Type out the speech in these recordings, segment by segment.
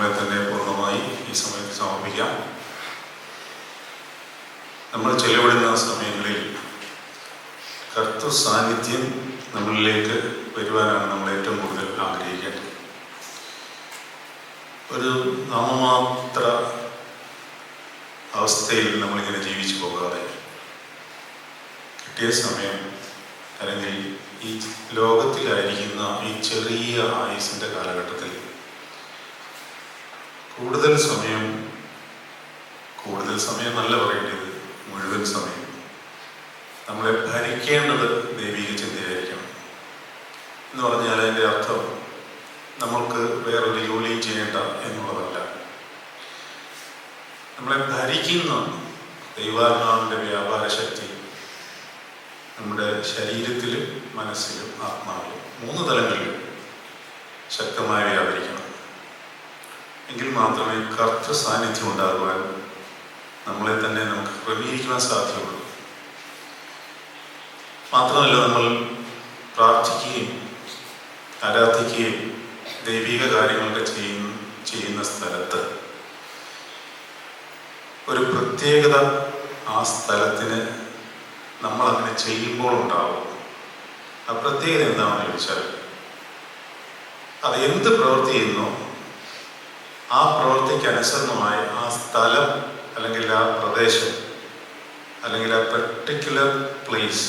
നമ്മളെ തന്നെ പൂർണ്ണമായി ഈ സമയത്ത് സമർപ്പിക്കാം. നമ്മൾ ചെലവിടുന്ന സമയങ്ങളിൽ കർത്തൃ സാന്നിധ്യം നമ്മളിലേക്ക് വരുവാനാണ് നമ്മൾ ഏറ്റവും കൂടുതൽ ആഗ്രഹിക്കേണ്ടത്. ഒരു നാമമാത്ര അവസ്ഥയിൽ നമ്മളിങ്ങനെ ജീവിച്ചു പോകാതെ കിട്ടിയ സമയം, അല്ലെങ്കിൽ ഈ ലോകത്തിലായിരിക്കുന്ന ഈ ചെറിയ ആയുസിൻ്റെ കാലഘട്ടത്തിൽ കൂടുതൽ സമയം നല്ല പറയേണ്ടത്, മുഴുവൻ സമയം നമ്മളെ ഭരിക്കേണ്ടത് ദൈവിക ചിന്തയായിരിക്കണം. എന്ന് പറഞ്ഞാൽ അതിൻ്റെ അർത്ഥം നമ്മൾക്ക് വേറൊരു ജോലിയും ചെയ്യേണ്ട എന്നുള്ളതല്ല. നമ്മളെ ഭരിക്കുന്ന ദൈവാത്മാവിൻ്റെ വ്യാപാര ശക്തി നമ്മുടെ ശരീരത്തിലും മനസ്സിലും ആത്മാവിലും 3 തലങ്ങളിലും ശക്തമായി വ്യാപരിക്കണം. എങ്കിൽ മാത്രമേ കർത്തൃ സാന്നിധ്യം ഉണ്ടാകുവാൻ നമ്മളെ തന്നെ നമുക്ക് ക്രമീകരിക്കുവാൻ സാധ്യമുള്ളൂ. മാത്രമല്ല, നമ്മൾ പ്രാർത്ഥിക്കുകയും ആരാധിക്കുകയും ദൈവിക കാര്യങ്ങളൊക്കെ ചെയ്യുന്ന സ്ഥലത്ത് ഒരു പ്രത്യേകത ആ സ്ഥലത്തിന് നമ്മളങ്ങനെ ചെയ്യുമ്പോൾ ഉണ്ടാവും. ആ പ്രത്യേകത എന്താണെന്ന് ചോദിച്ചാൽ, അത് എന്ത് പ്രവൃത്തി ചെയ്യുന്നോ ആ പ്രവൃത്തിക്ക് അനുസരണമായി ആ സ്ഥലം അല്ലെങ്കിൽ ആ പ്രദേശം അല്ലെങ്കിൽ ആ പെർട്ടിക്കുലർ പ്ലേസ്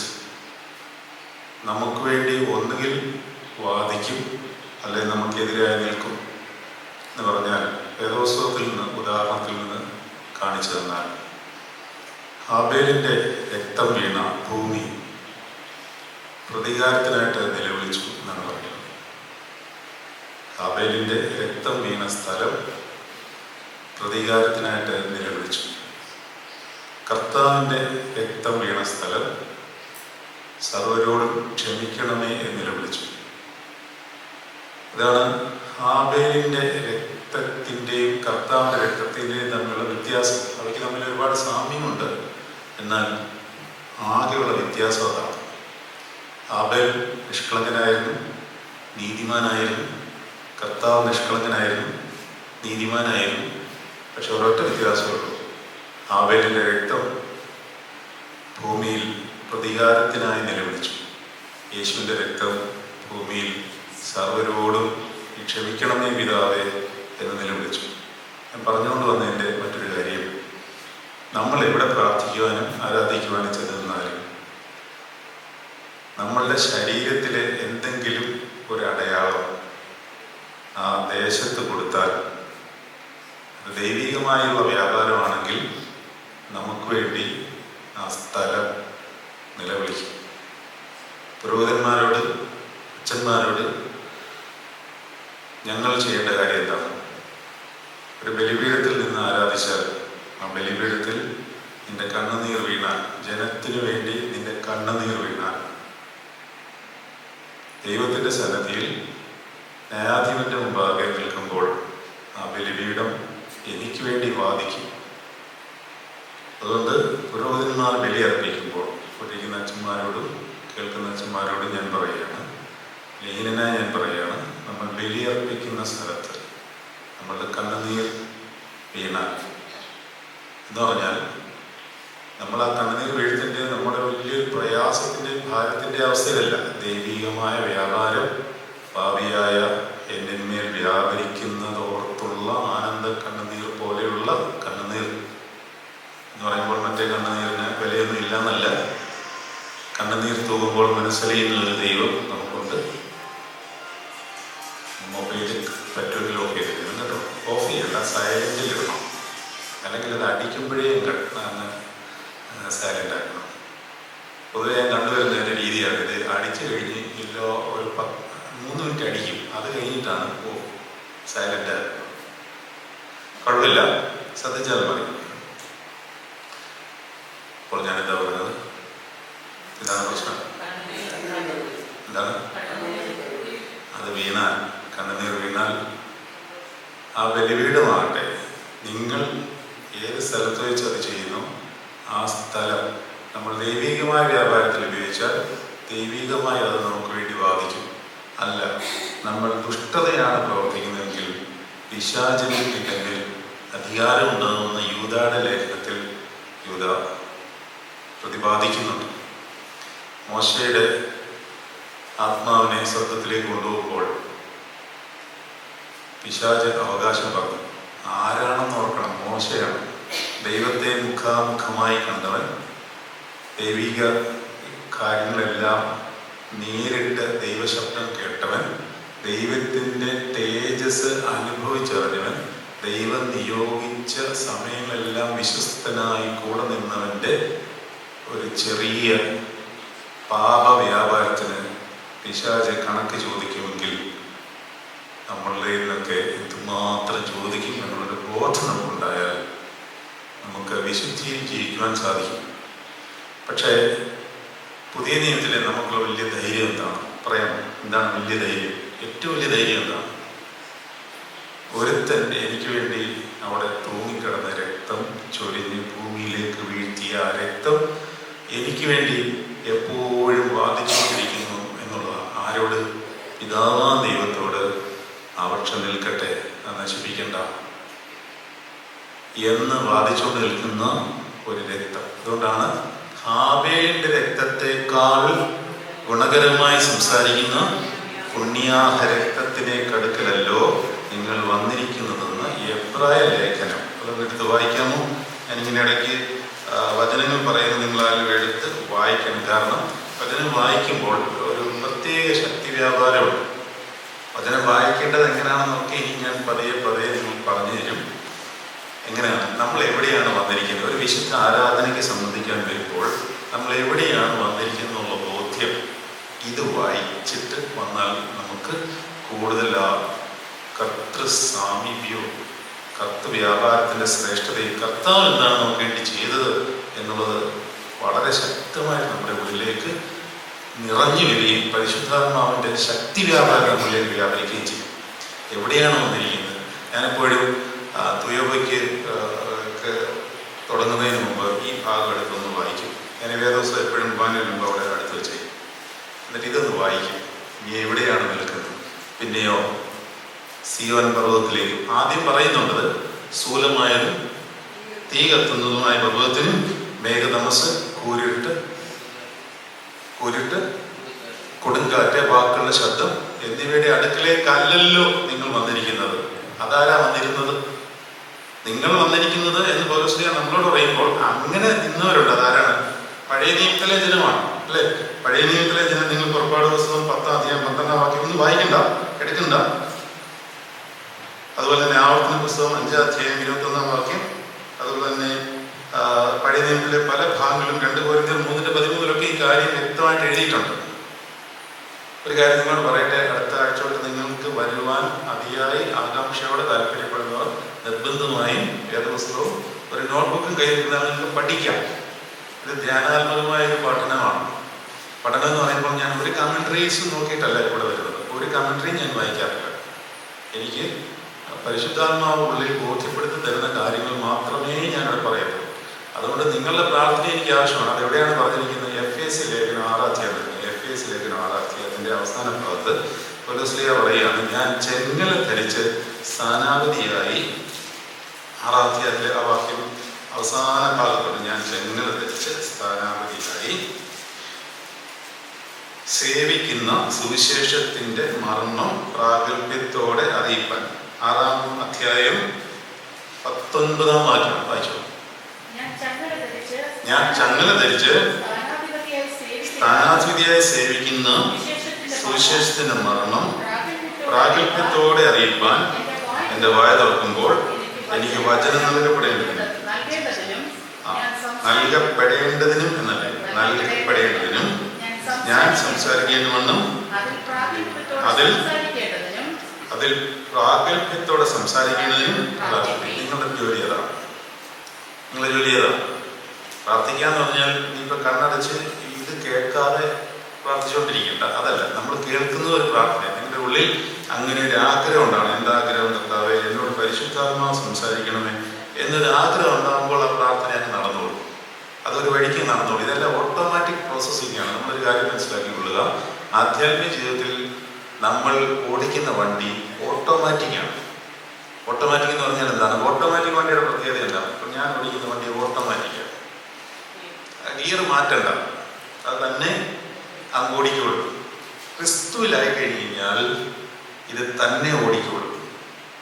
നമുക്ക് വേണ്ടി ഒന്നുകിൽ വാദിക്കും അല്ലെങ്കിൽ നമുക്കെതിരായി നിൽക്കും. എന്ന് പറഞ്ഞാൽ വേദോത്സവത്തിൽ നിന്ന്, ഉദാഹരണത്തിൽ നിന്ന് കാണിച്ചു തന്നാൽ, ഹാബേലിൻ്റെ രക്തം വീണ ഭൂമി പ്രതികാരത്തിനായിട്ട് നിലവിളിച്ചു എന്നാണ് പറയുന്നത്. ഹാബേലിൻ്റെ രക്തം വീണ സ്ഥലം പ്രതികാരത്തിനായിട്ട് നിലവിളിച്ചു. കർത്താവിൻ്റെ രക്തം വീണ സ്ഥലം സർവരോടും ക്ഷമിക്കണമേ എന്ന് നിലവിളിച്ചു. ഇതാണ് ഹാബേലിൻ്റെ രക്തത്തിൻ്റെയും കർത്താവിൻ്റെ രക്തത്തിൻ്റെയും തമ്മിലുള്ള വ്യത്യാസം. അവയ്ക്ക് തമ്മിൽ ഒരുപാട് സാമ്യമുണ്ട്, എന്നാൽ ആകെയുള്ള വ്യത്യാസം അതാണ്. ഹാബേൽ നിഷ്കളങ്കനായിരുന്നു, നീതിമാനായിരുന്നു. കർത്താവ് നിഷ്കളങ്കനായിരുന്നു, നീതിമാനായിരുന്നു. പക്ഷെ ഒരൊറ്റ വ്യത്യാസമുള്ളൂ, ഹാബേലിൻ്റെ രക്തം ഭൂമിയിൽ പ്രതികാരത്തിനായി നിലവിളിച്ചു. യേശുവിൻ്റെ രക്തം ഭൂമിയിൽ സർവരോടും ക്ഷമിക്കണമേ പിതാവേ എന്ന് നിലവിളിച്ചു. ഞാൻ പറഞ്ഞുകൊണ്ട് വന്നതിൻ്റെ മറ്റൊരു കാര്യം, നമ്മൾ എവിടെ പ്രാർത്ഥിക്കുവാനും ആരാധിക്കുവാനും ചെന്നാലും നമ്മളുടെ ശരീരത്തിലെ എന്തെങ്കിലും ഒരു അടയാളം ആ ദേശത്ത് കൊടുത്താൽ, അത് ദൈവികമായുള്ള വ്യാപാരമാണെങ്കിൽ നമുക്ക് വേണ്ടി ആ സ്ഥലം നിലവിളിക്കും. പുരോഹിതന്മാരോട്, അച്ഛന്മാരോട് ഞങ്ങൾ ചെയ്യേണ്ട കാര്യം എന്താണ്? ഒരു ബലിപീഠത്തിൽ നിന്ന് ആരാധിച്ചാൽ ആ ബലിപീഠത്തിൽ നിന്റെ കണ്ണുനീർ വീണാൽ, ജനത്തിനു വേണ്ടി നിന്റെ കണ്ണുനീർ വീണാൽ, ദൈവത്തിൻ്റെ സന്നിധിയിൽ ന്യായാധിപന്റെ മുമ്പാകെ നിൽക്കുമ്പോൾ ആ ബലിപീഠം എനിക്ക് വേണ്ടി വാദിക്കും. അതുകൊണ്ട് പുരോഹിതന്മാർ ബലി അർപ്പിക്കുമ്പോൾ പഠിക്കുന്ന അച്ഛന്മാരോടും കേൾക്കുന്ന അച്ഛന്മാരോടും ഞാൻ പറയുകയാണ്, ലീനനായി ഞാൻ പറയുകയാണ്, നമ്മൾ ബലി അർപ്പിക്കുന്ന സ്ഥലത്ത് നമ്മളുടെ കണ്ണുനീർ വീണാൽ, എന്ന് പറഞ്ഞാൽ നമ്മൾ ആ കണ്ണുനീർ വീഴ്ത്തിൻ്റെ നമ്മുടെ വലിയൊരു പ്രയാസത്തിൻ്റെയും ഭാരത്തിൻ്റെ അവസ്ഥയിലല്ല, ദൈവികമായ വ്യാപാരം ഭാവിയായ എന്നിന്മേൽ വ്യാപരിക്കുന്നതോർത്തുള്ള ആനന്ദ കണ്ണുനീർ പോലെയുള്ള കണ്ണുനീർ എന്ന് പറയുമ്പോൾ മറ്റേ കണ്ണുനീരിന് വിലയൊന്നും ഇല്ലയെന്നല്ല. കണ്ണുനീർ തൂകുമ്പോൾ മനസ്സലിയുന്നൊരു ദൈവം നമുക്കുണ്ട്. മൊബൈലിൽ പറ്റുമെങ്കിൽ ഓഫ് ചെയ്തിരുന്നു കേട്ടോ, ഓഫ് ചെയ്യണ്ട, സൈലൻറ്റിൽ ഇടണം, അല്ലെങ്കിൽ അത് അടിക്കുമ്പോഴേ സൈലൻ്റ് ആക്കണം. പൊതുവെ ഞാൻ കണ്ടുവരുന്നതിൻ്റെ രീതിയാണ് ഇത്. അടിച്ചു കഴിഞ്ഞ് ഇല്ലോ ഒരു 3 മിനിറ്റ് അടിക്കും, അത് കഴിഞ്ഞിട്ടാണ് സൈലൻ്റ് ആക്കുന്നത്. കുഴപ്പമില്ല, ശ്രദ്ധിച്ചാൽ മതി. അപ്പോൾ ഞാനെന്താ പറയുന്നത്, ഇതാണ് പ്രശ്നം. എന്താണ് അത് വീണാൽ, കണ്ണുനീർ വീണാൽ ആ ബലിപീഠമാകട്ടെ, നിങ്ങൾ ഏത് സ്ഥലത്ത് വെച്ച് അത് ചെയ്യുന്നു ആ സ്ഥലം നമ്മൾ ദൈവികമായ വ്യാപാരത്തിൽ ഉപയോഗിച്ചാൽ ദൈവികമായി അത് നമുക്ക് വേണ്ടി വാദിക്കും. അല്ല, നമ്മൾ ദുഷ്ടതയാണ് പ്രവർത്തിക്കുന്നതെങ്കിൽ പിശാചിനില്ലെങ്കിൽ അധികാരം ഉണ്ടാകുന്ന യൂദായുടെ ലേഖനത്തിൽ യൂദ പ്രതിപാദിക്കുന്നുണ്ട്. മോശയുടെ ആത്മാവിനെ സ്വർഗത്തിലേക്ക് കൊണ്ടുപോകുമ്പോൾ പിശാച് അവകാശം പറഞ്ഞു. ആരാണെന്ന് ഓർക്കണം, മോശയാണ്. ദൈവത്തെ മുഖാമുഖമായി കണ്ടവൻ, ദൈവിക കാര്യങ്ങളെല്ലാം നേരിട്ട് ദൈവശബ്ദം കേട്ടവൻ, ദൈവത്തിൻ്റെ തേജസ് അനുഭവിച്ചറിഞ്ഞവൻ, ദൈവം നിയോഗിച്ച സമയങ്ങളെല്ലാം വിശ്വസ്തനായി കൂടെ നിന്നവൻ്റെ ഒരു ചെറിയ പാപവ്യാപാരത്തിന് പിശാച് കണക്ക് ചോദിക്കുമെങ്കിൽ നമ്മളുടെ നിന്നൊക്കെ എന്തുമാത്രം ചോദിക്കും എന്നുള്ളൊരു ബോധം നമുക്കുണ്ടായാൽ നമുക്ക് വിശുദ്ധിയിൽ ജീവിക്കുവാൻ സാധിക്കും. പക്ഷേ പുതിയ നിയമത്തിലെ നമുക്കുള്ള വലിയ ധൈര്യം എന്താണ്? പറയാം, എന്താണ് വലിയ ധൈര്യം? ഏറ്റവും വലിയ ധൈര്യം എന്താണ്? ഒരുത്തൻ എനിക്ക് വേണ്ടി അവിടെ തൂങ്ങിക്കിടന്ന രക്തം ചൊരിഞ്ഞ് ഭൂമിയിലേക്ക് വീഴ്ത്തിയ ആ രക്തം എനിക്ക് വേണ്ടി എപ്പോഴും വാദിച്ചുകൊണ്ടിരിക്കുന്നു എന്നുള്ളതാണ്. ആരോട്? പിതാവാം ദൈവത്തോട്. അവക്ഷ നിൽക്കട്ടെ, നശിപ്പിക്കണ്ട എന്ന് വാദിച്ചുകൊണ്ട് നിൽക്കുന്ന ഒരു രക്തം. അതുകൊണ്ടാണ് ഹാബേലിന്റെ രക്തത്തെക്കാൾ ഗുണകരമായി സംസാരിക്കുന്ന പുണ്യാഹ രക്തത്തിനെ കടുക്കലല്ലോ നിങ്ങൾ വന്നിരിക്കുന്നതെന്ന് എബ്രായ ലേഖനം. അതൊക്കെ എടുത്ത് വായിക്കാമോ? ഞാനിങ്ങനെ ഇടയ്ക്ക് വചനങ്ങൾ പറയുന്നത് നിങ്ങളാരും എടുത്ത് വായിക്കണം. കാരണം വചനം വായിക്കുമ്പോൾ ഒരു പ്രത്യേക ശക്തി വ്യാപാരമുണ്ട്. വചനം വായിക്കേണ്ടത് എങ്ങനെയാണെന്നൊക്കെ ഇനി ഞാൻ പതിയെ നിങ്ങൾ പറഞ്ഞു തരും. എങ്ങനെയാണ് നമ്മൾ എവിടെയാണ് വന്നിരിക്കുന്നത്? ഒരു വിശുദ്ധ ആരാധനയ്ക്ക് സംബന്ധിക്കാൻ വരുമ്പോൾ നമ്മൾ എവിടെയാണ് വന്നിരിക്കുന്നത് എന്നുള്ള ബോധ്യം ഇത് വായിച്ചിട്ട് വന്നാൽ നമുക്ക് കൂടുതൽ ആ കർത്തൃ സാമീപ്യവും കർത്തൃവ്യാപാരത്തിൻ്റെ ശ്രേഷ്ഠതയും കർത്താവ് എന്താണ് നമുക്ക് വേണ്ടി ചെയ്തത് എന്നുള്ളത് വളരെ ശക്തമായി നമ്മുടെ ഉള്ളിലേക്ക് നിറഞ്ഞു വരികയും പരിശുദ്ധാത്മാവിൻ്റെ ശക്തി വ്യാപാരം നമ്മളിലേക്ക് വ്യാപരിക്കുകയും ചെയ്യും. എവിടെയാണ് വന്നിരിക്കുന്നത്? ഞാനെപ്പോഴും തുയോബയ്ക്ക് തുടങ്ങുന്നതിന് മുമ്പ് ഈ ഭാഗം എടുത്തൊന്ന് വായിക്കും. ഞാൻ വേദോസം എപ്പോഴും മുമ്പാൻ്റെ മുമ്പ് അവിടെ അടുത്ത് വെച്ചേ, എന്നിട്ട് ഇതൊന്ന് വായിക്കും. നീ എവിടെയാണ് നിൽക്കുന്നത്? പിന്നെയോ സിയോൻ പർവ്വതത്തിലേക്ക്. ആദ്യം പറയുന്നുണ്ട് സ്ഥൂലമായതും തീ കത്തുന്നതുമായ പർവ്വതത്തിനും മേഘതമസ്, കൂരിട്ട് കൊടുങ്കാറ്റ്, വാക്കുകളുടെ ശബ്ദം എന്നിവയുടെ അടുക്കലേക്കല്ലല്ലോ നിങ്ങൾ വന്നിരിക്കുന്നത്. അതാരാ വന്നിരുന്നത്? നിങ്ങൾ വന്നിരിക്കുന്നത് എന്ന് പൗലോസ് നമ്മളോട് പറയുമ്പോൾ അങ്ങനെ നിന്നവരുണ്ട്. അതാരാണ്? പഴയ നിയമത്തിലെ ജനമാണ്, അല്ലേ? പഴയ നിയമത്തിലെ ജനം. നിങ്ങൾ പുറപ്പാട് പുസ്തകം 10-ാം അധ്യായം 12-ാം വാക്യം ഒന്നും വായിക്കണ്ട, എടുക്കണ്ട. അതുപോലെ തന്നെ ആവർത്തന പുസ്തകം 5-ാം അധ്യായം 21-ാം വാക്യം. അതുപോലെ തന്നെ പഴയ നിയമത്തിലെ പല ഭാഗങ്ങളും 2 കൊരിന്ത്യർ 3:13 ഈ കാര്യം വ്യക്തമായിട്ട് എഴുതിയിട്ടുണ്ട്. ഒരു കാര്യം നിങ്ങളോട് പറയട്ടെ, അടുത്ത ആഴ്ച തൊട്ട് നിങ്ങൾക്ക് വരുവാൻ അതിയായി ആകാംക്ഷയോടെ താല്പര്യപ്പെടുന്നവർ നിർബന്ധമായും വേദപുസ്തകവും ഒരു നോട്ട്ബുക്കും കയ്യിലിരുന്നാൽ നിങ്ങൾക്ക് പഠിക്കാം. ഇത് ധ്യാനാത്മകമായ ഒരു പഠനമാണ്. പഠനം എന്ന് പറയുമ്പോൾ ഞാൻ ഒരു കമൻട്രീസും നോക്കിയിട്ടല്ല ഇവിടെ വരുന്നത്. ഒരു കമൻട്രിയും ഞാൻ വായിക്കാറില്ല. എനിക്ക് പരിശുദ്ധാത്മാവ് ഉള്ളിൽ ബോധ്യപ്പെടുത്തി തരുന്ന കാര്യങ്ങൾ മാത്രമേ ഞാനിവിടെ പറയത്തുള്ളൂ. അതുകൊണ്ട് നിങ്ങളുടെ പ്രാർത്ഥന എനിക്ക് ആവശ്യമാണ്. അതെവിടെയാണ് പറഞ്ഞിരിക്കുന്നത്? എഫ്-എസ് ലേഖനം 6-ാം അധ്യായം. എഫ്-എസ് ലേഖനം 6-ാം അധ്യായത്തിന്റെ അവസാന ഭാഗത്ത് പൗലോസ് പറയുകയാണ്, ഞാൻ ചെങ്ങല ധരിച്ച് സ്ഥാനാപതിയായി. 6-ാം അധ്യായത്തിലെ ആ വാക്യം അവസാന ഭാഗത്തോട്, ഞാൻ ചെങ്ങല ധരിച്ച് സ്ഥാനാപതിയായി സേവിക്കുന്ന സുവിശേഷത്തിന്റെ മർമ്മം പ്രാഗൽഭ്യത്തോടെ അറിയിപ്പാൻ. 6-ാം അധ്യായം 19-ാം വാക്യം വായിച്ചു. ഞാൻ ചങ്ങല ധരിച്ച് സ്ഥാനാധിപതിയായി സേവിക്കുന്ന സുവിശേഷത്തിന്റെ മർമ്മം പ്രാഗൽഭ്യത്തോടെ അറിയിപ്പാൻ എൻ്റെ വായ തുറക്കുമ്പോൾ എനിക്ക് വചനം നൽകപ്പെടേണ്ടതിനും എന്നല്ലേ, നൽകപ്പെടേണ്ടതിനും ഞാൻ സംസാരിക്കേണ്ടുവെന്നും അതിൽ പ്രാഗൽഭ്യത്തോടെ സംസാരിക്കേണ്ടതിനും. നിങ്ങളുടെ ജോലി ഏതാണ്? നിങ്ങളുടെ ജോലി ഏതാണ്? പ്രാർത്ഥിക്കാന്ന് പറഞ്ഞാൽ ഇനിയിപ്പോൾ കണ്ണടച്ച് ഇത് കേൾക്കാതെ പ്രാർത്ഥിച്ചുകൊണ്ടിരിക്കേണ്ട, അതല്ല. നമ്മൾ കേൾക്കുന്ന ഒരു പ്രാർത്ഥന. നിങ്ങളുടെ ഉള്ളിൽ അങ്ങനെ ഒരു ആഗ്രഹം ഉണ്ടാവണം. എന്താഗ്രഹം? കർത്താവേ, എന്നോട് പരിശുദ്ധാത്മാവ് സംസാരിക്കണമേ എന്നൊരു ആഗ്രഹം ഉണ്ടാകുമ്പോൾ ആ പ്രാർത്ഥന അങ്ങ് നടന്നോളൂ. അതൊരു വഴിക്ക് നടന്നോളൂ. ഇതെല്ലാം ഓട്ടോമാറ്റിക് പ്രോസസ്സിംഗ് ആണ്. നമ്മളൊരു കാര്യം മനസ്സിലാക്കിക്കൊള്ളുക, ആധ്യാത്മിക ജീവിതത്തിൽ നമ്മൾ ഓടിക്കുന്ന വണ്ടി ഓട്ടോമാറ്റിക്കാണ്. ഓട്ടോമാറ്റിക് എന്ന് പറഞ്ഞാൽ എന്താണ്? ഓട്ടോമാറ്റിക് വണ്ടിയുടെ പ്രത്യേകത എന്താണ്? ഇപ്പം ഞാൻ ഓടിക്കുന്ന വണ്ടി ഓട്ടോമാറ്റിക്കാണ്. ഗിയർ മാറ്റണ്ട, അത് തന്നെ അങ്ങ് ഓടിക്കോളൂ. ക്രിസ്തുവിലായി കഴിഞ്ഞാൽ ഇത് തന്നെ ഓടിക്കോളൂ.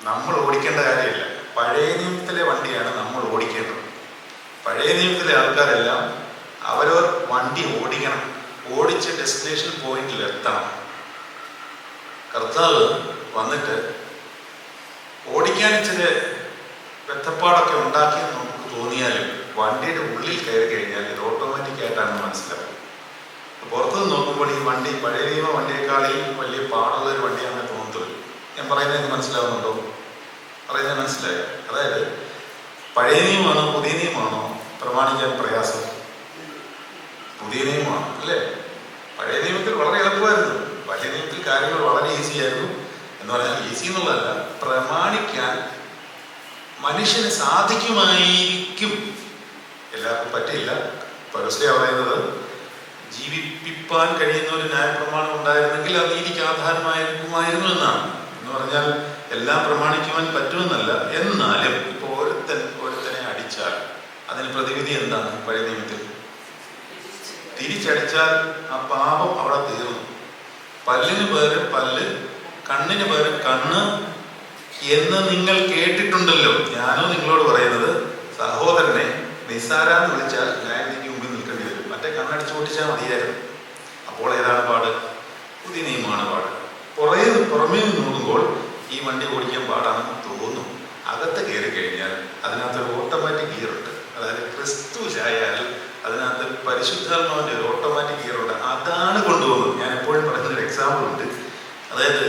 നമ്മൾ ഓടിക്കേണ്ട കാര്യമില്ല. പഴയ നിയമത്തിലെ വണ്ടിയാണ് നമ്മൾ ഓടിക്കേണ്ടത്. പഴയ നിയമത്തിലെ ആൾക്കാരെല്ലാം അവരവർ വണ്ടി ഓടിക്കണം, ഓടിച്ച് ഡെസ്റ്റിനേഷൻ പോയിന്റിൽ എത്തണം. കർത്താവ് വന്നിട്ട് ഓടിക്കാൻ ഇച്ചിരി വെത്തപ്പാടൊക്കെ ഉണ്ടാക്കിയെന്ന് നമുക്ക് തോന്നിയാലും വണ്ടിയുടെ ഉള്ളിൽ കയറി കഴിഞ്ഞാൽ ഇത് ഓട്ടോമാറ്റിക് ആയിട്ടാണെന്ന് മനസ്സിലാവും. പുറത്തുനിന്ന് നോക്കുമ്പോൾ ഈ വണ്ടി പഴയ നിയമ വണ്ടിയേക്കാളിൽ വലിയ പാടുള്ള ഒരു വണ്ടിയാണെന്ന് തോന്നുന്നത്. ഞാൻ പറയുന്നത് മനസ്സിലാവുന്നുണ്ടോ? പറയുന്നത് മനസ്സിലായോ? അതായത് പഴയ നിയമമാണോ പുതിയ നിയമമാണോ പ്രമാണിക്കാൻ പ്രയാസം? പുതിയ നിയമമാണ് അല്ലേ? പഴയ നിയമത്തിൽ വളരെ എളുപ്പമായിരുന്നു. പഴയ നിയമത്തിൽ കാര്യങ്ങൾ വളരെ ഈസി ആയിരുന്നു. എന്ന് പറഞ്ഞാൽ ഈസി എന്നുള്ളതല്ല, പ്രമാണിക്കാൻ മനുഷ്യന് സാധിക്കുമായിരിക്കും, എല്ലാവർക്കും പറ്റില്ല. പരസ്യ പറയുന്നത് ജീവിപ്പിക്കാൻ കഴിയുന്ന ഒരു ന്യായപ്രമാണം ഉണ്ടായിരുന്നെങ്കിൽ അത് നീതിക്ക് ആധാരമായിരിക്കുമായിരുന്നു എന്നാണ്. എന്ന് പറഞ്ഞാൽ എല്ലാം പ്രമാണിക്കുവാൻ പറ്റുമെന്നല്ല. എന്നാലും ഇപ്പോൾ ഒരുത്തനെ അടിച്ചാൽ അതിന് പ്രതിവിധി എന്താണ്? പഴയ നിയമത്തിൽ തിരിച്ചടിച്ചാൽ ആ പാപം അവിടെ തീർന്നു. പല്ലിന് പകരം പല്ല്, കണ്ണിന് പകരം കണ്ണ് എന്ന് നിങ്ങൾ കേട്ടിട്ടുണ്ടല്ലോ. ഞാനോ നിങ്ങളോട് പറയുന്നത്, സഹോദരനെ നിസ്സാരാന്ന് വിളിച്ചാൽ ന്യായത്തിക്ക് മുമ്പിൽ നിൽക്കേണ്ടി വരും. മറ്റേ കണ്ണടിച്ചു പൊട്ടിച്ചാൽ മതിയായിരുന്നു. അപ്പോൾ ഏതാണ് പാട്? പുതിയ നിയമമാണ് പാട്. പുറമേ നിന്ന് നോക്കുമ്പോൾ ഈ വണ്ടി ഓടിക്കാൻ പാടാണെന്ന് തോന്നും. അകത്ത് കയറി കഴിഞ്ഞാൽ അതിനകത്തൊരു ഓട്ടോമാറ്റിക് ഗിയർ ഉണ്ട്. അതായത് ക്രിസ്തുവിലായാൽ അതിനകത്ത് പരിശുദ്ധാത്മാവിൻ്റെ ഒരു ഓട്ടോമാറ്റിക് ഗിയർ ഉണ്ട്. അതാണ് കൊണ്ടുപോകുന്നത്. ഞാൻ എപ്പോഴും പറയുന്നൊരു എക്സാമ്പിൾ ഉണ്ട്. അതായത്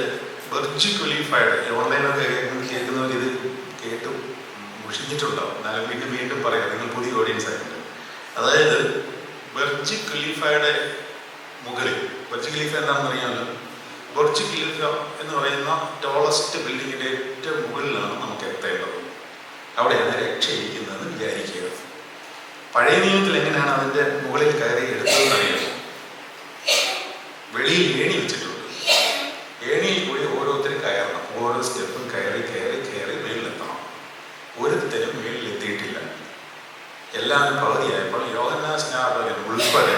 വെർച്വൽ ക്വാളിഫൈഡ്, ഓൺലൈനൊക്കെ കേൾക്കുന്നവർ ഇത് കേട്ട് മുഷിഞ്ഞിട്ടുണ്ടാവും. എന്നാലും വീണ്ടും പറയാം, നിങ്ങൾ പുതിയ ഓഡിയൻസ് ആയിട്ടുണ്ട്. അതായത് വെർച്വൽ ക്വാളിഫൈഡ് മുകളിൽ, വെർച്വൽ ഖലീഫ എന്താണെന്ന് അറിയാമല്ലോ. വെർച്വൽ ഖലീഫ എന്ന് പറയുന്ന ടോളസ്റ്റ് ബിൽഡിങ്ങിൻ്റെ ഏറ്റവും മുകളിലാണ് നമുക്ക് എത്തേണ്ടത്. അവിടെയാണ് രക്ഷയിരിക്കുന്നതെന്ന് വിചാരിക്കുക. പഴയ നിയമത്തിൽ എങ്ങനെയാണ് അതിൻ്റെ മുകളിൽ കയറി എടുത്തതെന്ന് അറിയാമോ? വെളിയിൽ ഏണി വെച്ചിട്ടുണ്ട്. ഏണിയിൽ കൂടി ഓരോരുത്തരും കയറണം. ഓരോ സ്റ്റെപ്പും കയറി കയറി കയറി മേളിലെത്തണം. ഒരുത്തരും മേളിലെത്തിയിട്ടില്ല. എല്ലാവരും പകുതിയായപ്പോൾ യോഹന്നാൻ സ്നാപകൻ ഉൾപ്പെടെ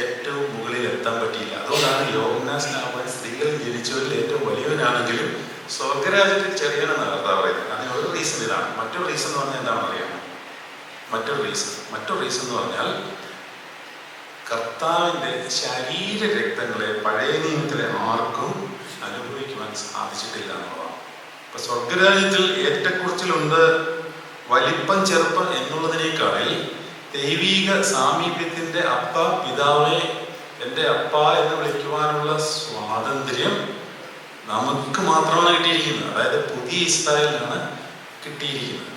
ഏറ്റവും മുകളിൽ എത്താൻ പറ്റിയില്ല. അതുകൊണ്ടാണ് യോഹന്നാൻ സ്നാപകൻ സ്ത്രീകളിൽ ജനിച്ചവരിൽ ഏറ്റവും വലിയവനാണെങ്കിലും സ്വർഗരാജ്യത്തിൽ ചെറിയവനെന്നാണ് കർത്താവ് പറയുന്നത്. അതിനൊരു റീസൺ ഇതാണ്. മറ്റൊരു റീസൺ എന്ന് പറഞ്ഞാൽ എന്താണെന്ന് അറിയാമോ? മറ്റൊരു റീസൺ എന്ന് പറഞ്ഞാൽ കർത്താവിൻ്റെ ശരീര രക്തങ്ങളെ പഴയ നിയമത്തിലെ ആർക്കും അനുഭവിക്കുവാൻ സാധിച്ചിട്ടില്ല എന്നുള്ളതാണ്. ഇപ്പൊ സ്വർഗരാജ്യത്തിൽ ഏറ്റക്കുറച്ചിലുണ്ട്, വലിപ്പം ചെറുപ്പം എന്നുള്ളതിനേക്കാളിൽ ദൈവീക സാമീപ്യത്തിന്റെ അപ്പ, പിതാവെ, എൻ്റെ അപ്പ എന്ന് വിളിക്കുവാനുള്ള സ്വാതന്ത്ര്യം നമുക്ക് മാത്രമാണ് കിട്ടിയിരിക്കുന്നത്. അതായത് പുതിയ ഇസ്രായേലിനാണ് കിട്ടിയിരിക്കുന്നത്.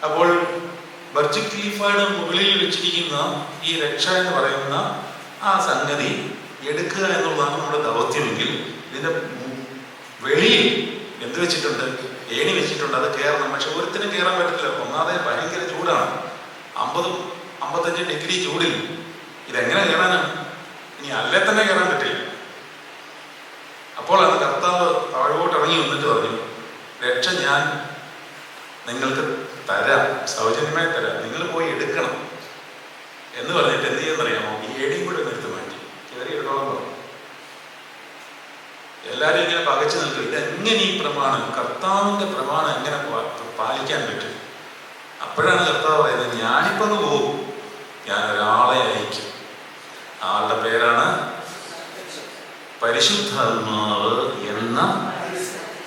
അപ്പോൾ വെർച്വൽ ഖലീഫയുടെ മുകളിൽ വെച്ചിരിക്കുന്ന ഈ രക്ഷ എന്ന് പറയുന്ന ആ സംഗതി എടുക്കുക എന്നുള്ളതാണ് നമ്മുടെ ദൗത്യമെങ്കിൽ, ഇതിന്റെ വെളിയിൽ എന്ത് വെച്ചിട്ടുണ്ട്? ഏണി വെച്ചിട്ടുണ്ട്. അത് കയറണം. പക്ഷെ ഒരുത്തിനും കയറാൻ പറ്റില്ല. ഒന്നാമതെ ഭയങ്കര ചൂടാണ്. 50-55 ഡിഗ്രി ചൂടിൽ ഇതെങ്ങനെ കയറാനാണ്? ഇനി അല്ലേ തന്നെ കയറാൻ പറ്റില്ല. അപ്പോഴാണ് കർത്താവ് താഴോട്ട് ഇറങ്ങി വന്നിട്ട് പറഞ്ഞു, രക്ഷ ഞാൻ നിങ്ങൾക്ക് തരാം, സൗജന്യമായി തരാം, നിങ്ങൾ പോയി എടുക്കണം എന്ന് പറഞ്ഞിട്ട് എന്ത് ചെയ്യുന്നറിയാമോ? ഈ ഏടിയും കൂടെ എടുത്ത് മാറ്റി കയറി എടുത്തോളം പറഞ്ഞു. എല്ലാവരും ഇങ്ങനെ പകച്ചു നിൽക്കും. ഇതെങ്ങനെ ഈ പ്രമാണം, കർത്താവിന്റെ പ്രമാണം എങ്ങനെ പാലിക്കാൻ പറ്റും? അപ്പോഴാണ് കർത്താവ് പറയുന്നത്, ഞാനിപ്പോ ഒന്ന് പോകും, ഞാൻ ഒരാളെ അയക്കും. ആളുടെ പേരാണ് പരിശുദ്ധാത്മാവ് എന്ന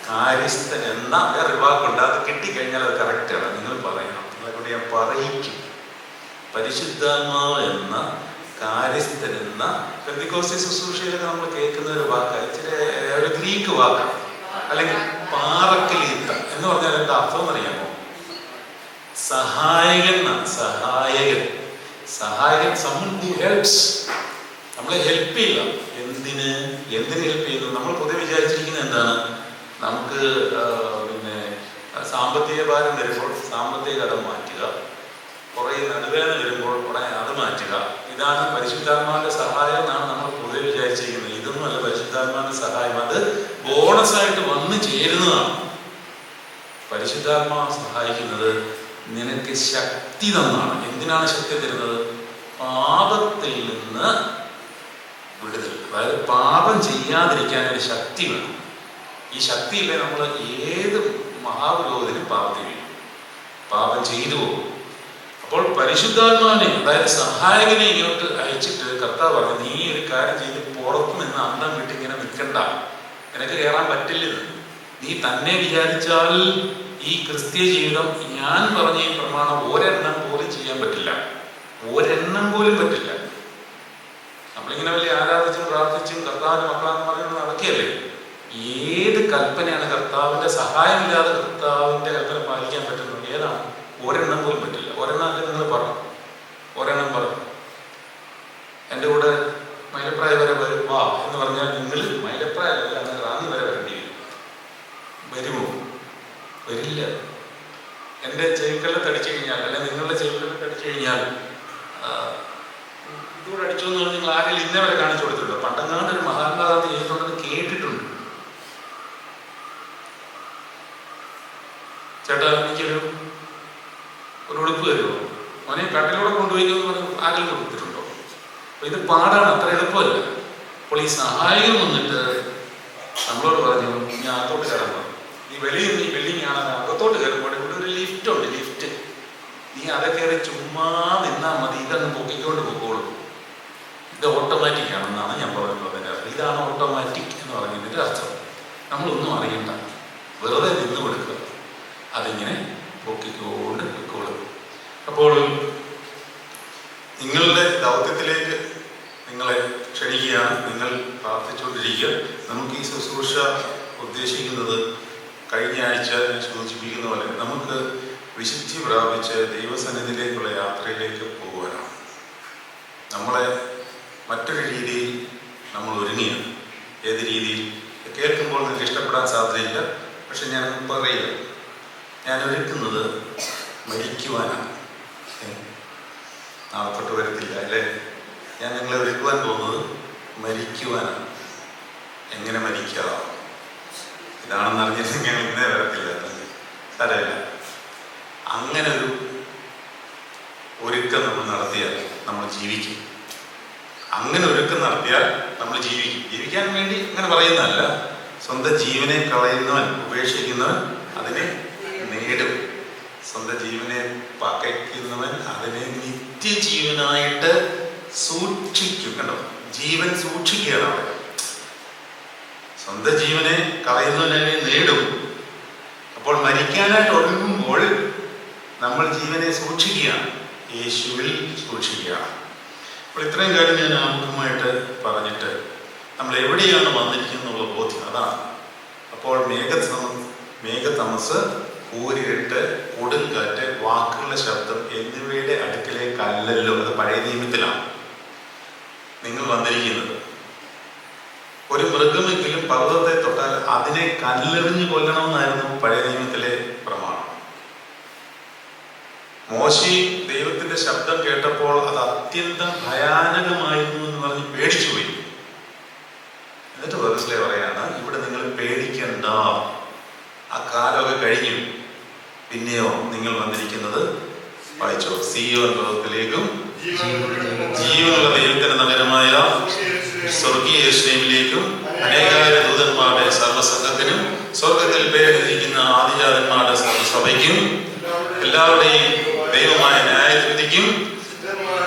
കാര്യസ്ഥൻ എന്ന വേറൊരു വാക്കുണ്ട്. അത് കിട്ടിക്കഴിഞ്ഞാൽ അത് കറക്റ്റാണ്, നിങ്ങൾ പറയണം. അതുകൊണ്ട് ഞാൻ പറയിക്കും. പരിശുദ്ധാത്മാവ് എന്ന കാര്യസ്ഥൻ എന്ന പെന്തിക്കോസ്തേ ശുശ്രൂഷയിലൊക്കെ നമ്മൾ കേൾക്കുന്ന ഒരു വാക്കാണ്. ഇച്ചിരി ഒരു ഗ്രീക്ക് വാക്കാണ്. അല്ലെങ്കിൽ പാറക്കലീത്ത എന്ന് പറഞ്ഞാൽ എന്താ അർത്ഥം എന്നറിയാമോ? സഹായകൻ. someone who helps. നമ്മളെ ഹെൽപ്പ് ചെയ്യുക. എന്തിന് ഹെൽപ്പ് ചെയ്യുന്നു? നമ്മൾ പൊതുവെ വിചാരിച്ചിരിക്കുന്നത് എന്താണ്? നമുക്ക് സാമ്പത്തിക ഭാരം വരുമ്പോൾ സാമ്പത്തിക കടം മാറ്റുക, കുറേ നടുവേദന വരുമ്പോൾ കുറേ അത് മാറ്റുക. ഇതാണ് പരിശുദ്ധാത്മാവിന്റെ സഹായം എന്നാണ് നമ്മൾ പൊതുവെ വിചാരിച്ചിരിക്കുന്നത്. ഇതൊന്നുമല്ല പരിശുദ്ധാത്മാവിന്റെ സഹായം. അത് ബോണസായിട്ട് വന്നു ചേരുന്നതാണ്. പരിശുദ്ധാത്മാവ് സഹായിക്കുന്നത് നിനക്ക് ശക്തി തന്നാണ്. എന്തിനാണ് ശക്തി തരുന്നത്? പാപത്തിൽ നിന്ന് വിടുതൽ. അതായത് പാപം ചെയ്യാതിരിക്കാൻ ഒരു ശക്തി വേണം. ഈ ശക്തിയില്ലേ നമ്മൾ ഏത് മഹാപുരോഗതിനും പാപത്തിൽ വീഴും, പാപം ചെയ്തു പോകും. അപ്പോൾ പരിശുദ്ധാത്മാവിനെ, അതായത് സഹായകനെ ഇങ്ങോട്ട് അയച്ചിട്ട് കർത്താവ് പറഞ്ഞു, നീ ഒരു കാര്യം ചെയ്ത് പുറത്തു നിന്ന് അന്തം വിട്ട് ഇങ്ങനെ നിൽക്കണ്ട, നിനക്ക് കയറാൻ പറ്റില്ല. നീ തന്നെ വിചാരിച്ചാൽ ഈ ക്രിസ്തീയ ജീവിതം ഞാൻ പറഞ്ഞ ഈ പ്രമാണം ഒരെണ്ണം പോലും ചെയ്യാൻ പറ്റില്ല, ഒരെണ്ണം പോലും പറ്റില്ല. നമ്മളിങ്ങനെ വലിയ ആരാധിച്ചും പ്രാർത്ഥിച്ചും കർത്താവിന്റെ മക്കളാന്ന് പറയുന്നത് നടക്കുകയല്ലേ. ഏത് കൽപ്പനയാണ് കർത്താവിന്റെ സഹായമില്ലാതെ കർത്താവിന്റെ കൽപ്പന പാലിക്കാൻ പറ്റുന്നത്? ഏതാണ്? ഒരെണ്ണം പോലും പറ്റില്ല. ഒരെണ്ണം അല്ലേ നിങ്ങൾ പറഞ്ഞു, ഒരെണ്ണം പറഞ്ഞു. എൻ്റെ കൂടെ മൈലപ്രായ വരെ വരും വാ എന്ന് പറഞ്ഞാൽ നിങ്ങൾ മൈലപ്രായല്ല, അങ്ങനെ റാന്നി വരെ വരേണ്ടി വരും. വരുമോ? വരില്ല. എൻ്റെ ചെവിക്കല്ലത്ത് അടിച്ചു കഴിഞ്ഞാൽ, അല്ലെ നിങ്ങളുടെ ചെവിക്കല്ലത്ത് അടിച്ചു കഴിഞ്ഞാൽ ഇതുകൂടെ അടിച്ചു എന്ന് പറഞ്ഞാൽ നിങ്ങൾ ആരെങ്കിലും ഇന്നേ വരെ കാണിച്ചു കൊടുത്തിട്ടുണ്ടോ? പണ്ടെങ്ങാണ്ട് ഒരു മഹാത്മാഗാന്ധി ചെയ്തിട്ടുണ്ടെന്ന് കേട്ടിട്ടുണ്ട്. ചേട്ടാ എനിക്കൊരു ഉടുപ്പ് തരുമോ? മോനെ കട്ടിലൂടെ കൊണ്ടുപോയി എന്ന് പറഞ്ഞ് ആരെങ്കിലും കൊടുത്തിട്ടുണ്ടോ? അപ്പൊ ഇത് പാടാണ്, അത്ര എളുപ്പമല്ല. അപ്പോൾ ഈ സഹായം വന്നിട്ട് നമ്മളോട് പറഞ്ഞു, ഞാൻ അകത്തോട്ട് കയറാൻ പറഞ്ഞു. ഈ വെളിയിൽ നീ ബിൽഡിംഗ് ആണ്, അകത്തോട്ട് കയറുമ്പോൾ ഇവിടെ ഒരു ലിഫ്റ്റ് ഉണ്ട്, ലിഫ്റ്റ്. നീ അതെ കയറി ചുമ്മാ നിന്നാൽ മതി, ഇതങ്ങ് പൊക്കിക്കൊണ്ട് പോയിക്കോളൂ. ഇത് ഓട്ടോമാറ്റിക് ആണെന്നാണ് ഞാൻ പറഞ്ഞത്. ഇതാണ് ഓട്ടോമാറ്റിക് എന്ന് പറഞ്ഞതിൻ്റെ അർത്ഥം. നമ്മളൊന്നും അറിയണ്ട, വെറുതെ നിന്ന് കൊടുക്കുക, അതിങ്ങനെ പൊക്കിക്കൊണ്ട് പോയിക്കോളും. അപ്പോൾ നിങ്ങളുടെ ദൗത്യത്തിലേക്ക് നിങ്ങളെ ക്ഷണിക്കുകയാണ്. നിങ്ങൾ പ്രാർത്ഥിച്ചുകൊണ്ടിരിക്കുക. നമുക്ക് ഈ ശുശ്രൂഷ ഉദ്ദേശിക്കുന്നത് കഴിഞ്ഞ ആഴ്ച ഞാൻ സൂചിപ്പിക്കുന്ന പോലെ നമുക്ക് വിശുദ്ധി പ്രാപിച്ച് ദൈവസന്നിധിയിലേക്കുള്ള യാത്രയിലേക്ക് പോകുവാനാണ്. നമ്മളെ മറ്റൊരു രീതിയിൽ നമ്മൾ ഒരുങ്ങിയാണ്. ഏത് രീതിയിൽ കേൾക്കുമ്പോൾ നിങ്ങൾക്ക് ഇഷ്ടപ്പെടാൻ സാധ്യതയില്ല, പക്ഷെ ഞാൻ പറയുക, ഞാൻ ഒരുക്കുന്നത് മരിക്കുവാനാണ്. നാളെത്തൊട്ട് വരത്തില്ല അല്ലേ? ഞാൻ നിങ്ങളെ ഒരുക്കുവാൻ പോകുന്നത് മരിക്കുവാനാണ്. എങ്ങനെ മരിക്കാം? ഇതാണെന്ന് അറിഞ്ഞിട്ട് ഞാൻ ഇന്നേ വരത്തില്ല, സാരമില്ല. അങ്ങനെ ഒരു ഒരുക്കം നമ്മൾ നടത്തിയാൽ നമ്മൾ ജീവിക്കും. അങ്ങനെ ഒരുക്കം നടത്തിയാൽ നമ്മൾ ജീവിക്കും. ജീവിക്കാൻ വേണ്ടി അങ്ങനെ പറയുന്നതല്ല. സ്വന്തം ജീവനെ കളയുന്നവൻ, ഉപേക്ഷിക്കുന്നവൻ അതിനെ നേടും. സ്വന്തം ജീവനെ പകയ്ക്കുന്നവൻ അതിനെ നിത്യജീവനായിട്ട് സൂക്ഷിക്കും. കണ്ടോ, ജീവൻ സൂക്ഷിക്കുകയാണ് അവിടെ. സ്വന്തം ജീവനെ കളയുന്നവനെ നേടും. അപ്പോൾ മരിക്കാനായിട്ട് ഒരുങ്ങുമ്പോൾ നമ്മൾ ജീവനെ സൂക്ഷിക്കുകയാണ്, യേശുവിൽ സൂക്ഷിക്കുകയാണ്. അപ്പോൾ ഇത്രയും കാര്യം ഞാൻ ആമുഖമായിട്ട് പറഞ്ഞിട്ട് നമ്മൾ എവിടെയാണ് വന്നിരിക്കുന്നുള്ള ബോധ്യം അതാണ്. അപ്പോൾ മേഘതമസ്, കൂരിരുട്ട്, കൊടുങ്കാറ്റ്, വാക്കുകളുടെ ശബ്ദം എന്നിവയുടെ അടുക്കലേക്കല്ലല്ലോ, അത് പഴയ നിയമത്തിലാണ് നിങ്ങൾ വന്നിരിക്കുന്നത്. ഒരു മൃഗമെങ്കിലും പർവ്വതത്തെ തൊട്ടാൽ അതിനെ കല്ലെറിഞ്ഞു കൊല്ലണമെന്നായിരുന്നു പഴയ നിയമത്തിലെ പ്രമാണം. മോശെ ദൈവത്തിന്റെ ശബ്ദം കേട്ടപ്പോൾ അത് അത്യന്തം ഭയാനകമായിരുന്നു എന്ന് പറഞ്ഞ് പേടിച്ചുപോയി. എന്നിട്ട് വെറുതെ പറയാണ്, ഇവിടെ നിങ്ങൾ പേടിക്കണ്ട, ആ കാലമൊക്കെ കഴിഞ്ഞു. പിന്നെയോ നിങ്ങൾ വന്നിരിക്കുന്നത്, വായിച്ചോ, സിയോൻ പർവ്വതത്തിലേക്കും ജീവനുള്ള ദൈവത്തിന്റെ നഗരമായ സ്വർഗീയ യെരൂശലേമിലേക്കും അനേകായിരം ദൂതന്മാരുടെ സർവ്വസംഘത്തിനും സ്വർഗത്തിൽ പേരെഴുതിയിരിക്കുന്ന ആദിജാതന്മാരുടെ സർവ്വസഭയ്ക്കും എല്ലാവരുടെയും ദൈവമായ ന്യായവിധിക്കും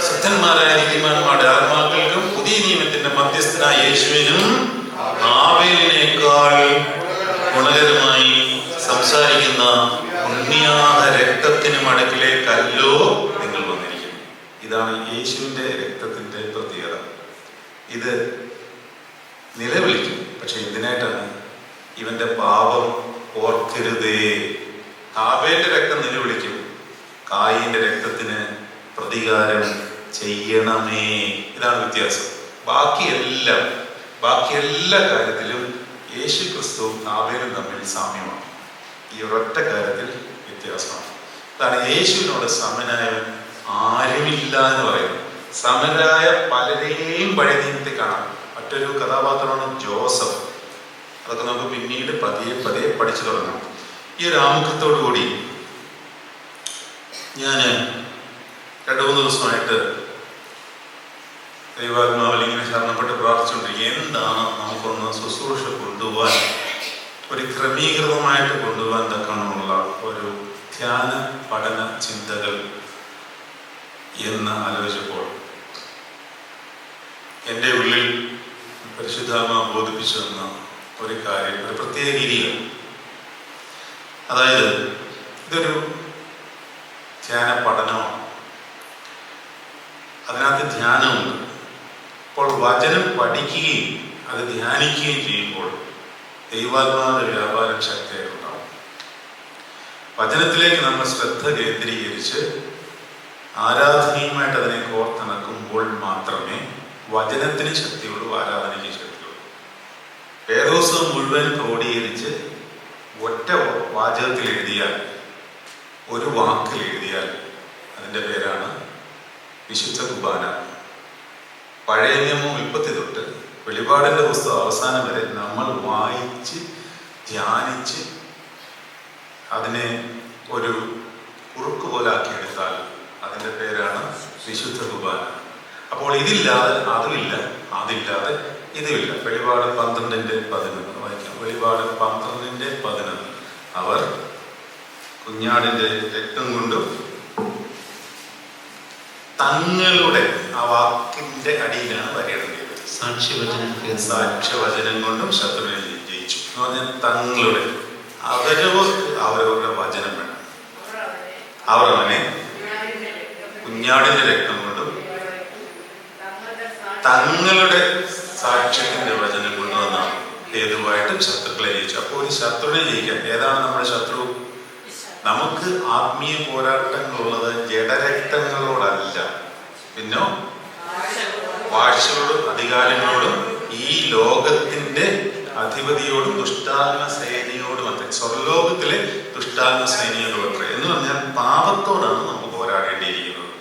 സിദ്ധന്മാരായ നീതിമാന്മാരുടെ ആത്മാക്കൾക്കും പുതിയ നിയമത്തിന്റെ മധ്യസ്ഥനായ യേശുവിനും ആബേലിനേക്കാൾ ഗുണകരമായി സംസാരിക്കുന്ന പുണ്യാഹ രക്തത്തിനും അടുക്കിലേക്കല്ലോ നിങ്ങൾ വന്നിരിക്കുന്നു. ഇതാണ് യേശുവിന്റെ രക്തത്തിന്റെ പ്രത്യേകത. ഇത് നിലവിളിക്കും, പക്ഷെ എന്തിനായിട്ടാണ്? ഇവന്റെ പാപം ഓർക്കരുതേ. ഹാബേലിന്റെ രക്തം നിലവിളിക്കും, കായീന്റെ രക്തത്തിന് പ്രതികാരം ചെയ്യണമേ. ഇതാണ് വ്യത്യാസം. ബാക്കി എല്ലാ കാര്യത്തിലും യേശു ക്രിസ്തുവും ഹാബേലും തമ്മിൽ സാമ്യമാണ്. ഈ ഒരൊറ്റ കാര്യത്തിൽ വ്യത്യാസമാണ്. അതാണ് യേശുവിനോട് സമനായവൻ ആരുമില്ല എന്ന് പറയുന്നത്. സമരായ പലരെയും പഴയ നിയമത്തിൽ കാണാം. മറ്റൊരു കഥാപാത്രമാണ് ജോസഫ്. അതൊക്കെ നമുക്ക് പിന്നീട് പതിയെ പഠിച്ചു തുടങ്ങണം. ഈ ഒരു ആമുഖത്തോടു കൂടി ഞാൻ 2-3 ദിവസമായിട്ട് ദൈവാത്മാവിൽ ഇങ്ങനെ ശരണപ്പെട്ട് പ്രാർത്ഥിച്ചുകൊണ്ടിരിക്കുക. എന്താണ് നമുക്കൊന്ന് ശുശ്രൂഷ കൊണ്ടുപോകാൻ, ഒരു ക്രമീകൃതമായിട്ട് കൊണ്ടുപോകാൻ തക്കമുള്ള ഒരു ധ്യാന പഠന ചിന്തകൾ എന്ന് ആലോചിച്ചപ്പോൾ എൻ്റെ ഉള്ളിൽ പരിശുദ്ധാത്മാവ് ബോധിപ്പിച്ചു തന്ന ഒരു കാര്യം, ഒരു പ്രത്യേക രീതിയാണ്. അതായത് ഇതൊരു ധ്യാന പഠനമാണ്, അതിനകത്ത് ധ്യാനമുണ്ട്. അപ്പോൾ വചനം പഠിക്കുകയും അത് ധ്യാനിക്കുകയും ചെയ്യുമ്പോൾ ദൈവാത്മാവിന്റെ വ്യാപാരം ശക്തിയായിട്ടുണ്ടാവും. വചനത്തിലേക്ക് നമ്മൾ ശ്രദ്ധ കേന്ദ്രീകരിച്ച് ആരാധനയുമായിട്ട് അതിനെ കോർത്തിണക്കുമ്പോൾ മാത്രമേ വചനത്തിന് ശക്തിയുള്ളൂ, ആരാധനയ്ക്ക് ശക്തിയുള്ളൂ. വേദോത്സവം മുഴുവൻ ക്രോഡീകരിച്ച് ഒറ്റ വാചകത്തിൽ എഴുതിയാൽ, ഒരു വാക്കിൽ എഴുതിയാൽ അതിൻ്റെ പേരാണ് വിശുദ്ധ കുർബാന. പഴയ നിയമം ഉൽപ്പത്തി തൊട്ട് വെളിപാടിൻ്റെ പുസ്തകം അവസാനം വരെ നമ്മൾ വായിച്ച് ധ്യാനിച്ച് അതിനെ ഒരു കുറുക്ക് പോലാക്കിയെടുത്താൽ അതിൻ്റെ പേരാണ് വിശുദ്ധ കുർബാന. അപ്പോൾ ഇതില്ലാതെ അതുമില്ല, അതില്ലാതെ ഇതുമില്ല. വെളിപാട് 12:11 വായിക്കാം. വെളിപാട് 12:11 അവർ കുഞ്ഞാടിൻ്റെ രക്തം കൊണ്ടും തങ്ങളുടെ, ആ വാക്കിന്റെ അടിയിലാണ് വരേണ്ടത്, സാക്ഷ്യവചനം കൊണ്ടും ശത്രുവിനെ ജയിച്ചു എന്ന് പറഞ്ഞാൽ തങ്ങളുടെ, അവരവരുടെ വചനം വേണം. അവർ അവനെ കുഞ്ഞാടിന്റെ രക്തം കൊണ്ടും തങ്ങളുടെ സാക്ഷ്യത്തിന്റെ വചനം കൊണ്ടുവന്നാണ് ഹേതുവായിട്ടും ശത്രുക്കളെ ജയിച്ചു. അപ്പോൾ ഒരു ശത്രുവിനെ ജയിക്കാൻ, ഏതാണ് നമ്മുടെ ശത്രു? നമുക്ക് ആത്മീയ പോരാട്ടങ്ങളുള്ളത് ജഡരക്തങ്ങളോടല്ല, പിന്നെ വാഴ്ചയോടും അധികാരങ്ങളോടും ഈ ലോകത്തിന്റെ അധിപതിയോടും ദുഷ്ടാത്മ സേനയോടും അത്ര, സ്വർലോകത്തിലെ ദുഷ്ടാത്മ സേനയോടും അത്ര. എന്ന് പറഞ്ഞാൽ പാപത്തോടാണ് നമുക്ക് പോരാടേണ്ടിയിരിക്കുന്നത്.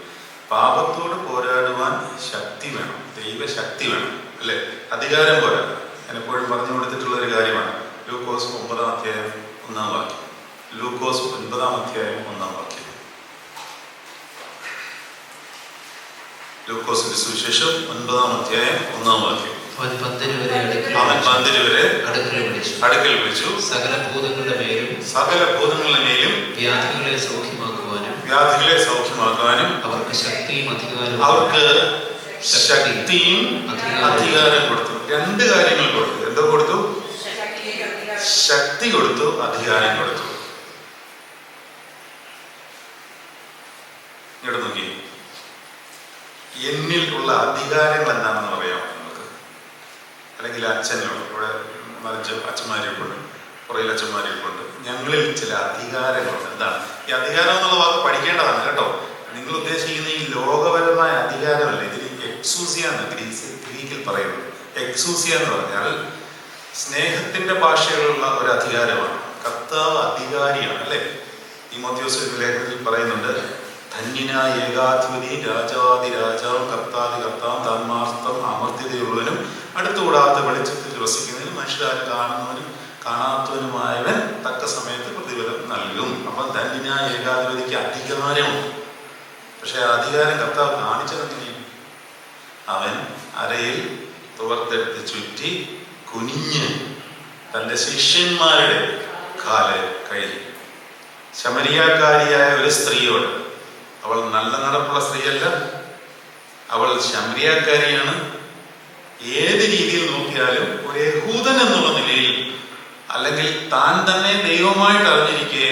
പാപത്തോട് പോരാടുവാൻ ശക്തി വേണം, ദൈവശക്തി വേണം, അല്ലെ? അധികാരം പോരാ. ഞാൻ എപ്പോഴും പറഞ്ഞു കൊടുത്തിട്ടുള്ള ഒരു കാര്യമാണ്. ലൂക്കോസ് 9:1 ലൂക്കോസ് 9:1 ലൂക്കോസിന്റെ സുവിശേഷം 9:1 അവൻ 10 വരെ അടുക്കൽ വിളിച്ചു. സകല ഭൂതങ്ങളുടെ മേലും വ്യാധികളെ സൗഖ്യമാക്കുവാനും അവർക്ക് ശക്തിയും അധികാരം കൊടുത്തു. 2 കാര്യങ്ങൾ കൊടുത്തു. എന്തോ കൊടുത്തു? ശക്തി കൊടുത്തു, അധികാരം കൊടുത്തു. ഇങ്ങോട്ട് നോക്കി, എന്നിൽ ഉള്ള അധികാരങ്ങൾ എന്താണെന്ന് പറയാമോ നിങ്ങൾക്ക്? അല്ലെങ്കിൽ അച്ഛനോട്, ഇവിടെ അച്ഛന്മാരിപ്പുണ്ട്, കുറേ അച്ഛന്മാരിപ്പുണ്ട്. ഞങ്ങളിൽ ചില അധികാരങ്ങളുണ്ട്. എന്താണ് ഈ അധികാരം എന്നുള്ള വാക്ക്? പഠിക്കേണ്ടതാണ് കേട്ടോ. നിങ്ങൾ ഉദ്ദേശിക്കുന്ന ഈ ലോകപരമായ അധികാരമല്ല. ഇതിൽ എക്സൂസിയ എന്ന് ഗ്രീക്കിൽ പറയുന്നത്. എക്സൂസിയ എന്ന് പറഞ്ഞാൽ സ്നേഹത്തിന്റെ ഭാഷയിലുള്ള ഒരു അധികാരമാണ്. കർത്താവ് അധികാരിയാണ്, അല്ലെ? തീമോഥെയോസിന്റെ ലേഖനത്തിൽ പറയുന്നുണ്ട്, ധന്യനായ ഏകാധിപതി, രാജാതി രാജാവും കർത്താതി കർത്താവും, തന്മാർത്ഥം അമർത്യതയുള്ളവനും അടുത്തുകൂടാത്ത വെളിച്ചത്തിൽ വസിക്കുന്നതിനും മനുഷ്യരാൽ കാണുന്നവനും കാണാത്തവനുമായവൻ തക്ക സമയത്ത് പ്രതിഫലം നൽകും. അപ്പം ധന്യനായ ഏകാധിപതിക്ക് അധികാരമുണ്ട്. പക്ഷെ ആ അധികാരം കർത്താവ് കാണിച്ചതെങ്കിലും അവൻ അരയിൽ തുവർത്തെടുത്ത് ചുറ്റി കുനിഞ്ഞ് തൻ്റെ ശിഷ്യന്മാരുടെ കാല് കഴുകി. ശമരിയാക്കാരിയായ ഒരു സ്ത്രീയോട്, അവൾ നല്ല നടപ്പുള്ള സ്ത്രീയല്ല, അവൾ ശമരിയാക്കാരിയാണ്. ഏത് രീതിയിൽ നോക്കിയാലും ഒരു യഹൂദൻ എന്നുള്ള നിലയിൽ, അല്ലെങ്കിൽ താൻ തന്നെ ദൈവമായിട്ട് അറിഞ്ഞിരിക്കെ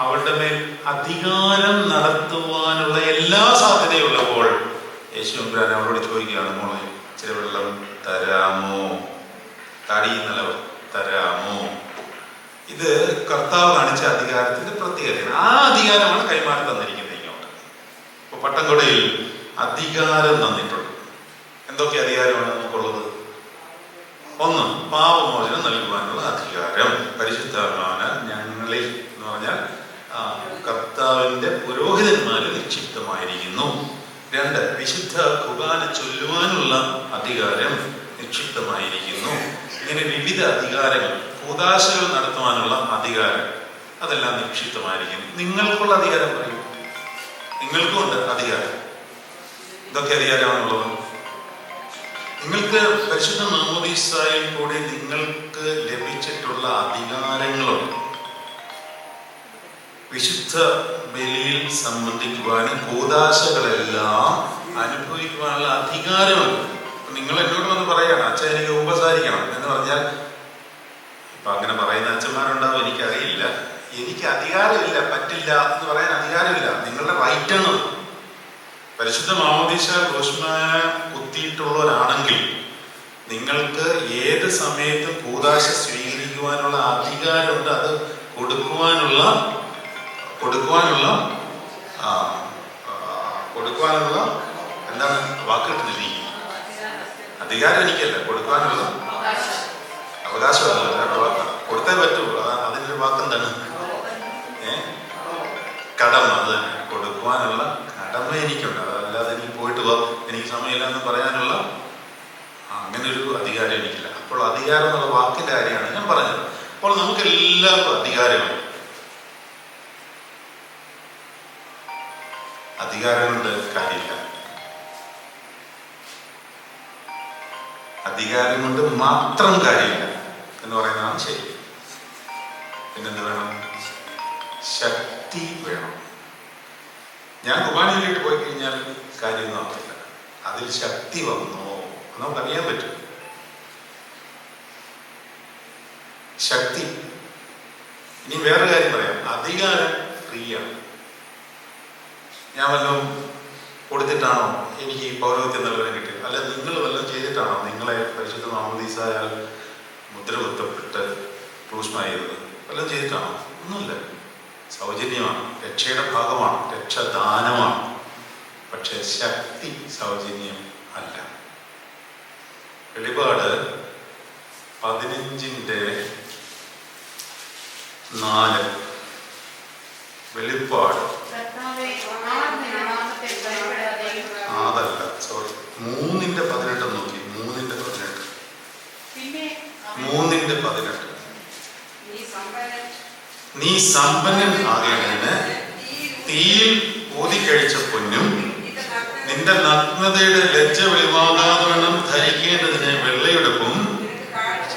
അവളുടെ മേൽ അധികാരം നടത്തുവാനുള്ള എല്ലാ സാധ്യതയുള്ളപ്പോൾ യേശുദാൻ അവളോട് ചോദിക്കുകയാണ്, മോളെ ഇച്ചിരി വെള്ളം തരാമോ? തടിയുന്നവർ തരാമോ? ഇത് കർത്താവ് കാണിച്ച അധികാരത്തിന്റെ പ്രത്യേകത. ആ അധികാരമാണ് കൈമാറി തന്നിരിക്കുന്നത് ഇങ്ങോട്ട്. ഇപ്പൊ പട്ടംകൊടയിൽ അധികാരം തന്നിട്ടുണ്ട്. എന്തൊക്കെ അധികാരമാണ് നമുക്കുള്ളത്? 1, പാപമോചനം നൽകുവാനുള്ള അധികാരം പരിശുദ്ധാത്മാവിനാൽ ഞങ്ങളിൽ എന്ന് പറഞ്ഞാൽ കർത്താവിന്റെ പുരോഹിതന്മാരിൽ നിക്ഷിപ്തമായിരിക്കുന്നു. 2, വിശുദ്ധ കുർബാന ചൊല്ലുവാനുള്ള അധികാരം നിക്ഷിപ്തമായിരിക്കുന്നു. ഇങ്ങനെ വിവിധ അധികാരങ്ങൾ, കൂദാശകൾ നടത്തുവാനുള്ള അധികാരം, അതെല്ലാം നിക്ഷിപ്തമായിരിക്കും. നിങ്ങൾക്കുള്ള അധികാരം പറയും. നിങ്ങൾക്കും ഉണ്ട് അധികാരം. ഇതൊക്കെ അധികാരമാണുള്ളത്. നിങ്ങൾക്ക് പരിശുദ്ധ മാമോദീസായിൽ കൂടി നിങ്ങൾക്ക് ലഭിച്ചിട്ടുള്ള അധികാരങ്ങളുണ്ട്. വിശുദ്ധ ബലിയിൽ സംബന്ധിക്കുവാനും കൂദാശകളെല്ലാം അനുഭവിക്കുവാനുള്ള അധികാരമുണ്ട്. നിങ്ങൾ എന്നോട് വന്ന് പറയാണ്, അച്ഛൻ എനിക്ക് ഉപസാരിക്കണം എന്ന് പറഞ്ഞാൽ, ഇപ്പൊ അങ്ങനെ പറയുന്ന അച്ഛന്മാരുണ്ടാവും, എനിക്കറിയില്ല. എനിക്ക് അധികാരമില്ല, പറ്റില്ല എന്ന് പറയാൻ അധികാരമില്ല. നിങ്ങളുടെ റൈറ്റാണ്. പരിശുദ്ധ മാമോദീസ റോഷ്മായ കുത്തിയിട്ടുള്ളവരാണെങ്കിൽ നിങ്ങൾക്ക് ഏത് സമയത്തും കൂദാശ സ്വീകരിക്കുവാനുള്ള അധികാരമുണ്ട്. അത് കൊടുക്കുവാനുള്ള എന്താണ് വാക്ക് കിട്ടുന്നില്ല. അധികാരം എനിക്കല്ല, കൊടുക്കാനുള്ള അവകാശമല്ല. കൊടുത്തേ പറ്റൂ. അതിൻ്റെ വാക്കെന്താണ്? കടമ. അത് തന്നെ, കൊടുക്കുവാനുള്ള കടമ എനിക്കുണ്ട്. അതല്ലാതെ എനിക്ക് പോയിട്ട് എനിക്ക് സമയമില്ല എന്ന് പറയാനുള്ള അങ്ങനെ ഒരു അധികാരം എനിക്കില്ല. അപ്പോൾ അധികാരം എന്നുള്ള വാക്കിന്റെ കാര്യമാണ് ഞാൻ പറഞ്ഞത്. അപ്പോൾ നമുക്ക് എല്ലാവർക്കും അധികാരമുണ്ട്. അധികാരം കൊണ്ട് കാര്യമില്ല. അധികാരം കൊണ്ട് മാത്രം കാര്യമില്ല എന്ന് പറയുന്നതാണ് ശരി. പിന്നെന്ത് വേണം? ശക്തി വേണം. ഞാൻ കുർബാനയിലേക്ക് പോയി കഴിഞ്ഞാൽ കാര്യമൊന്നും ആവില്ല. അതിൽ ശക്തി വന്നോ നമുക്കറിയാൻ പറ്റും. ശക്തി. ഇനി വേറെ കാര്യം പറയാം. അധികാരം ഫ്രീയാണ്. ഞാൻ വല്ലതും കൊടുത്തിട്ടാണോ എനിക്ക് ഈ പൗരോഹിത്യം നൽകാൻ കിട്ടിയത്? അല്ല, നിങ്ങൾ വല്ലതും ചെയ്തിട്ടാണോ നിങ്ങളെ പരിശുദ്ധ മാമോദീസായാൽ മുദ്രകുത്തപ്പെട്ട് ക്രൂശമായത്? വല്ലതും ചെയ്തിട്ടാണോ? ഒന്നുമില്ല. സൗജന്യമാണ്. രക്ഷയുടെ ഭാഗമാണ്. രക്ഷദാനമാണ്. പക്ഷെ ശക്തി സൗജന്യം അല്ല. വെളിപാട് 15:4 വെളിപ്പാട് അതല്ല, സോറി, 3:18 നോക്കി. 3:18 നീ സമ്പന്നൻ ആകേണ്ടതിന് തീയിൽ ഊതിക്കഴിച്ച പൊന്നും നിന്റെ നഗ്നതയുടെ ലജ്ജ വെളിവാകാതെ വേണം ധരിക്കേണ്ടതിന് വെള്ളയെടുപ്പും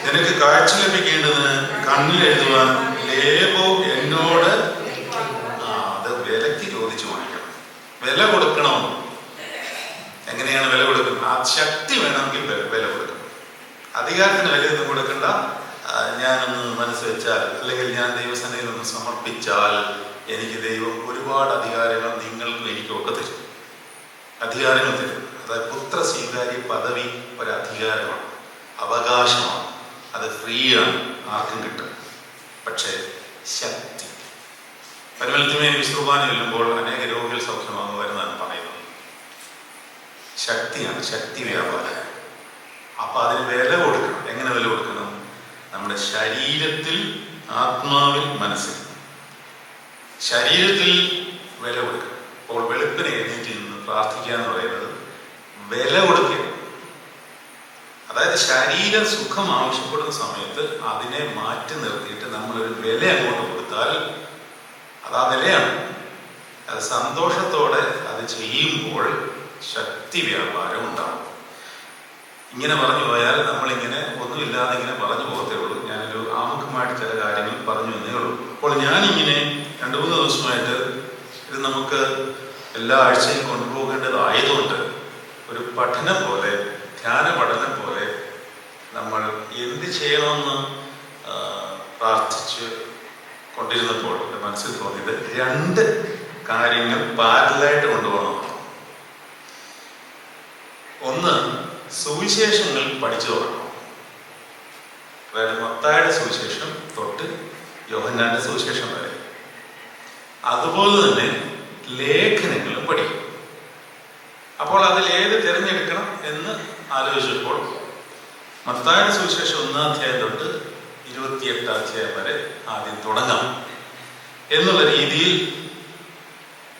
നിനക്ക് കാഴ്ച ലഭിക്കേണ്ടതിന് കണ്ണിലെഴുതുവാൻ ലേപോ എന്നോട്. അത് വിലക്ക് ചോദിച്ചു വാങ്ങിക്കണം. വില കൊടുക്കണം. എങ്ങനെയാണ് വില കൊടുക്കുന്നത്? ആ ശക്തി വേണമെങ്കിൽ വില കൊടുക്കണം. അധികാരത്തിന് വിലയൊന്നും കൊടുക്കണ്ട. ഞാനൊന്ന് മനസ്സ് വെച്ചാൽ, അല്ലെങ്കിൽ ഞാൻ ദൈവസേനയിൽ ഒന്ന് സമർപ്പിച്ചാൽ എനിക്ക് ദൈവം ഒരുപാട് അധികാരങ്ങൾ നിങ്ങൾക്കും എനിക്കും ഒക്കെ തരും. അധികാരങ്ങൾ തരും. അതായത് പുത്ര സ്വീകാര്യ പദവി ഒരധികാരമാണ്, അവകാശമാണ്. അത് ഫ്രീ ആണ്, ആർക്കും കിട്ടും. പക്ഷേ ശക്തി. പരിമലത്തിമേൽ വിശ്രുവാന ചെല്ലുമ്പോൾ അനേക രോഗികൾ സൗഖ്യമാകുന്നു വരുന്നതാണ് പറയുന്നത്. ശക്തിയാണ്, ശക്തി വ്യാപാരം. അപ്പൊ അതിന് വില കൊടുക്കണം. എങ്ങനെ വില കൊടുക്കണം? നമ്മുടെ ശരീരത്തിൽ, ആത്മാവിൽ, മനസ്സിൽ. ശരീരത്തിൽ വില കൊടുക്കണം. അപ്പോൾ വെളുപ്പിനെ എഴുന്നേറ്റ് നിന്ന് പ്രാർത്ഥിക്കുക എന്ന് പറയുന്നത് വില കൊടുക്കുക. അതായത് ശരീര സുഖം ആവശ്യപ്പെടുന്ന സമയത്ത് അതിനെ മാറ്റി നിർത്തിയിട്ട് നമ്മളൊരു വില അങ്ങോട്ട് കൊടുത്താൽ അതാ വിലയാണ്. അത് സന്തോഷത്തോടെ അത് ചെയ്യുമ്പോൾ ശക്തി വ്യാപാരം ഉണ്ടാകും. ഇങ്ങനെ പറഞ്ഞു പോയാൽ നമ്മളിങ്ങനെ ഒന്നുമില്ലാതെ ഇങ്ങനെ പറഞ്ഞു പോകത്തേ ഉള്ളൂ. ഞാനൊരു ആമുഖമായിട്ട് ചില കാര്യങ്ങൾ പറഞ്ഞു എന്നേ ഉള്ളൂ. അപ്പോൾ ഞാനിങ്ങനെ 2-3 ദിവസമായിട്ട് ഇത് നമുക്ക് എല്ലാ ആഴ്ചയും കൊണ്ടുപോകേണ്ടതായതുകൊണ്ട് ഒരു പഠനം പോലെ, ധ്യാന പഠനം പോലെ നമ്മൾ എന്ത് ചെയ്യണമെന്ന് പ്രാർത്ഥിച്ച് കൊണ്ടിരുന്നപ്പോൾ എൻ്റെ മനസ്സിൽ തോന്നിയത് 2 കാര്യങ്ങൾ പാരലായിട്ട് കൊണ്ടുപോകണം. ഒന്ന്, സുവിശേഷങ്ങൾ പഠിച്ചു തുടങ്ങണം. അതായത് മത്തായിയുടെ സുവിശേഷം തൊട്ട് യോഹന്നാന്റെ സുവിശേഷം വരെ. അതുപോലെ തന്നെ ലേഖനങ്ങളും പഠിക്കും. അപ്പോൾ അതിൽ ഏത് തിരഞ്ഞെടുക്കണം എന്ന് ആലോചിച്ചപ്പോൾ മത്തായിയുടെ സുവിശേഷം 1-ാം അധ്യായം തൊട്ട് 28-ാം അധ്യായം വരെ ആദ്യം തുടങ്ങാം എന്നുള്ള രീതിയിൽ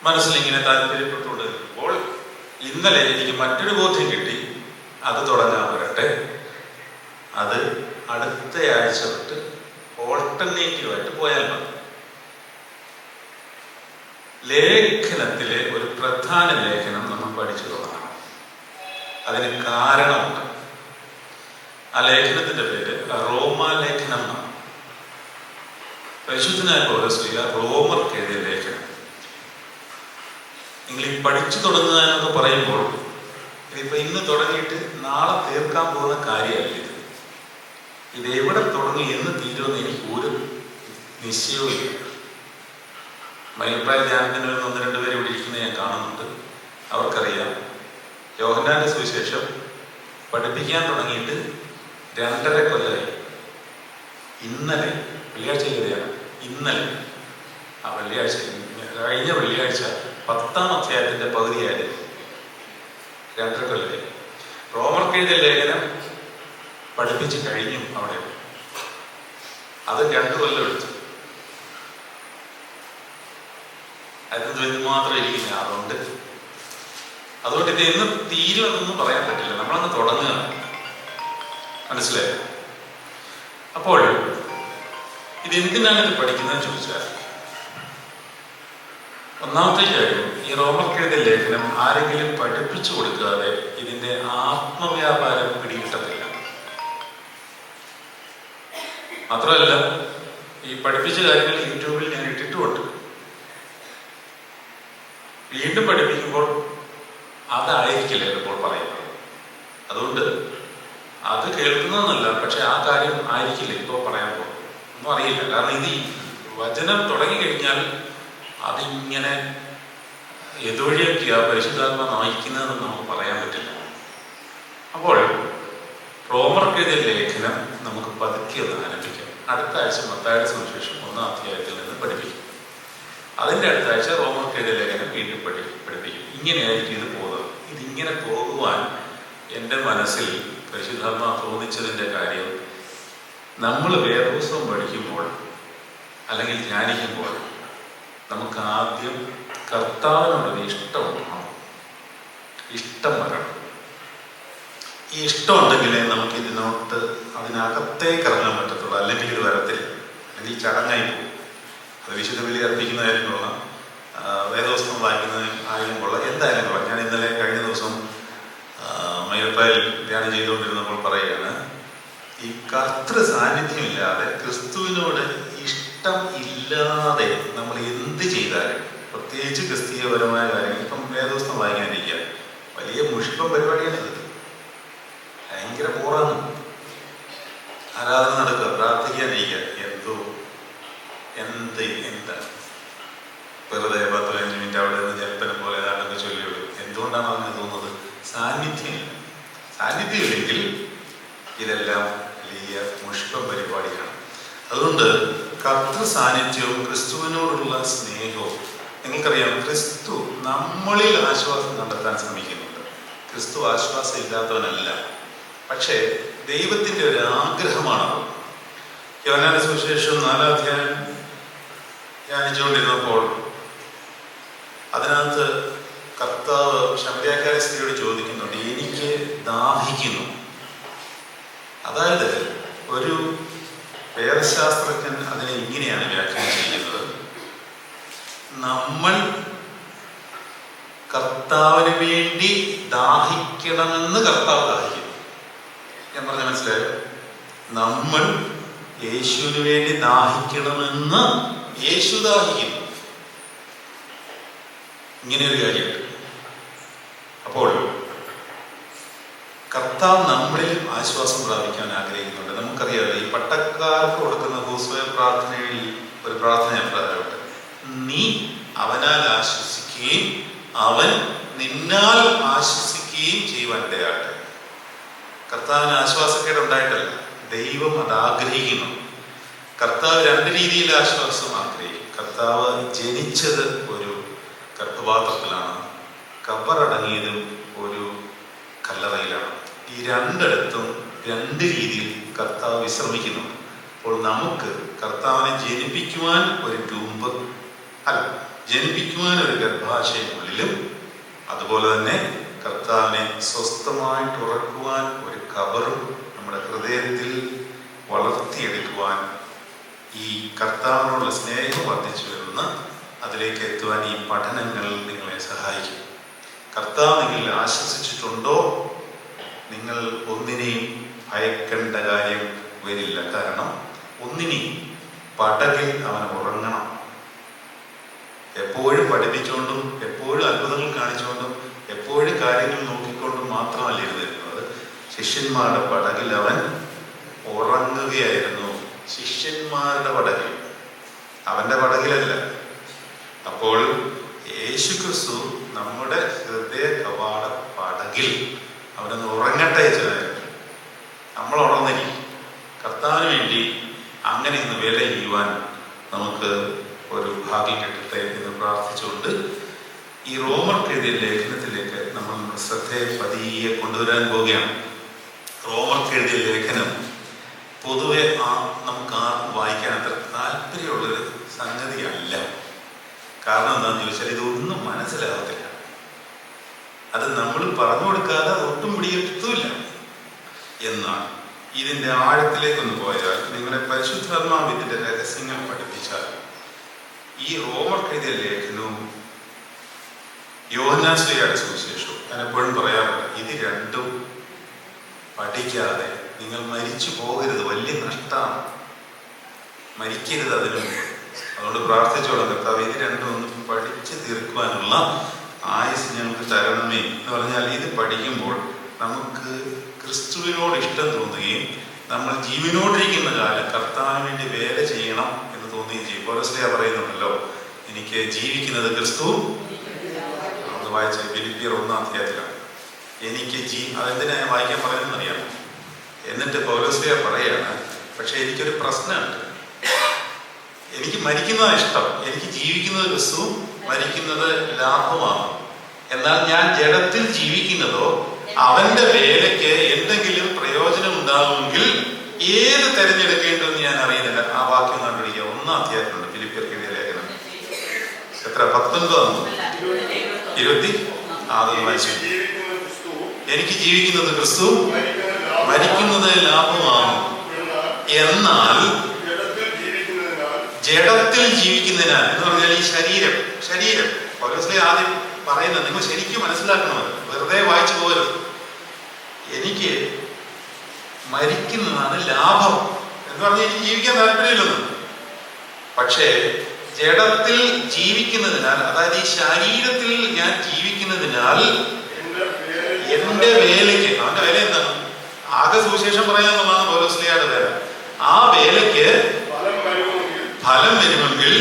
മനസ്സിലിങ്ങനെ താല്പര്യപ്പെട്ടുകൊണ്ടിരിക്കുമ്പോൾ ഇന്നലെ എനിക്ക് മറ്റൊരു ബോധ്യം കിട്ടി. അത് തുടങ്ങാൻ വരട്ടെ, അത് അടുത്ത ആഴ്ച തൊട്ട് ഓൾട്ടർനേറ്റീവായിട്ട് പോയാൽ മതി. ലേഖനത്തിലെ ഒരു പ്രധാന ലേഖനം നമ്മൾ പഠിച്ചു തുടങ്ങണം. അതിന് കാരണമുണ്ട്. ആ ലേഖനത്തിന്റെ പേര് റോമാലേഖനം എന്നാണ്. പരിശുദ്ധനായ പൗലോസ് റോമർക്ക് എഴുതിയ ലേഖനം. നിങ്ങൾ ഈ പഠിച്ചു തുടങ്ങുക എന്നൊക്കെ പറയുമ്പോൾ ഇതിപ്പോ ഇന്ന് തുടങ്ങിയിട്ട് നാളെ തീർക്കാൻ പോകുന്ന കാര്യമല്ല ഇത്. ഇത് എവിടെ തുടങ്ങി എന്ന് തീരുമെന്ന് എനിക്ക് ഒരു നിശ്ചയവും ഇല്ല. മയിൽപ്രായ ധ്യാനത്തിന് 1-2 പേര് ഇവിടെ ഇരിക്കുന്നത് ഞാൻ കാണുന്നുണ്ട്. അവർക്കറിയാം യോഹന്നാന്റെ സുവിശേഷം പഠിപ്പിക്കാൻ തുടങ്ങിയിട്ട് 2.5 കൊല്ലമായി. ഇന്നലെ വെള്ളിയാഴ്ച കയറിയാണ്. ഇന്നലെ കഴിഞ്ഞ വെള്ളിയാഴ്ച 10-ാം അധ്യായത്തിന്റെ പകുതിയായിരുന്നു. 2.5 കൊല്ലമായി. റോമർക്ക് എഴുതിയ ലേഖനം പഠിപ്പിച്ച് കഴിഞ്ഞു. അവിടെ അത് 2 കൊല്ലം എടുത്തു. അതെന്ത് ഇത് മാത്രം ഇരിക്കില്ല. അതുകൊണ്ട് ഇത് എന്ന് തീരുമെന്നൊന്നും പറയാൻ പറ്റില്ല. നമ്മളങ്ങ് തുടങ്ങുക. മനസ്സിലായോ? അപ്പോൾ ഇതെന്തിനാണ് ഇത് പഠിക്കുന്നതെന്ന് ചോദിച്ചാൽ, ഒന്നാമത്തെ കാര്യം, ഈ റോമർക്ക് എഴുതിയ ലേഖനം ആരെങ്കിലും പഠിപ്പിച്ചു കൊടുക്കാതെ ഇതിന്റെ ആത്മവ്യാപാരം പിടികിട്ടത്തില്ല. മാത്രമല്ല, ഈ പഠിപ്പിച്ച കാര്യങ്ങൾ യൂട്യൂബിൽ ഞാൻ ഇട്ടിട്ടുമുണ്ട്. വീണ്ടും പഠിപ്പിക്കുമ്പോൾ അതായിരിക്കില്ല ഇപ്പോൾ പറയുന്നത്. അതുകൊണ്ട് അത് കേൾക്കുന്നതെന്നല്ല, പക്ഷെ ആ കാര്യം ആയിരിക്കില്ല ഇപ്പോൾ പറയാൻ പോകും. ഒന്നും അറിയില്ല. കാരണം ഇത് ഈ വചനം തുടങ്ങിക്കഴിഞ്ഞാൽ അതിങ്ങനെ എതൊഴിയൊക്കെയാ പരിശുദ്ധാത്മ നയിക്കുന്നതെന്ന് നമുക്ക് പറയാൻ പറ്റില്ല. അപ്പോൾ റോമർക്ക് എഴുതിയ ലേഖനം നമുക്ക് പതുക്കെ ഒന്ന് ആരംഭിക്കാം. അടുത്ത ആഴ്ച മത്തായിയുടെ സുവിശേഷം 1-ാം അധ്യായത്തിൽ നിന്ന് പഠിപ്പിക്കും. അതിൻ്റെ അടുത്ത ആഴ്ച റോമർക്ക് എഴുതിയ ലേഖനം വീണ്ടും പഠിപ്പിക്കും. ഇങ്ങനെയായിരിക്കും ഇത് പോകുന്നത്. ഇതിങ്ങനെ പോകുവാൻ എൻ്റെ മനസ്സിൽ പരിശുദ്ധാത്മ തോന്നിച്ചതിൻ്റെ കാര്യം, നമ്മൾ വേദപുസ്തകം പഠിക്കുമ്പോൾ അല്ലെങ്കിൽ ധ്യാനിക്കുമ്പോൾ നമുക്ക് ആദ്യം കർത്താവിനോടൊരു ഇഷ്ടം ഉണ്ടാകണം. ഇഷ്ടം വരണം. ഈ ഇഷ്ടമുണ്ടെങ്കിലേ നമുക്ക് അതിനകത്തേക്ക് ഇറങ്ങാൻ പറ്റത്തുള്ളൂ. അല്ലെങ്കിൽ ഇത് വരത്തില്ല. അല്ലെങ്കിൽ ചടങ്ങായി പോകും. അത് വിശുദ്ധ ബലി അർപ്പിക്കുന്നതായാലും കൊള്ളാം, വേദപുസ്തകം വായിക്കുന്നതായാലും കൊള്ളാം, എന്തായാലും കൊള്ളാം. ഞാൻ ഇന്നലെ കഴിഞ്ഞ ദിവസം മയിൽപ്പായിൽ ധ്യാനം ചെയ്തുകൊണ്ടിരുന്നപ്പോൾ പറയുകയാണ്, ഈ കർത്തൃ സാന്നിധ്യമില്ലാതെ, ക്രിസ്തുവിനോട് ഇഷ്ടം ഇല്ലാതെ നമ്മൾ എന്ത് ചെയ്താലും, പ്രത്യേകിച്ച് ക്രിസ്തീയപരമായ കാര്യങ്ങൾ, ഇപ്പം വേദപുസ്തകം വായിക്കാനിരിക്കുക വലിയ മുഷിപ്പം പരിപാടിയാണ്. ഇത് ഭയങ്കര ബോറാണ്. ആരാധന നടക്കുക, പ്രാർത്ഥിക്കാനിരിക്കുക, എന്താ വെറുതെ 10-15 മിനിറ്റ് അവിടെ നിന്ന് ജൽപ്പനം പോലെ ഏതാണ്ടൊക്കെ ചൊല്ലിയോളൂ. എന്തുകൊണ്ടാണ് അങ്ങനെ തോന്നുന്നത്? സാന്നിധ്യമില്ലെങ്കിൽ ഇതെല്ലാം വലിയ മുഷ്പം പരിപാടിയാണ്. അതുകൊണ്ട് കർത്തൃ സാന്നിധ്യവും ക്രിസ്തുവിനോടുള്ള സ്നേഹവും, നിങ്ങൾക്കറിയാം, ക്രിസ്തു നമ്മളിൽ ആശ്വാസം കണ്ടെത്താൻ ശ്രമിക്കുന്നുണ്ട്. ക്രിസ്തു ആശ്വാസം ഇല്ലാത്തവനല്ല. പക്ഷേ ദൈവത്തിൻ്റെ ഒരു ആഗ്രഹമാണത്. യോഹന്നാന്റെ സുവിശേഷം 4-ാം അധ്യായം ധ്യാനിച്ചുകൊണ്ടിരുന്നപ്പോൾ അതിനകത്ത് കർത്താവ് ശമരിയാക്കാരി സ്ത്രീയോട് ചോദിക്കുന്നുണ്ട്, എനിക്ക് ദാഹിക്കുന്നു. അതായത് ഒരു വേദശാസ്ത്രജ്ഞൻ അതിനെ ഇങ്ങനെയാണ് വ്യാഖ്യാനം ചെയ്യുന്നത്, നമ്മൾ കർത്താവിന് വേണ്ടി ദാഹിക്കണമെന്ന് കർത്താവ് ദാഹിക്കുന്നു. ഞാൻ പറഞ്ഞ മനസ്സിലായോ? നമ്മൾ യേശുവിന് വേണ്ടി ദാഹിക്കണമെന്ന് യേശു ദാഹിക്കുന്നു. ഇങ്ങനെയൊരു കാര്യമുണ്ട്. അപ്പോൾ കർത്താവ് നമ്മളിൽ ആശ്വാസം പ്രാപിക്കാൻ ആഗ്രഹിക്കുന്നുണ്ട്. നമുക്കറിയാതെ ഈ പട്ടക്കാർക്ക് കൊടുക്കുന്ന ഹോസ്വയ പ്രാർത്ഥനയിൽ ഒരു പ്രാർത്ഥന പ്രധാനപ്പെട്ട, നീ അവനാൽ ആശ്വസിക്കുകയും അവൻ നിന്നാൽ ആശ്വസിക്കുകയും ചെയ്യുവാൻ ഇടയാകട്ടെ. കർത്താവിന് ആശ്വാസക്കേട് ഉണ്ടായിട്ടല്ല, ദൈവം അത് ആഗ്രഹിക്കുന്നു. കർത്താവ് 2 രീതിയിൽ ആശ്വാസം ആഗ്രഹിക്കും. കർത്താവ് ജനിച്ചത് ഒരു ഗർഭപാത്രത്തിലാണ്, കബറടങ്ങിയതും ഒരു കല്ലറയിലാണ്. ഈ 2 രീതിയിൽ കർത്താവ് വിശ്രമിക്കുന്നുണ്ട്. അപ്പോൾ നമുക്ക് കർത്താവിനെ ജനിപ്പിക്കുവാൻ ഒരു ട്യൂമ്പ് അല്ല, ജനിപ്പിക്കുവാൻ ഒരു ഗർഭാശയത്തിനുള്ളിലും, അതുപോലെ തന്നെ കർത്താവിനെ സ്വസ്ഥമായിട്ട് ഉറക്കുവാൻ ഒരു കബറും നമ്മുടെ ഹൃദയത്തിൽ വളർത്തിയെടുക്കുവാൻ ഈ കർത്താവിനോടുള്ള സ്നേഹം വർദ്ധിച്ചു വരുന്ന അതിലേക്ക് എത്തുവാൻ ഈ പഠനങ്ങൾ നിങ്ങളെ സഹായിക്കും. കർത്താവ് നിങ്ങളിൽ ആശ്വസിച്ചിട്ടുണ്ടോ? നിങ്ങൾ ഒന്നിനെയും ഭയക്കേണ്ട കാര്യം വരില്ല. കാരണം ഒന്നിനെയും പടകിൽ അവൻ ഉറങ്ങണം. എപ്പോഴും പഠിപ്പിച്ചുകൊണ്ടും എപ്പോഴും അത്ഭുതങ്ങൾ കാണിച്ചുകൊണ്ടും എപ്പോഴും കാര്യങ്ങൾ നോക്കിക്കൊണ്ടും മാത്രമല്ല ഇരുന്നിരുന്നത്. ശിഷ്യന്മാരുടെ പടകിൽ അവൻ ഉറങ്ങുകയായിരുന്നു. ശിഷ്യന്മാരുടെ പടകിൽ, അവന്റെ പടകിലല്ല. അപ്പോൾ യേശുക്രിസ്തു നമ്മുടെ ഹൃദയ കവാട പടകിൽ അവനൊന്ന് ഉറങ്ങട്ടെ വെച്ചതായിരുന്നു. നമ്മൾ ഉണർന്നിരിക്കും. കർത്താവിന് വേണ്ടി അങ്ങനെ ഇന്ന് വില ചെയ്യുവാൻ നമുക്ക് ഒരു ഭാഗ്യം കിട്ടട്ടെ എന്ന് പ്രാർത്ഥിച്ചുകൊണ്ട് ഈ റോമർക്ക് എഴുതിയ ലേഖനത്തിലേക്ക് നമ്മൾ നമ്മുടെ ശ്രദ്ധയെ പതിയെ കൊണ്ടുവരാൻ പോവുകയാണ്. റോമർക്ക് എഴുതിയ ലേഖനം പൊതുവെ നമുക്ക് ആർക്കും വായിക്കാൻ അത്ര താല്പര്യമുള്ളൊരു സംഗതിയല്ല. കാരണം എന്താണെന്ന് ചോദിച്ചാൽ ഇതൊന്നും മനസ്സിലാകത്തില്ല. അത് നമ്മൾ പറഞ്ഞു കൊടുക്കാതെ ഒട്ടും പിടിയെത്തൂല്ല. എന്നാൽ ഇതിന്റെ ആഴത്തിലേക്കൊന്ന് പോയാൽ, നിങ്ങളെ പരിശുദ്ധാത്മാവ് ഇതിന്റെ രഹസ്യങ്ങൾ പഠിപ്പിച്ചാൽ, ഈ റോമർക്ക് എഴുതിയ ലേഖനവും യോഹന്നാൻ ശ്ലീഹായുടെ സുവിശേഷവും ഞാൻ എപ്പോഴും പറയാറുണ്ട്, ഇത് രണ്ടും പഠിക്കാതെ നിങ്ങൾ മരിച്ചു പോകരുത്. വലിയ നഷ്ടമാണ്. മരിക്കരുത് അതിനു മുമ്പ്. അതുകൊണ്ട് പ്രാർത്ഥിച്ചോളാം, കർത്താവ് ഇത് രണ്ടും ഒന്ന് പഠിച്ച് തീർക്കുവാനുള്ള ആയുസ് ഞങ്ങൾക്ക് തരണമേ എന്ന് പറഞ്ഞാൽ, ഇത് പഠിക്കുമ്പോൾ നമുക്ക് ക്രിസ്തുവിനോട് ഇഷ്ടം തോന്നുകയും നമ്മൾ ജീവനോടിരിക്കുന്ന കാലം കർത്താവിന് വേണ്ടി വേല ചെയ്യണം എന്ന് തോന്നുകയും ചെയ്യും. പൗലോസ് പറയുന്നുണ്ടല്ലോ, എനിക്ക് ജീവിക്കുന്നത് ക്രിസ്തു. അത് വായിച്ച ഫിലിപ്പിയർ 1-ാം അധ്യായത്തിലാണ്. എനിക്ക് അതെന്തിനാ വായിക്കാൻ പറയുന്നത് അറിയാം. എന്നിട്ട് പൗലോസ് പറയാണ്, പക്ഷെ എനിക്കൊരു പ്രശ്നമുണ്ട്. എനിക്ക് മരിക്കുന്നതാണ് ഇഷ്ടം. എനിക്ക് ജീവിക്കുന്നത് ക്രിസ്തു, മരിക്കുന്നത് ലാഭമാണ്. എന്നാൽ ഞാൻ ജഡത്തിൽ ജീവിക്കുന്നതോ അവന്റെ വേലയ്ക്ക് എന്തെങ്കിലും പ്രയോജനം ഉണ്ടാകുമെങ്കിൽ ഏത് തെരഞ്ഞെടുക്കേണ്ടതെന്ന് ഞാൻ അറിയുന്നില്ല. ആ വാക്യം കണ്ടുപിടിക്കുക. 1-ാം അധ്യായത്തിലുണ്ട് ഫിലിപ്പിയർക്ക് എഴുതിയ ലേഖനം. എത്ര? 19 അതൊന്ന് വായിച്ചു. എനിക്ക് ജീവിക്കുന്നത് ക്രിസ്തു, മരിക്കുന്നത് ലാഭമാണ്. എന്നാൽ ജഡത്തിൽ ജീവിക്കുന്നതിനാൽ എന്ന് പറഞ്ഞാൽ ഈ ശരീരം പൗലോസ് ആദ്യം പറയുന്നത് നിങ്ങൾ ശരിക്കും മനസ്സിലാക്കണമല്ലോ, വെറുതെ വായിച്ചു പോകരുത്. എനിക്ക് മരിക്കുന്നതാണ് ലാഭം എന്ന് പറഞ്ഞാൽ എനിക്ക് ജീവിക്കാൻ താല്പര്യമില്ലെന്ന്. പക്ഷേ ജഡത്തിൽ ജീവിക്കുന്നതിനാൽ, അതായത് ഈ ശരീരത്തിൽ ഞാൻ ജീവിക്കുന്നതിനാൽ എന്റെ വേലയ്ക്ക്, അവന്റെ വേല എന്താണ്? ആകെ സുവിശേഷം പറയാന്നുള്ളതാണ് പൗലോസ്ലീഹായുടെ വേല. ആ വേലയ്ക്ക് ഫലം വരുമെങ്കിൽ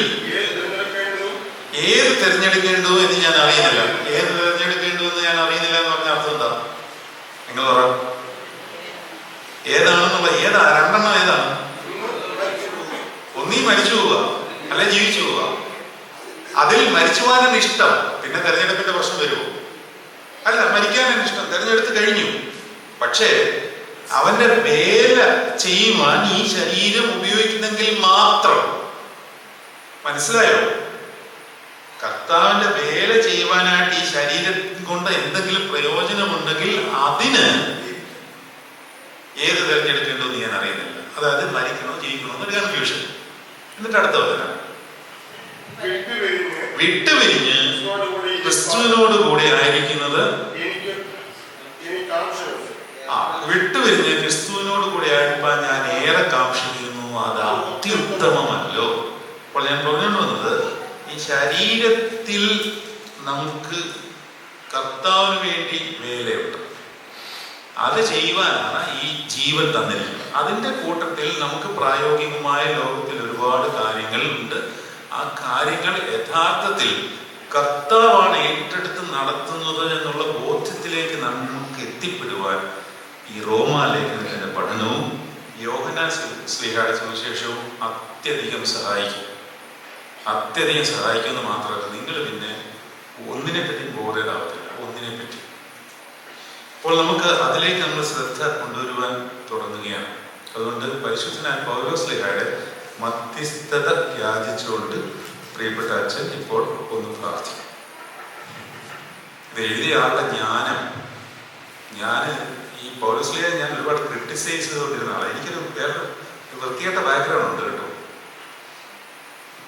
ഏത് തിരഞ്ഞെടുക്കേണ്ടു എന്ന് ഞാൻ അറിയുന്നില്ല. ഏത് തിരഞ്ഞെടുക്കേണ്ടു എന്ന് ഞാൻ അറിയുന്നില്ല എന്ന് പറഞ്ഞ അർത്ഥം എന്താ? നിങ്ങൾ പറ. ഏതാണെന്നുള്ള രണ്ടെണ്ണം ഏതാണ്? ഒന്നീ മരിച്ചു പോവുക, അല്ലെ ജീവിച്ചു പോവുക. അതിൽ മരിച്ചു പോകാനാണ് ഇഷ്ടം. പിന്നെ തെരഞ്ഞെടുപ്പിന്റെ പ്രശ്നം വരുമോ? അല്ല, മരിക്കാനാണ് ഇഷ്ടം. തെരഞ്ഞെടുത്ത് കഴിഞ്ഞു. പക്ഷേ അവന്റെ വേല ചെയ്യുവാൻ ഈ ശരീരം ഉപയോഗിക്കുന്നെങ്കിൽ മാത്രം. മനസ്സിലായോ? കർത്താവിന്റെ വേല ചെയ്യുവാനായിട്ട് ഈ ശരീരം കൊണ്ട് എന്തെങ്കിലും പ്രയോജനമുണ്ടെങ്കിൽ അതിന് ഏത് തിരഞ്ഞെടുക്കേണ്ടതെന്ന് ഞാൻ അറിയുന്നില്ല. അതായത് മരിക്കണോ ജീവിക്കണോ എന്നൊരു കൺഫ്യൂഷൻ. എന്നിട്ട് അടുത്ത വചന, വിട്ടുപിരിഞ്ഞ് ക്രിസ്തുവിനോട് കൂടെ ആയിരിക്കുന്നത്. വിട്ടുപിരിഞ്ഞ് ക്രിസ്തുവിനോട് കൂടെ ആയിരിക്കാൻ ഞാൻ ഏറെ കാക്ഷിക്കുന്നു. അത് അത്യുത്തമമല്ലോ. അപ്പോൾ ഞാൻ പറഞ്ഞുകൊണ്ട് വന്നത്, ഈ ശരീരത്തിൽ നമുക്ക് കർത്താവിന് വേണ്ടി വേലയുണ്ട്. അത് ചെയ്യുവാനാണ് ഈ ജീവൻ തന്നിരിക്കുന്നത്. അതിൻ്റെ കൂട്ടത്തിൽ നമുക്ക് പ്രായോഗികമായ ലോകത്തിൽ ഒരുപാട് കാര്യങ്ങൾ ഉണ്ട്. ആ കാര്യങ്ങൾ യഥാർത്ഥത്തിൽ കർത്താവാണ് ഏറ്റെടുത്ത് നടത്തുന്നത് എന്നുള്ള ബോധ്യത്തിലേക്ക് നമുക്ക് എത്തിപ്പെടുവാൻ ഈ റോമാലേഖനത്തിന്റെ പഠനവും യോഹന്നാൻ ശ്ലീഹായുടെ സുവിശേഷവും അത്യധികം സഹായിക്കും. അത്യധികം സഹായിക്കുമെന്ന് മാത്രമല്ല, നിങ്ങൾ പിന്നെ ഒന്നിനെ പറ്റി ബോധേടാവത്തില്ല. ഒന്നിനെ പറ്റി. അപ്പോൾ നമുക്ക് അതിലേക്ക് നമ്മൾ ശ്രദ്ധ കൊണ്ടുവരുവാൻ തുടങ്ങുകയാണ്. അതുകൊണ്ട് പരിശുദ്ധനായ പൗലോസ് ശ്ലീഹായുടെ മധ്യസ്ഥത യാചിച്ചുകൊണ്ട് പ്രിയപ്പെട്ട അച്ഛൻ ഇപ്പോൾ ഒന്ന് പ്രാർത്ഥിക്കും. ഇത് എഴുതിയ ആളുടെ ജ്ഞാനം, ഈ പൗലോസ് ശ്ലീഹ ഞാൻ ഒരുപാട് ക്രിട്ടിസൈസ് ചെയ്തുകൊണ്ടിരുന്ന ആളാണ്. എനിക്കൊരു വേറെ വൃത്തികെട്ട ബാക്ക്ഗ്രൗണ്ട് ഉണ്ട് കേട്ടോ.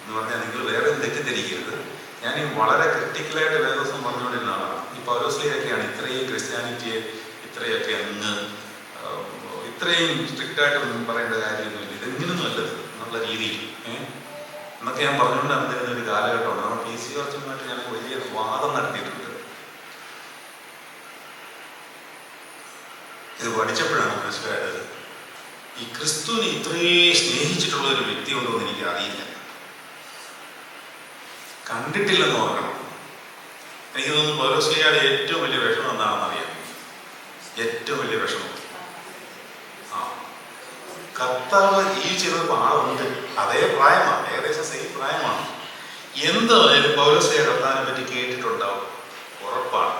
എന്ന് പറഞ്ഞാൽ നിങ്ങൾ വേറെ തെറ്റിദ്ധരിക്കരുത്. ഞാൻ ഈ വളരെ ക്രിട്ടിക്കലായിട്ട് വേദോസം പറഞ്ഞുകൊണ്ടിരുന്ന ആളാണ്. ഈ പൗലോസ്ലീഹയൊക്കെയാണ് ഇത്രയും ക്രിസ്ത്യാനിറ്റിയെ ഇത്രയൊക്കെ അങ്ങ് ഇത്രയും സ്ട്രിക്റ്റായിട്ട് പറയേണ്ട കാര്യമൊന്നുമില്ല, ഇതെങ്ങനെയൊന്നും അല്ലത് എന്നുള്ള രീതിയിൽ എന്നൊക്കെ ഞാൻ പറഞ്ഞുകൊണ്ട് നടന്നിരുന്ന ഒരു കാലഘട്ടമാണ്. നമ്മൾ PC ചർച്ചുമായിട്ട് ഞാൻ വലിയ വാദം നടത്തിയിട്ടുണ്ട്. ഇത് പഠിച്ചപ്പോഴാണ് മനസ്സിലായത് ഈ ക്രിസ്തുവിനെ ഇത്രയും സ്നേഹിച്ചിട്ടുള്ള ഒരു വ്യക്തി ഉണ്ടോ എന്ന് എനിക്ക് അറിയില്ല, കണ്ടിട്ടില്ലെന്ന് ഓർക്കണം. എനിക്ക് തോന്നുന്നു പൗലോസ്ലീഹയുടെ ഏറ്റവും വലിയ വിഷമം എന്താണെന്ന് അറിയാം. ഏറ്റവും വലിയ വിഷമം കർത്താവ് ജീവിച്ചിരുന്നപ്പോൾ ആളുണ്ട്, അതേ പ്രായമാണ്, ഏകദേശം സെയിം പ്രായമാണ്. എന്തായാലും പൗലോസ്ലീഹ കർത്താവിനെ പറ്റി കേട്ടിട്ടുണ്ടാവും, ഉറപ്പാണ്.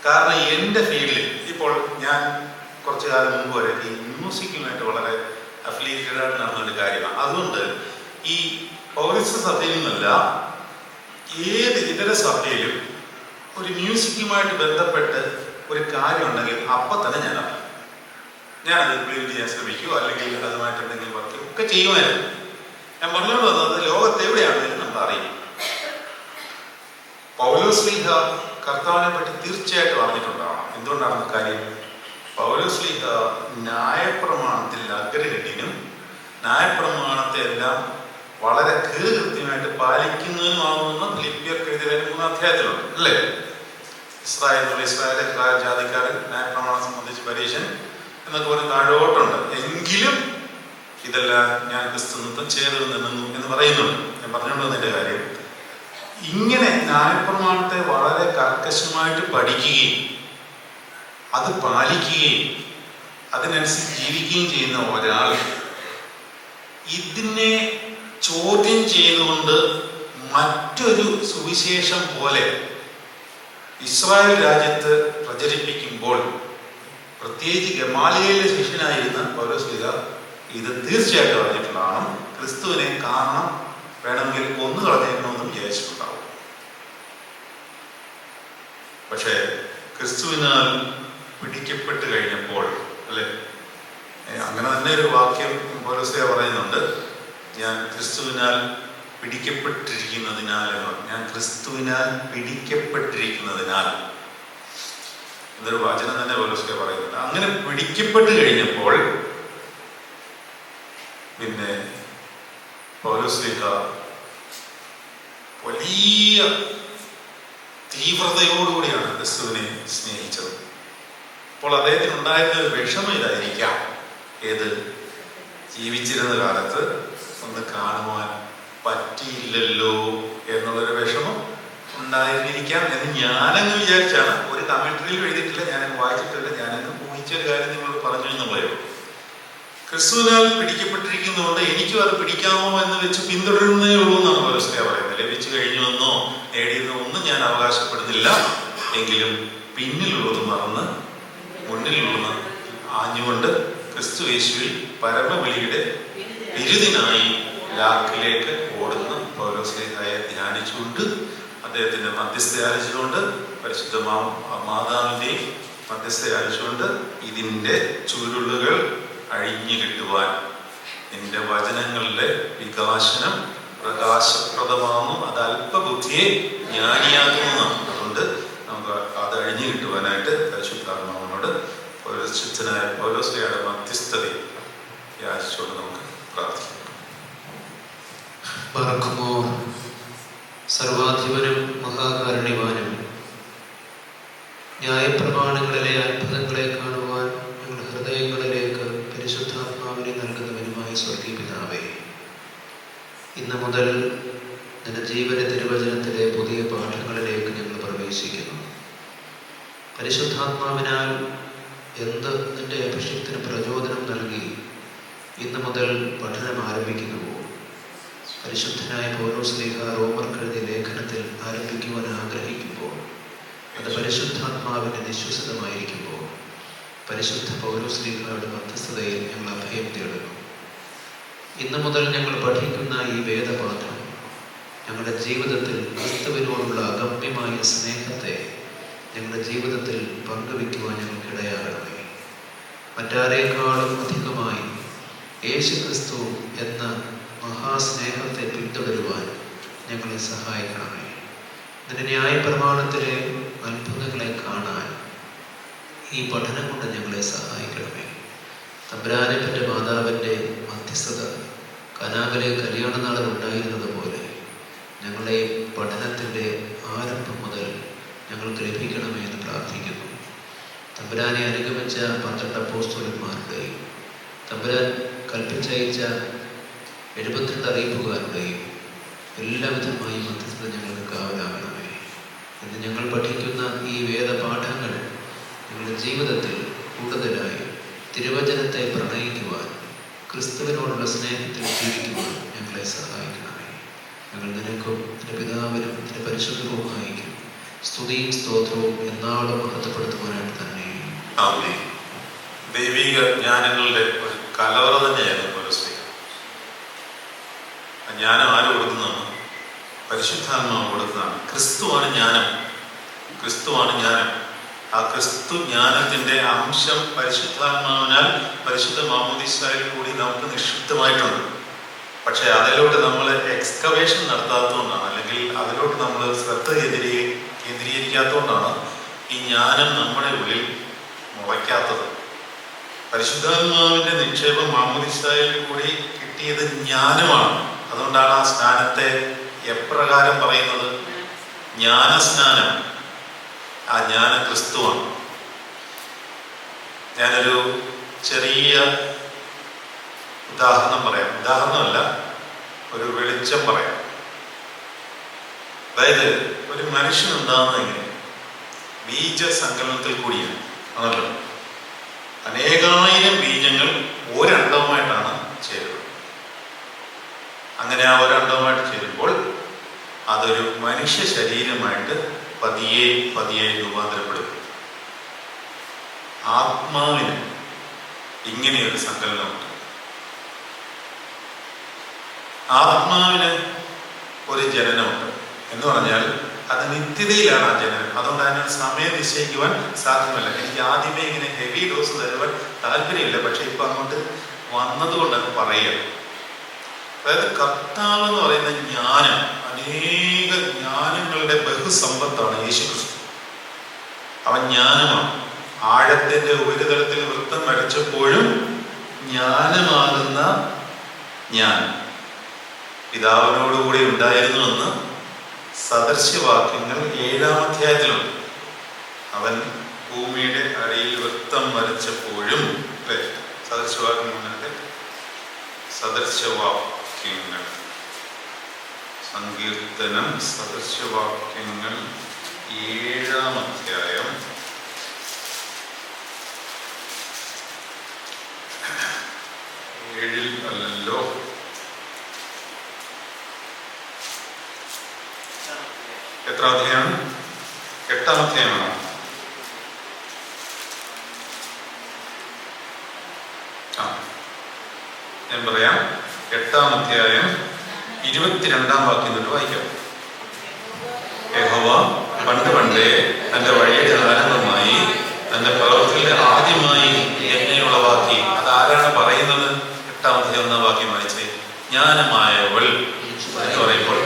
കാരണം എൻ്റെ ഫീൽഡിൽ ഇപ്പോൾ ഞാൻ കുറച്ചു കാലം മുമ്പ് വരെ ഈ മ്യൂസിക്കുമായിട്ട് വളരെ അഫിലിയേറ്റഡ് ആയിട്ട് നടന്നൊരു കാര്യമാണ്. അതുകൊണ്ട് ഈ പൗരസ്ത്യ സഭയിൽ നിന്നല്ല, ഏത് ഇതര സഭയിലും ഒരു മ്യൂസിക്കുമായിട്ട് ബന്ധപ്പെട്ട് ഒരു കാര്യം ഉണ്ടെങ്കിൽ അപ്പം തന്നെ ഞാനത് ഇംപ്ലിമെന്റ് ചെയ്യാൻ ശ്രമിക്കുമോ അല്ലെങ്കിൽ അതുമായിട്ട് എന്തെങ്കിലും വർക്ക് ഒക്കെ ചെയ്യുമായിരുന്നു. ഞാൻ പറഞ്ഞുകൊണ്ട് വന്നത് ലോകത്ത് എവിടെയാണെങ്കിലും നമ്മൾ അറിയും. പൗലോസ്ലീഹ കർത്താവിനെ പറ്റി തീർച്ചയായിട്ടും അറിഞ്ഞിട്ടുണ്ടാവണം. എന്തുകൊണ്ടാണെന്ന കാര്യം, പൗലോസ്ലീഹ ന്യായപ്രമാണത്തിൽ അഗ്രഗണ്യനും ന്യായപ്രമാണത്തെ എല്ലാം വളരെ കൃത്യമായിട്ട് പാലിക്കുന്നതിനുമാകുന്ന ഫിലിപ്പിയർക്ക് എഴുതിയ 3 അധ്യായത്തിലുണ്ട് അല്ലേ? ഇസ്രായേൽ ജാതിക്കാരൻ, ന്യായപ്രമാണം സംബന്ധിച്ച് പരീശൻ എന്നൊക്കെ പറഞ്ഞ് താഴോട്ടുണ്ട്. എങ്കിലും ഇതെല്ലാം ഞാൻ ക്രിസ്തുനിത്വം ചെയ്തു നിന്നു എന്ന് പറയുന്നുണ്ട്. ഞാൻ പറഞ്ഞുകൊണ്ട് വന്നതിൻ്റെ കാര്യം, ഇങ്ങനെ ന്യായപ്രമാണത്തെ വളരെ കർക്കശമായിട്ട് പഠിക്കുകയും അത് പാലിക്കുകയും അതിനനുസരിച്ച് ജീവിക്കുകയും ചെയ്യുന്ന ഒരാൾ ഇതിനെ ചോദ്യം ചെയ്തുകൊണ്ട് മറ്റൊരു സുവിശേഷം പോലെ ഇസ്രായേൽ രാജ്യത്ത് പ്രചരിപ്പിക്കുമ്പോൾ, പ്രത്യേകിച്ച് ഗമാലിയേലിന്റെ ശിഷ്യനായിരുന്ന പൗലോസ്ലീഹ ഇത് തീർച്ചയായിട്ടും അറിഞ്ഞിട്ടുള്ളതാണ്. ക്രിസ്തുവിനെ കാണണം, വേണമെങ്കിൽ കൊന്നു കളഞ്ഞേക്കണമെന്നും വിചാരിച്ചിട്ടുണ്ടാവും. പക്ഷേ ക്രിസ്തുവിനാൽ പിടിക്കപ്പെട്ട് കഴിഞ്ഞപ്പോൾ, അല്ലെ, അങ്ങനെ തന്നെ ഒരു വാക്യം പൗലോസ്ലീഹ പറയുന്നുണ്ട്, ഞാൻ ക്രിസ്തുവിനാൽ പിടിക്കപ്പെട്ടിരിക്കുന്നതിനാൽ എന്ന്. ഞാൻ ക്രിസ്തുവിനാൽ പിടിക്കപ്പെട്ടിരിക്കുന്നതിനാൽ എന്നൊരു വചനം തന്നെ പൗലോസ്ലീഹ പറയുന്നുണ്ട്. അങ്ങനെ പിടിക്കപ്പെട്ട് കഴിഞ്ഞപ്പോൾ പിന്നെ പൗലോസ്ലീഹ വലിയ തീവ്രതയോടുകൂടിയാണ് ക്രിസ്തുവിനെ സ്നേഹിച്ചത്. അപ്പോൾ അദ്ദേഹത്തിന് ഉണ്ടായിരുന്ന ഒരു വിഷമം ഇതായിരിക്കാം, ഏത് ജീവിച്ചിരുന്ന കാലത്ത് ഒന്ന് കാണുവാൻ പറ്റിയില്ലല്ലോ എന്നുള്ളൊരു വിഷമം ഉണ്ടായിരുന്നിരിക്കാം എന്ന് ഞാനങ്ങ് വിചാരിച്ചാണ്. ഒരു കമന്ററിയിൽ എഴുതിയിട്ടില്ല, ഞാനങ്ങ് വായിച്ചിട്ടില്ല, ഞാനങ്ങ് ഊഹിച്ചൊരു കാര്യം നിങ്ങളോട് പറഞ്ഞു എന്നുള്ളൂ. ക്രിസ്തുവിനാൽ പിടിക്കപ്പെട്ടിരിക്കുന്നതുകൊണ്ട് എനിക്കും അത് പിടിക്കാമോ എന്ന് വെച്ച് പിന്തുടരുന്നേ ഉള്ളൂ എന്നാണ് പൗലോസ്ലീഹ പറയുന്നത്. ലഭിച്ചു കഴിഞ്ഞുവെന്നോ നേടിയെന്നോ ഒന്നും ഞാൻ അവകാശപ്പെടുന്നില്ല, എങ്കിലും പിന്നിലുള്ളത് മറന്ന് മുന്നിലുള്ളത് ആഞ്ഞുകൊണ്ട് ക്രിസ്തു യേശുവിൽ പരമവിളിയുടെ വിരുദിനായി ലാക്കിലേക്ക് ഓടുന്ന പൗലോസ്ലീഹയെ ധ്യാനിച്ചുകൊണ്ട്, അദ്ദേഹത്തിന്റെ മധ്യസ്ഥ യാചിച്ചുകൊണ്ട്, പരിശുദ്ധ മാതാവിന്റെയും മധ്യസ്ഥ യാചിച്ചുകൊണ്ട്, ഇതിന്റെ ചുരുളുകൾ അഴിഞ്ഞു കിട്ടുവാൻ നിന്റെ വചനങ്ങളിലെ വികാസനം പ്രകാശപ്രദമാകുന്നു, അത് അല്പബുദ്ധിയെ ജ്ഞാനിയാകുന്നതാണ്. അതുകൊണ്ട് നമുക്ക് അത് അഴിഞ്ഞു കിട്ടുവാനായിട്ട് പരിശുദ്ധാത്മാവിനോട് പരിശുദ്ധനായ പൗലോസ്ലീഹയുടെ മധ്യസ്ഥത യാചിച്ചുകൊണ്ട് നമുക്ക് പ്രാർത്ഥിക്കാം. സർവാധിപനും മഹാകാരുണ്യവാനും ന്യായപ്രമാണങ്ങളിലെ അത്ഭുതങ്ങളെ കാണുവാൻ ഞങ്ങളുടെ ഹൃദയങ്ങളിലേക്ക് പരിശുദ്ധാത്മാവിനെ നൽകുന്നവനുമായ സ്വർഗീയ പിതാവേ, ഇന്ന് മുതൽ നിന്റെ ജീവന തിരുവചനത്തിലെ പുതിയ പാഠങ്ങളിലേക്ക് ഞങ്ങൾ പ്രവേശിക്കുന്നു. പരിശുദ്ധാത്മാവിനാൽ എന്ത് നിന്റെ അഭിഷേകത്തിന് പ്രചോദനം നൽകി ഇന്ന് മുതൽ പഠനം ആരംഭിക്കുന്നുവോ, പരിശുദ്ധനായ പൗലോസ്ലീഹ റോമർക്ക് എഴുതിയ ലേഖനത്തിൽ ആരംഭിക്കുവാൻ ആഗ്രഹിക്കുമ്പോൾ അത് പരിശുദ്ധാത്മാവിന്റെ നിശ്വസിതമായിരിക്കുമ്പോൾ പരിശുദ്ധ പൗലോസ്ലീഹയുടെ മധ്യസ്ഥതയിൽ ഞങ്ങൾ അഭയം തേടുന്നു. ഇന്നു മുതൽ ഞങ്ങൾ പഠിക്കുന്ന ഈ വേദപാഠം ഞങ്ങളുടെ ജീവിതത്തിൽ ക്രിസ്തുവിനോടുള്ള അഗമ്യമായ സ്നേഹത്തെ ഞങ്ങളുടെ ജീവിതത്തിൽ പങ്കുവയ്ക്കുവാൻ ഞങ്ങൾക്കിടയാകണമേ. മറ്റാരേക്കാളും അധികമായി യേശു ക്രിസ്തു എന്ന മഹാസ്നേഹത്തെ പിന്തുടരുവാൻ ഞങ്ങളെ സഹായിക്കണമേ. നിന്റെ ന്യായപ്രമാണത്തിലെ അത്ഭുതങ്ങളെ കാണാൻ ഈ പഠനം കൊണ്ട് ഞങ്ങളെ സഹായിക്കണമേ. തമ്പുരാനെ പറ്റ മാതാവിൻ്റെ മധ്യസ്ഥത കനാവിലെ കല്യാണ നാളിൽ ഉണ്ടായിരുന്നത് പോലെ ഞങ്ങളെ പഠനത്തിൻ്റെ ആരംഭം മുതൽ ഞങ്ങൾക്ക് ലഭിക്കണമേ എന്ന് പ്രാർത്ഥിക്കുന്നു. തമ്പുരാനെ അനുഗമിച്ച 12 അപ്പോസ്തലന്മാരുടെയും തമ്പുരാൻ കൽപ്പിച്ചയച്ച 72 അറിയിപ്പുകാരുടെയും എല്ലാവിധമായി മധ്യസ്ഥത ഞങ്ങൾക്ക് കാവലാകണമേ. ഇന്ന് ഞങ്ങൾ പഠിക്കുന്ന ഈ വേദപാഠങ്ങൾ ഞങ്ങളുടെ ജീവിതത്തിൽ കൂടുതലായി തിരുവചനത്തെ പ്രണയിക്കുവാൻ, ക്രിസ്തുവിനോടുള്ള സ്നേഹത്തിൽ ജീവിക്കുവാൻ ഞങ്ങളെ സഹായിക്കണമേ. ഞങ്ങൾ നിനക്കും നിന്റെ പിതാവിനും നിന്റെ പരിശുദ്ധ റൂഹായിക്കും സ്തുതിയും സ്തോത്രവും എന്നാളും മഹത്വപ്പെടുത്തുവാനായിട്ട് തന്നെ. ആമേൻ. ദൈവിക ജ്ഞാനങ്ങളുടെ ഒരു കലവറ തന്നെയായിരുന്നു പൗലോസ്. ജ്ഞാനം ആര് കൊടുക്കുന്നതാണ്? പരിശുദ്ധാത്മാവ് കൊടുക്കുന്നതാണ്. ക്രിസ്തുവാണ് ജ്ഞാനം. ക്രിസ്തുവാണ് ജ്ഞാനം. ആ ക്രിസ്തു ജ്ഞാനത്തിൻ്റെ അംശം പരിശുദ്ധാത്മാവിനാൽ പരിശുദ്ധ മാമോദീസായിൽ കൂടി നമുക്ക് നിക്ഷിപ്തമായിട്ടുണ്ട്. പക്ഷെ അതിലോട്ട് നമ്മൾ എക്സ്കവേഷൻ നടത്താത്തതുകൊണ്ടാണ്, അല്ലെങ്കിൽ അതിലോട്ട് നമ്മൾ ശ്രദ്ധ കേന്ദ്രീകരിക്കാത്തതുകൊണ്ടാണ് ഈ ജ്ഞാനം നമ്മുടെ ഉള്ളിൽ മുളയ്ക്കാത്തത്. പരിശുദ്ധാത്മാവിൻ്റെ നിക്ഷേപം മാമോദീസായിൽ കൂടി കിട്ടിയത് ജ്ഞാനമാണ്. അതുകൊണ്ടാണ് ആ സ്നാനത്തെ എപ്രകാരം പറയുന്നത്? ജ്ഞാനസ്നാനം. ആ ജ്ഞാന ക്രിസ്തുവാണ്. ഞാനൊരു ചെറിയ ഉദാഹരണം പറയാം. ഉദാഹരണമല്ല, ഒരു വെളിച്ചം പറയാം. അതായത് ഒരു മനുഷ്യൻ ഉണ്ടാകുന്നത് എങ്ങനെ? ബീജസങ്കലനത്തിൽ കൂടിയാണ് ആണല്ലോ. അനേകായിരം ബീജങ്ങൾ ഒരണ്ടവുമായിട്ടാണ് ചേരുന്നത്. അങ്ങനെ ആ ഒരണ്ടവുമായിട്ട് ചേരുമ്പോൾ അതൊരു മനുഷ്യ ശരീരമായിട്ട് പതിയെ പതിയെ രൂപാന്തരപ്പെടും. ആത്മാവിന് ഇങ്ങനെയൊരു സങ്കലനമുണ്ട്. ആത്മാവിന് ഒരു ജനനമുണ്ട് എന്ന് പറഞ്ഞാൽ അത് നിത്യതയിലാണ് ആ ജനനം. അതുകൊണ്ട് അതിനൊരു സമയം നിശ്ചയിക്കുവാൻ സാധ്യമല്ല. എനിക്ക് ആദ്യമേ ഇങ്ങനെ ഹെവി ഡോസ് തരുവാൻ താല്പര്യമില്ല, പക്ഷെ ഇപ്പം അങ്ങോട്ട് വന്നതുകൊണ്ട് അത് പറയുക. അതായത് കർത്താവ് എന്ന് പറയുന്ന ജ്ഞാനം, അനേക ജ്ഞാനങ്ങളുടെ ബഹുസമ്പത്താണ് യേശുക്രിസ്തു. അവൻ ജ്ഞാനമാണ്. ആഴത്തിന്റെ ഉപരിതലത്തിൽ വൃത്തം വരച്ചപ്പോഴും ജ്ഞാനമാകുന്ന ഞാൻ പിതാവിനോടുകൂടി ഉണ്ടായിരുന്നുവെന്ന് സദൃശ്യവാക്യങ്ങൾ 7-ാം അധ്യായത്തിലുണ്ട്. അവൻ ഭൂമിയുടെ അടിയിൽ വൃത്തം വരച്ചപ്പോഴും, അല്ലെ? സദൃശ്യവാക്യങ്ങൾ സങ്കീർത്തനം സദൃശ്യവാക്യങ്ങൾ 7-ാം അധ്യായം 7-ൽ അല്ലല്ലോ, 8-ാം അധ്യായം 8-ാം അധ്യായമാണ്. ഞാൻ പറയാം. 8-ാം അധ്യായം 22-ാം വാക്യം തൊട്ട് വായിക്കാം. യഹോവ പണ്ടേ തന്റെ വഴിയുടെ ആരംഭമായി തന്റെ പ്രവൃത്തിയുടെ ആദ്യമായി എന്നെ ഉളവാക്കി. അതാരാണ് പറയുന്നത്? 8-ാം അധ്യായം 1-ാം വാക്യം വായിച്ചേ. ജ്ഞാനമായവൾ എന്ന് പറയുമ്പോൾ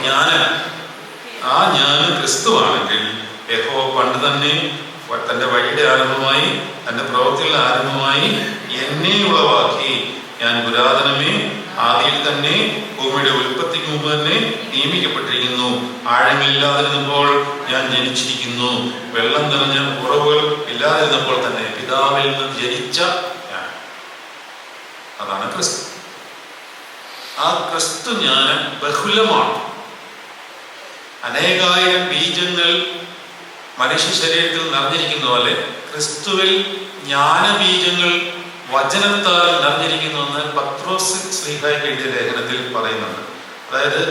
ആ ജ്ഞാനം ക്രിസ്തുവാണെങ്കിൽ യഹോവ പണ്ട് തന്നെ തന്റെ വഴിയുടെ ആരംഭമായി തന്റെ പ്രവൃത്തിയുടെ ആരംഭമായി എന്നെ ഉളവാക്കി. ഞാൻ പുരാതനമേ ആദിയിൽ തന്നെ ഭൂമിയുടെ ഉൽപ്പത്തിക്ക് മുമ്പ് തന്നെ നിയമിക്കപ്പെട്ടിരിക്കുന്നു. ആഴങ്ങളില്ലാതിരുന്നപ്പോൾ ഞാൻ ജനിച്ചിരിക്കുന്നു. വെള്ളം നിറഞ്ഞ ഉറവുകൾ ഇല്ലാതിരുന്നപ്പോൾ തന്നെ പിതാവിൽ നിന്ന് ജനിച്ച ഞാൻ. അതാണ് ക്രിസ്തു. ആ ക്രിസ്തു ജ്ഞാനം ബഹുലമാണ്. അനേകായിരം ബീജങ്ങൾ മനുഷ്യ ശരീരത്തിൽ നിറഞ്ഞിരിക്കുന്ന പോലെ ക്രിസ്തുവിൽ ജ്ഞാനബീജങ്ങൾ വചനത്താൽ നിറഞ്ഞിരിക്കുന്നുവെന്ന് പത്രോസ് ശ്ലീഹായ്ക്ക് എഴുതിയ ലേഖനത്തിൽ പറയുന്നുണ്ട്. അതായത്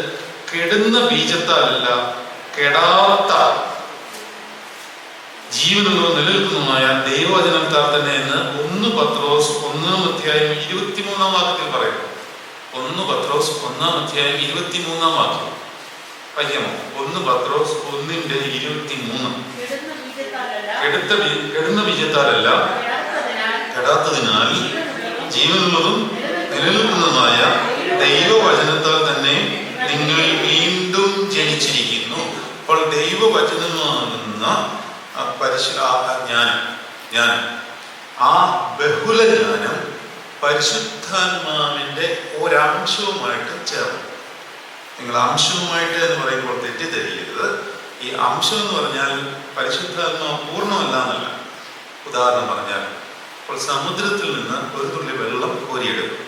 കെടുന്ന ബീജത്താലല്ല, കെടാത്ത ജീവനുള്ള നിലനിൽക്കുന്നതുമായ ദൈവവചനത്താൽ തന്നെ എന്ന് 1 പത്രോസ് 1-ാം അധ്യായം 23-ാം വാക്യത്തിൽ പറയുന്നു. 1 പത്രോസ് 1-ാം അധ്യായം 23-ാം വാക്യം വായിക്കാമോ? 1 പത്രോസ് 1:23. കെടുന്ന ബീജത്താലല്ല, കെടാത്തതിനാൽ ജീവനുള്ളതും നിലനിൽക്കുന്നതുമായ ദൈവവചനത്താൽ തന്നെ നിങ്ങൾ വീണ്ടും അപ്പോൾ ദൈവവചനമാകുന്ന ജ്ഞാനം ആ ബഹുല ജ്ഞാനം പരിശുദ്ധാത്മാവിൻ്റെ ഒരംശവുമായിട്ട് ചേർന്നു. നിങ്ങൾ അംശവുമായിട്ട് എന്ന് പറയുമ്പോൾ തെറ്റിദ്ധരിക്കരുത്. ഈ അംശം എന്ന് പറഞ്ഞാൽ പരിശുദ്ധാത്മാവ് പൂർണ്ണമല്ല എന്നല്ല. ഉദാഹരണം പറഞ്ഞാൽ, ഇപ്പോൾ സമുദ്രത്തിൽ നിന്ന് ഒരു തുള്ളി വെള്ളം കോരിയെടുക്കും.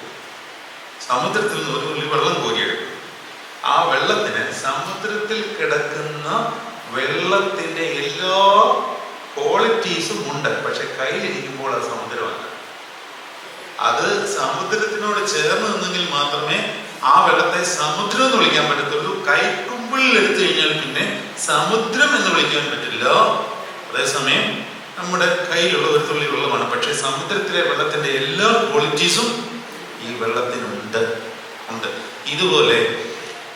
സമുദ്രത്തിൽ നിന്ന് ഒരു തുള്ളി വെള്ളം കോരിയെടുക്കും. ആ വെള്ളത്തിന് സമുദ്രത്തിൽ കിടക്കുന്ന വെള്ളത്തിൻ്റെ എല്ലാ ക്വാളിറ്റീസും ഉണ്ട്. പക്ഷെ കയ്യിലിരിക്കുമ്പോൾ അത് സമുദ്രമല്ല. അത് സമുദ്രത്തിനോട് ചേർന്ന് നിന്നെങ്കിൽ മാത്രമേ ആ വെള്ളത്തെ സമുദ്രം എന്ന് വിളിക്കാൻ പറ്റത്തുള്ളൂ. കൈക്കുമ്പിളിൽ എടുത്തു കഴിഞ്ഞാൽ പിന്നെ സമുദ്രം എന്ന് വിളിക്കാൻ പറ്റില്ല. അതേസമയം നമ്മുടെ കയ്യിലുള്ള ഒരു തുള്ളി വെള്ളമാണ്. പക്ഷെ സമുദ്രത്തിലെ വെള്ളത്തിന്റെ എല്ലാ ക്വാളിറ്റീസും ഈ വെള്ളത്തിനുണ്ട്. ഇതുപോലെ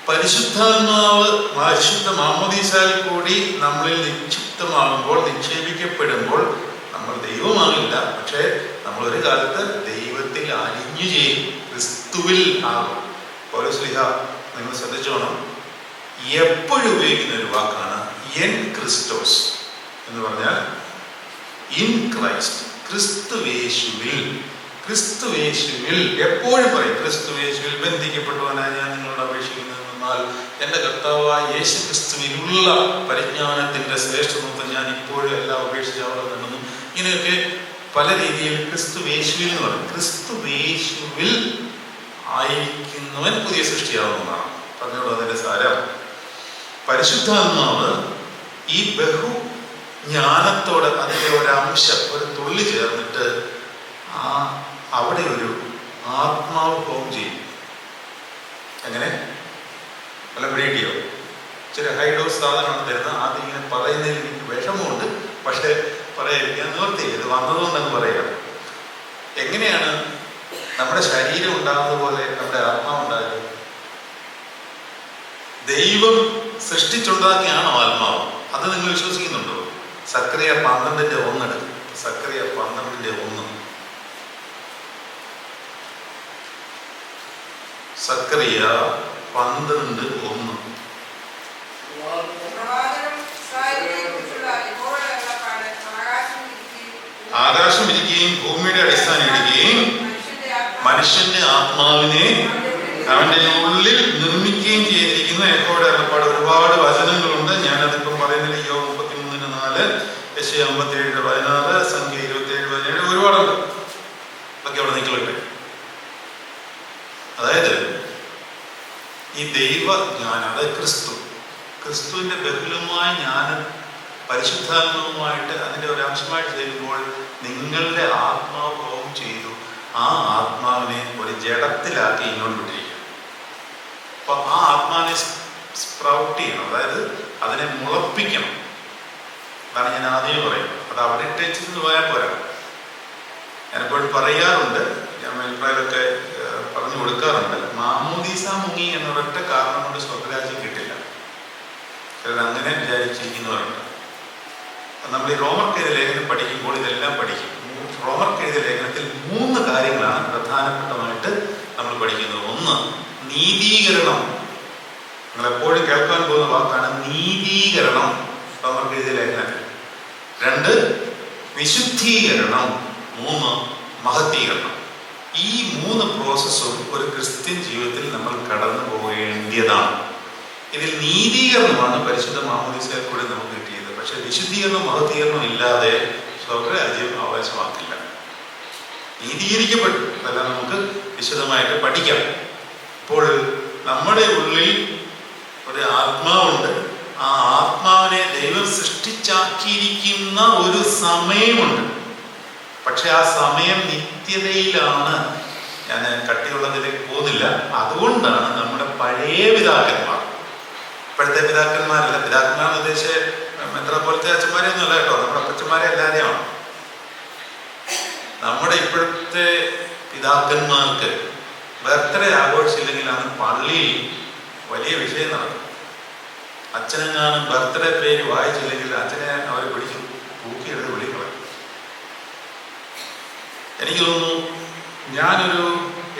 പരിശുദ്ധാത്മാവ് പരിശുദ്ധ മാമോദീസായിൽ കൂടി നമ്മളിൽ നിക്ഷിപ്തമാകുമ്പോൾ, നിക്ഷേപിക്കപ്പെടുമ്പോൾ നമ്മൾ ദൈവമാകില്ല. പക്ഷേ നമ്മളൊരു കാലത്ത് ദൈവത്തിൽ അലിഞ്ഞു ചെയ്യും, ക്രിസ്തുവിൽ ആകും. പൗലോസ്ലീഹ നിങ്ങൾ ശ്രദ്ധിച്ചോണം, എപ്പോഴും ഉപയോഗിക്കുന്ന ഒരു വാക്കാണ് എൻ ക്രിസ്റ്റോസ് എന്ന് പറഞ്ഞാൽ ഇൻ ക്രൈസ്റ്റ്, ക്രിസ്തുവേശുവിൽ. ക്രിസ്തുവേശുവിൽ എപ്പോഴും പറയും, ക്രിസ്തുവേശുവിൽ ബന്ധിക്കപ്പെട്ടവനായ ഞാൻ നിങ്ങളോട് അപേക്ഷിക്കുന്നത് എന്നാൽ എൻ്റെ കർത്താവായ യേശു ക്രിസ്തുവിലുള്ള പരിജ്ഞാനത്തിൻ്റെ ശ്രേഷ്ഠത്വം ഞാൻ ഇപ്പോഴും എല്ലാം ഉപേക്ഷിച്ച് അവിടെ നിന്നു. ഇങ്ങനെയൊക്കെ പല രീതിയിൽ ക്രിസ്തുവേശുവിൽ എന്ന് പറയും. ക്രിസ്തുവേശുവിൽ ആയിരിക്കുന്നവൻ പുതിയ സൃഷ്ടിയാവുന്നതാണ്. പറഞ്ഞോളൂ അതിൻ്റെ സാരം. പരിശുദ്ധാത്മാവ് ഈ ബഹുജ്ഞാനത്തോട് അതിൻ്റെ ഒരംശം, ഒരു തുള്ളി ചേർന്നിട്ട് അവിടെ ഒരു ആത്മാവ് ഫോം ചെയ്യും. എങ്ങനെ? വല്ല പിടിയോ? ഇച്ചിരി ഹൈ ഡോസ് സാധനമാണ് തരുന്നത്. ആദ്യം ഇങ്ങനെ പറയുന്നതിൽ എനിക്ക് വിഷമമുണ്ട്, പക്ഷെ പറയാതിരിക്കാൻ നിവർത്തിയില്ല. ഇത് വന്നതുകൊണ്ടെന്ന് പറയാം. എങ്ങനെയാണ് നമ്മുടെ ശരീരം ഉണ്ടാകുന്നത് പോലെ നമ്മുടെ ആത്മാവ് ഉണ്ടായത്? ദൈവം സൃഷ്ടിച്ചുണ്ടാക്കിയാണോ ആത്മാവ്? അത് നിങ്ങൾ വിശ്വസിക്കുന്നുണ്ടോ? സക്കറിയ 12:1 എടുക്കും. സക്കറിയ 12:1. സക്കറിയ 12:1. ആകാശം ഇരിക്കുകയും ഭൂമിയുടെ അടിസ്ഥാനം ഇടുകയും മനുഷ്യന്റെ ആത്മാവിനെ അവന്റെ ഉള്ളിൽ നിർമ്മിക്കുകയും ചെയ്തിരിക്കുന്ന യഹോവയുടെ അരുളപ്പാട്. ഒരുപാട് വചനങ്ങളുണ്ട്, ഞാനതിപ്പം പറയുന്നില്ല. യോബ് 33:4, യെശയ്യാ 57:16, സംഖ്യ 27:17, ഒരുപാടുണ്ട്. അതൊക്കെ അവിടെ നിൽക്കട്ടെ. അതായത് ഈ ദൈവജ്ഞാനം, അതായത് ക്രിസ്തുവിന്റെ ബഹുലമായ ജ്ഞാനം പരിശുദ്ധാത്മാവുമായിട്ട് അതിൻ്റെ ഒരംശമായിട്ട് ചേരുമ്പോൾ നിങ്ങളുടെ ആത്മാവ് ഫോം ചെയ്തു. ആ ആത്മാവിനെ ഒരു ജഡത്തിലാക്കി ഇങ്ങോട്ട് വിട്ടിരിക്കുക. അപ്പൊ ആ ആത്മാവിനെ സ്പ്രൗട്ട് ചെയ്യണം, അതായത് അതിനെ മുളപ്പിക്കണം. അതാണ് ഞാൻ ആദ്യമേ പറയുന്നത്. അത് അവിടെ ഇട്ടേച്ചിട്ട് പോയാൽ പോരാ. ഞാനിപ്പോഴും പറയാറുണ്ട്, ഞാൻ മേൽപ്രായതൊക്കെ പറഞ്ഞു കൊടുക്കാറുണ്ട്, മാമോദീസ മുങ്ങി എന്നൊരൊറ്റ കാരണം കൊണ്ട് സ്വർഗ്ഗരാജ്യം കിട്ടില്ല. ചിലർ അങ്ങനെ വിചാരിച്ചിരിക്കുന്നവരുണ്ട്. നമ്മൾ ഈ റോമർക്ക് ലേഖനം പഠിക്കുമ്പോൾ ഇതെല്ലാം പഠിക്കും. റോമർക്ക് ലേഖനത്തിൽ 3 കാര്യങ്ങളാണ് പ്രധാനപ്പെട്ടതായിട്ട് നമ്മൾ പഠിക്കുന്നത്. 1, നീതീകരണം. നിങ്ങളെപ്പോഴും കേൾക്കാൻ പോകുന്ന വാക്കാണ് നീതീകരണം റോമർക്ക് ലേഖനത്തിൽ. 2, വിശുദ്ധീകരണം. 3, മഹത്തീകരണം. ഈ 3 പ്രോസസ്സും ഒരു ക്രിസ്ത്യൻ ജീവിതത്തിൽ നമ്മൾ കടന്നു പോകേണ്ടതാണ്. ഇതിൽ നീതീകരണമാണ് പരിശുദ്ധ മാമോദീസയിൽ കൂടെ നമുക്ക് കിട്ടിയത്. പക്ഷെ വിശുദ്ധീകരണം മഹത്തീകരണം ഇല്ലാതെ സ്വർഗ്ഗരാജ്യം അവകാശമാക്കില്ല. നീതീകരിക്കപ്പെട്ടു, അതെല്ലാം നമുക്ക് വിശദമായിട്ട് പഠിക്കാം. ഇപ്പോൾ നമ്മുടെ ഉള്ളിൽ ഒരു ആത്മാവുണ്ട്. ആ ആത്മാവിനെ ദൈവം സൃഷ്ടിച്ചാക്കിയിരിക്കുന്ന ഒരു സമയമുണ്ട്. പക്ഷെ ആ സമയം നിത്യതയിലാണ്. ഞാൻ കട്ടിയുള്ളതിലേക്ക് പോകുന്നില്ല. അതുകൊണ്ടാണ് നമ്മുടെ പഴയ പിതാക്കന്മാർ, ഇപ്പോഴത്തെ പിതാക്കന്മാരല്ല, പിതാക്കന്മാരെന്ന് ഉദ്ദേശിച്ച് മെത്രാപ്പോലത്തെ അച്ഛന്മാരെയൊന്നും അല്ല കേട്ടോ, നമ്മുടെ അപ്പച്ചന്മാരെ എല്ലാവരെയാണ്. നമ്മുടെ ഇപ്പോഴത്തെ പിതാക്കന്മാർക്ക് ബർത്ത്ഡേ ആഘോഷിച്ചില്ലെങ്കിൽ അന്ന് പള്ളിയിൽ വലിയ വിഷയം നടക്കും. അച്ഛനെങ്ങാനും ബർത്ത്ഡേ പേര് വായിച്ചില്ലെങ്കിൽ അച്ഛനെ അവർ പിടിക്കും, തൂക്കിയെടുത്ത് വിളിക്കണം. എനിക്ക് തോന്നുന്നു ഞാനൊരു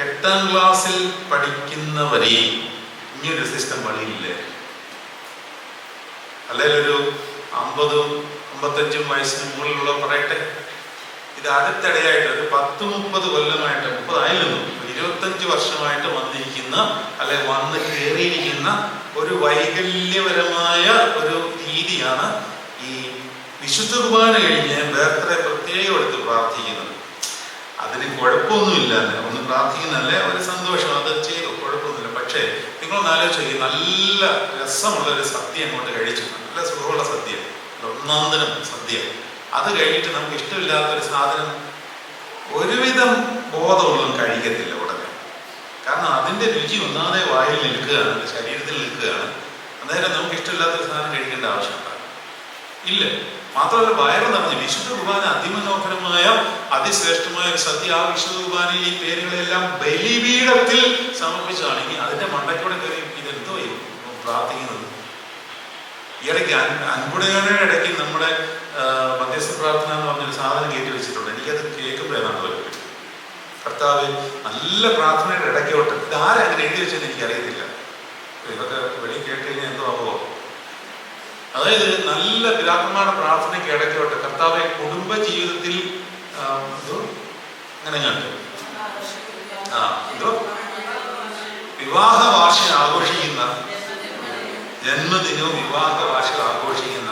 8ാം ക്ലാസ്സിൽ പഠിക്കുന്നവരെ ഇങ്ങനൊരു സിസ്റ്റം പള്ളിയിലില്ലേ. അല്ലെങ്കിൽ ഒരു 50-55 വയസ്സിന് മുകളിലുള്ള പറയട്ടെ, ഇത് അടുത്തിടെയായിട്ട് ഒരു 10-30 കൊല്ലമായിട്ട്, 30 ആയിരുന്നു, 25 വർഷമായിട്ട് വന്നിരിക്കുന്ന അല്ലെ വന്ന് കയറിയിരിക്കുന്ന ഒരു വൈകല്യപരമായ ഒരു രീതിയാണ് ഈ വിശുദ്ധ കുർബാന കഴിഞ്ഞ് ബർത്ത്ഡേ പ്രത്യേകം എടുത്ത് പ്രാർത്ഥിക്കുന്നത്. അതിന് കുഴപ്പമൊന്നുമില്ല, ഒന്ന് പ്രാർത്ഥിക്കുന്നല്ലേ ഒരു സന്തോഷം, അത് ചെയ്തു, കുഴപ്പമൊന്നുമില്ല. പക്ഷേ നിങ്ങളൊന്ന് ആലോചിച്ച്, നല്ല രസമുള്ള ഒരു സദ്യ അങ്ങോട്ട് കഴിച്ചു, നല്ല സുഖമുള്ള സദ്യ, ഒന്നാന്തരം സദ്യ. അത് കഴിഞ്ഞിട്ട് നമുക്ക് ഇഷ്ടമില്ലാത്തൊരു സാധനം ഒരുവിധം ബോധമുള്ളതും കഴിക്കത്തില്ല ഉടനെ. കാരണം അതിൻ്റെ രുചി ഒന്നാമതേ വായിൽ നിൽക്കുകയാണ്, ശരീരത്തിൽ നിൽക്കുകയാണ്. അന്നേരം നമുക്ക് ഇഷ്ടമില്ലാത്തൊരു സാധനം കഴിക്കേണ്ട ആവശ്യമുണ്ട് ഇല്ല. മാത്രമല്ല വയറ് നിറഞ്ഞ് വിശുദ്ധ കുർബാന അതിമനോഹരമായ അതിശ്രേഷ്ഠമായ ഒരു സദ്യ. ആ വിശുദ്ധ കുർബാനയിൽ ഈ പേരുകളെല്ലാം ബലിപീഠത്തിൽ സമർപ്പിച്ചതാണ്. ഇനി അതിന്റെ മണ്ടയ്ക്കൂടെ കയറി ഇതെന്തോ പ്രാർത്ഥിക്കുന്നത്. ഈ ഇടയ്ക്ക് അൻപുടയുടെ ഇടയ്ക്ക് നമ്മുടെ മധ്യസ്ഥ പ്രാർത്ഥന എന്ന് പറഞ്ഞൊരു സാധനം കയറ്റി വെച്ചിട്ടുണ്ട്. എനിക്കത് കേൾക്കുമ്പോഴാണ് വരും, കർത്താവ് നല്ല പ്രാർത്ഥനയുടെ ഇടയ്ക്കോട്ട്. ഇതാരാ അങ്ങനെ എഴുതി വെച്ചെന്ന് എനിക്കറിയത്തില്ല. ഇതൊക്കെ വെളി കേട്ട് കഴിഞ്ഞാൽ എന്തോ ആവുമോ. അതായത് നല്ല പിതാക്കന്മാരുടെ പ്രാർത്ഥനയ്ക്ക് ഇടയ്ക്കോട്ട് കർത്താവെ കുടുംബ ജീവിതത്തിൽ അങ്ങനെ കണ്ടു വിവാഹ വാർഷികം ആഘോഷിക്കുന്ന, ജന്മദിനവും വിവാഹ വാർഷികം ആഘോഷിക്കുന്ന,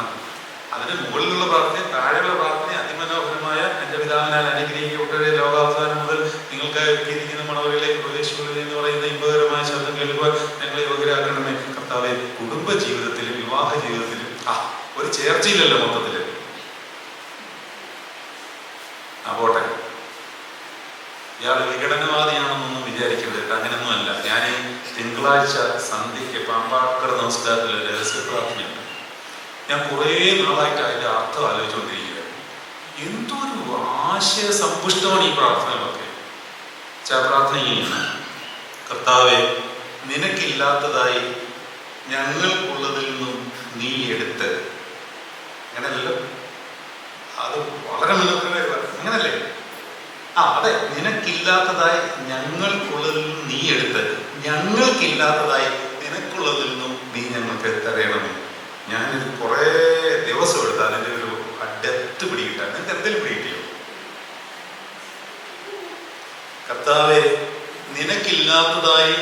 അതിന് മുകളിലുള്ള പ്രാർത്ഥന, താഴെയുള്ള പ്രാർത്ഥന അതിമനോഹരമായ എൻ്റെ പിതാവിനാൽ അനുഗ്രഹിക്കപ്പെട്ടവരെ ലോകാവസാനം മുതൽ നിങ്ങൾക്ക് ഇരിക്കുന്ന മണവരിലേക്ക് പ്രവേശിക്കുന്നത് എന്ന് പറയുന്ന ഇമ്പകരമായ ശബ്ദം കേൾക്കുവാൻ ഞങ്ങളെ യോഗ്യരാക്കണമേ. കർത്താവെ കുടുംബ ജീവിതത്തിലും വിവാഹ ജീവിതത്തിലും ഒരു ചേർച്ചയില്ലല്ലോ മൊത്തത്തില്. പോട്ടെ, ഇയാൾ വിഘടനവാദിയാണെന്നൊന്നും വിചാരിക്കരുത്, അങ്ങനെയൊന്നും അല്ല. ഞാൻ തിങ്കളാഴ്ച സന്ധ്യയ്ക്ക് പാമ്പാക്കട നമസ്കാരത്തിൽ രഹസ്യ പ്രാർത്ഥനയുണ്ട്. ഞാൻ കുറേ നാളായിട്ട് അതിൻ്റെ അർത്ഥം ആലോചിച്ചുകൊണ്ടിരിക്കുക. എന്തൊരു ആശയ സമ്പുഷ്ടമാണ് ഈ പ്രാർത്ഥനകളൊക്കെ. പ്രാർത്ഥന ഇങ്ങനെയാണ്: കർത്താവെ നിനക്കില്ലാത്തതായി ഞങ്ങൾക്കുള്ളതിൽ നിന്നും നീ എടുത്ത്. അങ്ങനെയല്ലോ, അത് വളരെ മനോഹരമായി അങ്ങനല്ലേ? അതെ, നിനക്കില്ലാത്തതായി ഞങ്ങൾക്കുള്ളതിൽ നിന്നും നീ എടുത്ത്, ഞങ്ങൾക്കില്ലാത്തതായി നിനക്കുള്ളതിൽ നിന്നും നീ ഞങ്ങൾക്ക് തരയണമേ. ഞാനിത് കുറേ ദിവസം എടുത്ത് അതിൻ്റെ ഒരു ഡെപ്ത് പിടികിട്ടാൻ. നിങ്ങൾക്ക് എന്തെങ്കിലും പിടികിട്ടിയോ? കർത്താവെ നിനക്കില്ലാത്തതായി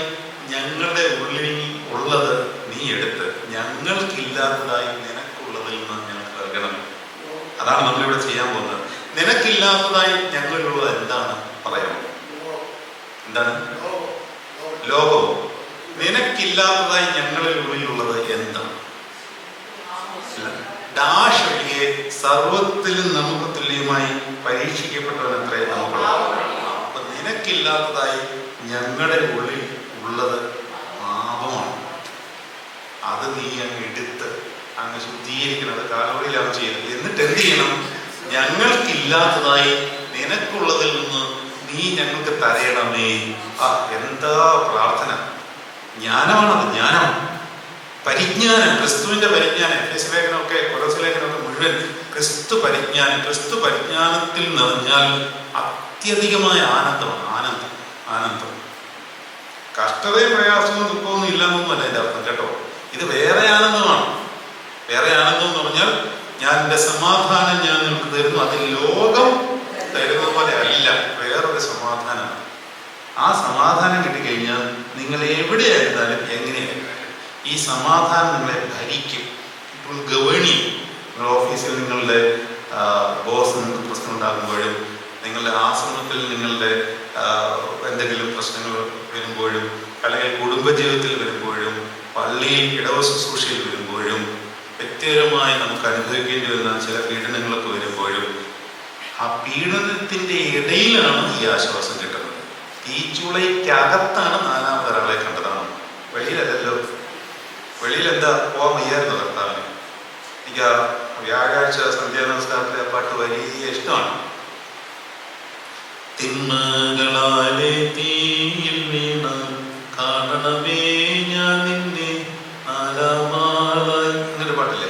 ഞങ്ങളുടെ ഉള്ളിൽ ഉള്ളത് നീ എടുത്ത്, ഞങ്ങൾക്കില്ലാത്തതായി നിനക്കുള്ളതിൽ നിന്ന് ഞങ്ങൾക്ക് നൽകണം. അതാണ് നമ്മളിവിടെ ചെയ്യാൻ പോകുന്നത്. നിനക്കില്ലാത്തതായി ഞങ്ങളിലുള്ളത് എന്താണ് പറയാമോ? എന്താണ്? ലോകവും. നിനക്കില്ലാത്തതായി ഞങ്ങളിൽ ഉള്ളിലുള്ളത് എന്താണ്? ഡാഷ് ഒഴികെ സർവത്തിലും നമുക്ക് തുല്യമായി പരീക്ഷിക്കപ്പെട്ടവനത്രേ നമുക്കുള്ളത്. അപ്പൊ നിനക്കില്ലാത്തതായി ഞങ്ങളുടെ ഉള്ളിൽ ഉള്ളത് പാപമാണ്. അത് നീ അങ്ങ് എടുത്ത് അങ്ങ് ശുദ്ധീകരിക്കണം. അത് കാലോടിയിലാണ് ചെയ്യുന്നത്. എന്നിട്ട് എന്ത് ചെയ്യണം? ഞങ്ങൾക്കില്ലാത്തതായി നിനക്കുള്ളതിൽ നിന്ന് നീ ഞങ്ങൾക്ക് തരയണമേ. എന്താ പ്രാർത്ഥന! ജ്ഞാനമാണത്, ജ്ഞാനം, പരിജ്ഞാനം, ക്രിസ്തുവിന്റെ പരിജ്ഞാനം. എഫേസ്യ ലേഖനമൊക്കെ, കൊലോസ്യ ലേഖനമൊക്കെ മുഴുവൻ ക്രിസ്തു പരിജ്ഞാനം. ക്രിസ്തു പരിജ്ഞാനത്തിൽ നിറഞ്ഞാൽ അത്യധികമായ ആനന്ദമാണ്. ആനന്ദം, ആനന്ദം. കഷ്ടതയും പ്രയാസവും ദുഃഖമൊന്നും ഇല്ലെന്നൊന്നുമല്ല എൻ്റെ അർത്ഥം കേട്ടോ. ഇത് വേറെ ആനന്ദമാണ്. വേറെ ആനന്ദം എന്ന് പറഞ്ഞാൽ ഞാൻ എൻ്റെ സമാധാനം ഞാൻ നിങ്ങൾക്ക് തരുന്നു, അത് ലോകം തരുന്നത് പോലെ അല്ല, വേറൊരു സമാധാനമാണ്. ആ സമാധാനം കിട്ടിക്കഴിഞ്ഞാൽ നിങ്ങൾ എവിടെയായിരുന്നാലും എങ്ങനെയായിരുന്നാലും ഈ സമാധാനം നിങ്ങളെ ഭരിക്കും. ഇപ്പോൾ ഗവേണിയും നിങ്ങളുടെ ഓഫീസിൽ നിങ്ങളുടെ ബോസ് നിങ്ങൾക്ക് പ്രശ്നം ഉണ്ടാകുമ്പോഴും, നിങ്ങളുടെ ആശ്രമത്തിൽ നിങ്ങളുടെ എന്തെങ്കിലും പ്രശ്നങ്ങൾ വരുമ്പോഴും, അല്ലെങ്കിൽ കുടുംബജീവിതത്തിൽ വരുമ്പോഴും, പള്ളിയിൽ ഇടവ ശുശ്രൂഷയിൽ വരുമ്പോഴും, വ്യക്തിപരമായി നമുക്ക് അനുഭവിക്കേണ്ടി വരുന്ന ചില പീഡനങ്ങളൊക്കെ വരുമ്പോഴും, ആ പീഡനത്തിൻ്റെ ഇടയിലാണ് ഈ ആശ്വാസം കിട്ടുന്നത്. തീച്ചുളയ്ക്കകത്താണ് നാലാമതൊരാളെ കണ്ടതാണ്, വെളിയിലല്ലല്ലോ. വെളിയിൽ എന്താ പോകാൻ വയ്യായിരുന്നു കർത്താവിന്. എനിക്ക് ആ വ്യാഴാഴ്ച സന്ധ്യാനമസ്കാരത്തിലെ പാട്ട് വലിയ ഇഷ്ടമാണ്. തിന്മകളാലെ തീയിൽ വീണ കാണണമേ ഞാൻ നിന്നെ നാലാമാളായി. ഇങ്ങനൊരു പാട്ടില്ലേ?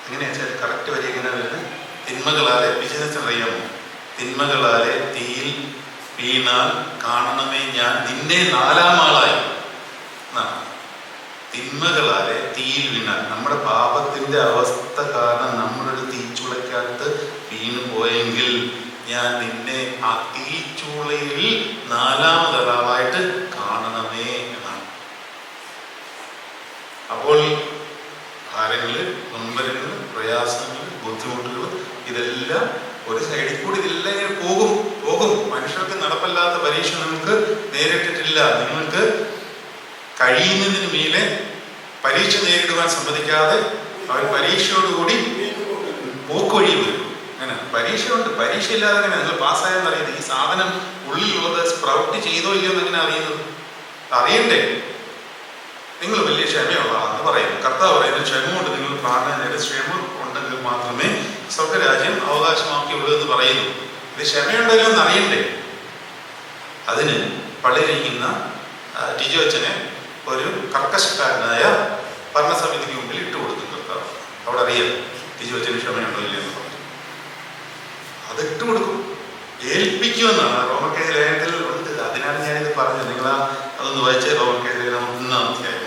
എങ്ങനെയാ കറക്റ്റ് വരി എങ്ങനെയാണ് വരുന്നത്? തിന്മകളാലെ, ബിസിനസ് അറിയാമോ? തിന്മകളാലെ തീയിൽ വീണാൽ കാണണമേ ഞാൻ നിന്നെ നാലാമാളായി. തിന്മകളാലെ തീയിൽ വീണാൽ, നമ്മുടെ പാപത്തിന്റെ അവസ്ഥ കാരണം നമ്മളൊരു തീച്ചുളയ്ക്കകത്ത് വീണു പോയെങ്കിൽ ഞാൻ നിന്നെ ആ തീച്ചുളയിൽ നാലാമതൊരാളായിട്ട് കാണണമേ എന്നാണ്. അപ്പോൾ ഭാരങ്ങള്, നൊമ്പരങ്ങള്, പ്രയാസങ്ങള്, ബുദ്ധിമുട്ടുകൾ ഇതെല്ലാം ഒരു സൈഡിൽ കൂടി ഇതെല്ലാം ഇങ്ങനെ പോകും. മനുഷ്യർക്ക് നടപ്പല്ലാത്ത പരീക്ഷ നിങ്ങൾക്ക് നേരിട്ടിട്ടില്ല. നിങ്ങൾക്ക് കഴിയുന്നതിന് മേലെ പരീക്ഷ നേരിടുവാൻ സമ്മതിക്കാതെ അവർ പരീക്ഷയോടുകൂടി മൂക്കൊഴി വരും. അങ്ങനെ പരീക്ഷയുണ്ട്, പരീക്ഷ ഇല്ലാതെ അങ്ങനെ നിങ്ങൾ പാസ്സായെന്ന് അറിയുന്നത്. ഈ സാധനം ഉള്ളിലുള്ളത് സ്പ്രൗട്ട് ചെയ്തോ ഇല്ലയോ എന്നെങ്ങനെ അറിയുന്നത്? അറിയണ്ടേ? നിങ്ങൾ വലിയ ക്ഷമയുള്ളതാണെന്ന് പറയുന്നു. കർത്താവ് പറയുന്നത് ക്ഷമ കൊണ്ട് നിങ്ങൾ പ്രാർത്ഥന, ക്ഷമ ഉണ്ടെങ്കിൽ മാത്രമേ സ്വർഗരാജ്യം അവകാശമാക്കിയുള്ളൂ എന്ന് പറയുന്നു. ഇത് ക്ഷമയുണ്ടല്ലോ എന്ന് അറിയണ്ടേ? അതിന് പള്ളിയിലിരിക്കുന്ന ടിജു അച്ഛനെ ഒരു കർക്കശക്കാരനായ ഭരണസമിതിക്ക് മുമ്പിൽ ഇട്ടുകൊടുത്തു കർത്താവ്. അവിടെ അറിയാം ടിജു അച്ഛന് ക്ഷമയുണ്ടോ ഇല്ലെന്ന് പറഞ്ഞു. അത് ഇട്ടുകൊടുക്കും, ഏൽപ്പിക്കുമെന്നാണ് റോമർക്കെഴുതിയ ലേഖനത്തിൽ ഉണ്ട്. അതിനാണ് ഞാനിത് പറഞ്ഞത്. നിങ്ങൾ അതൊന്ന് വായിച്ചേ. റോമർക്കെഴുതിയ ലേഖനം 1-ാം അധ്യായം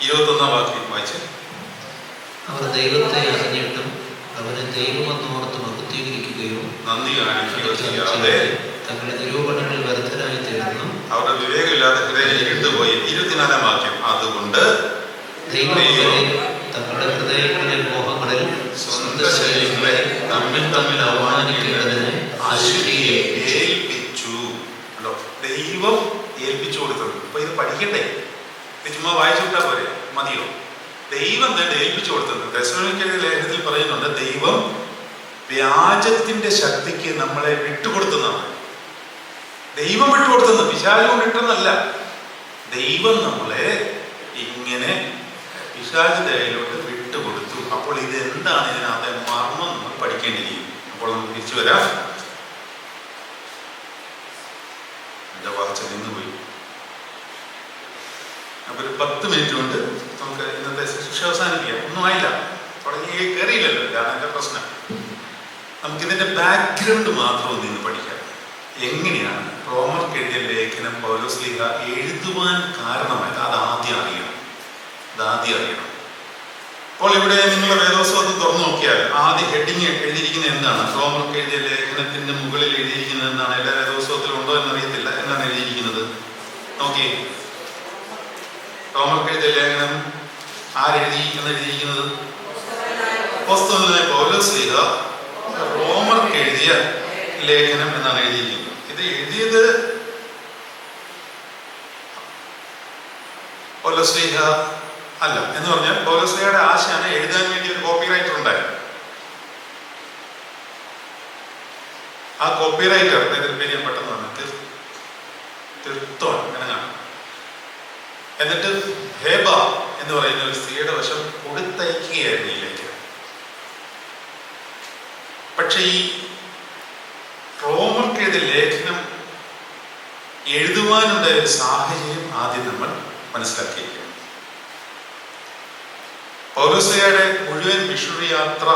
21-ാം വാക്യം വായിച്ചേ. അവർ ദൈവത്തെ അറിഞ്ഞിട്ടും അവനെ ദൈവമെന്നോർത്ത് മഹത്വീകരിക്കുകയോ നന്ദി കാണിക്കുകയോ ചെയ്യാതെ തങ്ങളുടെ നിരൂപണങ്ങളിൽ വ്യർത്ഥരായി തീർന്നു. അവരുടെ വിവേകമില്ലാതെ ഹൃദയം ഇരുണ്ടുപോയി. 24-ാം വാക്യം. അതുകൊണ്ട് ദൈവം തങ്ങളുടെ ഹൃദയങ്ങളിലെ മോഹങ്ങളിൽ സ്വന്തം ശരീരങ്ങളെ തമ്മിൽ അവമാനിക്കേണ്ടതിന് ഏൽപ്പിച്ചു. ദൈവം ഏൽപ്പിച്ചു കൊടുത്തത്. അപ്പൊ ഇത് പഠിക്കണ്ടേ? ഇത് ചുമ്മാ വായിച്ചു വിട്ടാ പോരെ? മതിയോ? ദൈവം തന്നെ ഏൽപ്പിച്ചു കൊടുത്തത്. തെസ്സലോനിക്കരുടെ ലേഖനത്തിൽ പറയുന്നുണ്ട്, ദൈവം വ്യാജത്തിന്റെ ശക്തിക്ക് നമ്മളെ വിട്ടുകൊടുത്തതാണ്. ദൈവം വിട്ടുകൊടുത്തത് പിശാച് കൊണ്ടിട്ടെന്നല്ല. ദൈവം നമ്മളെ ഇങ്ങനെ പിശാചിന്റെ കയ്യിലോട്ട് വിട്ടുകൊടുത്തു. അപ്പോൾ ഇത് എന്താണ് ഇതിനകത്തെ മർമ്മം നമ്മൾ പഠിക്കേണ്ടിയിരിക്കും. അപ്പോൾ നമുക്ക് തിരിച്ചു വരാം. എന്റെ വാച്ച നിന്നുപോയി. അപ്പൊ ഒരു 10 മിനിറ്റ് കൊണ്ട് നമുക്ക് ഇന്നത്തെ ശിക്ഷ അവസാനിപ്പിക്കാം. ഒന്നും ആയില്ല, തുടങ്ങി കയറിയില്ലല്ലോ. ഇതാണ് എന്റെ പ്രശ്നം. നമുക്കിതിന്റെ ബാക്ക്ഗ്രൗണ്ട് മാത്രം ഒന്ന് ഇന്ന് പഠിക്കാം. എങ്ങനെയാണ് റോമർക്ക് എഴുതിയ ലേഖനം പൗലോസ്ലീഹ എഴുതുവാൻ കാരണമായത്? അതാദ്യം അറിയണം. അപ്പോൾ ഇവിടെ നിങ്ങൾ വേദോസ്വാദം തുറന്നു നോക്കിയാൽ ആദ്യ ഹെഡിങ് എഴുതിയിരിക്കുന്നത് എന്താണ്? റോമർക്ക് എഴുതിയ ലേഖനത്തിന്റെ മുകളിൽ എഴുതിയിരിക്കുന്നത് എന്താണ്? എല്ലാ വേദോസ്വാദത്തിലും ഉണ്ടോ എന്നറിയത്തില്ല. എന്താണ് എഴുതിയിരിക്കുന്നത്? നോക്കി. റോമർക്ക് എഴുതിയ ലേഖനം എഴുതിയിരിക്കുന്നത് അപ്പോസ്തലനായ പൗലോസ്ലീഹ റോമർക്ക് എഴുതിയ ലേഖനം എന്നാണ് എഴുതിയിരിക്കുന്നത്. ഇത് എഴുതിയത് പൗലോസ്ലീഹ അല്ല. എന്ന് പറഞ്ഞാൽ പൗലോസ്ലീഹയുടെ ആശയാണ് എഴുതാൻ വേണ്ടി ഒരു കോപ്പി റൈറ്റർ ഉണ്ടായിരുന്നു. ആ കോപ്പി റൈറ്റർ പേര് ഞാൻ പെട്ടെന്ന് വന്നിട്ട് തീർത്തോൺ അങ്ങനെ കാണാം. എന്നിട്ട് ഹേബ എന്ന് പറയുന്ന ഒരു സ്ത്രീയുടെ വശം കൊടുത്തയക്കുകയായിരുന്നു ഈ ലേഖനം. പക്ഷെ ഈ റോമർക്ക് എഴുതിയ ലേഖനം എഴുതുവാനുണ്ടായ ഒരു സാഹചര്യം ആദ്യം നമ്മൾ മനസ്സിലാക്കിയിരിക്കണം. പൗലോസ്ലീഹയുടെ മുഴുവൻ മിഷണറി യാത്ര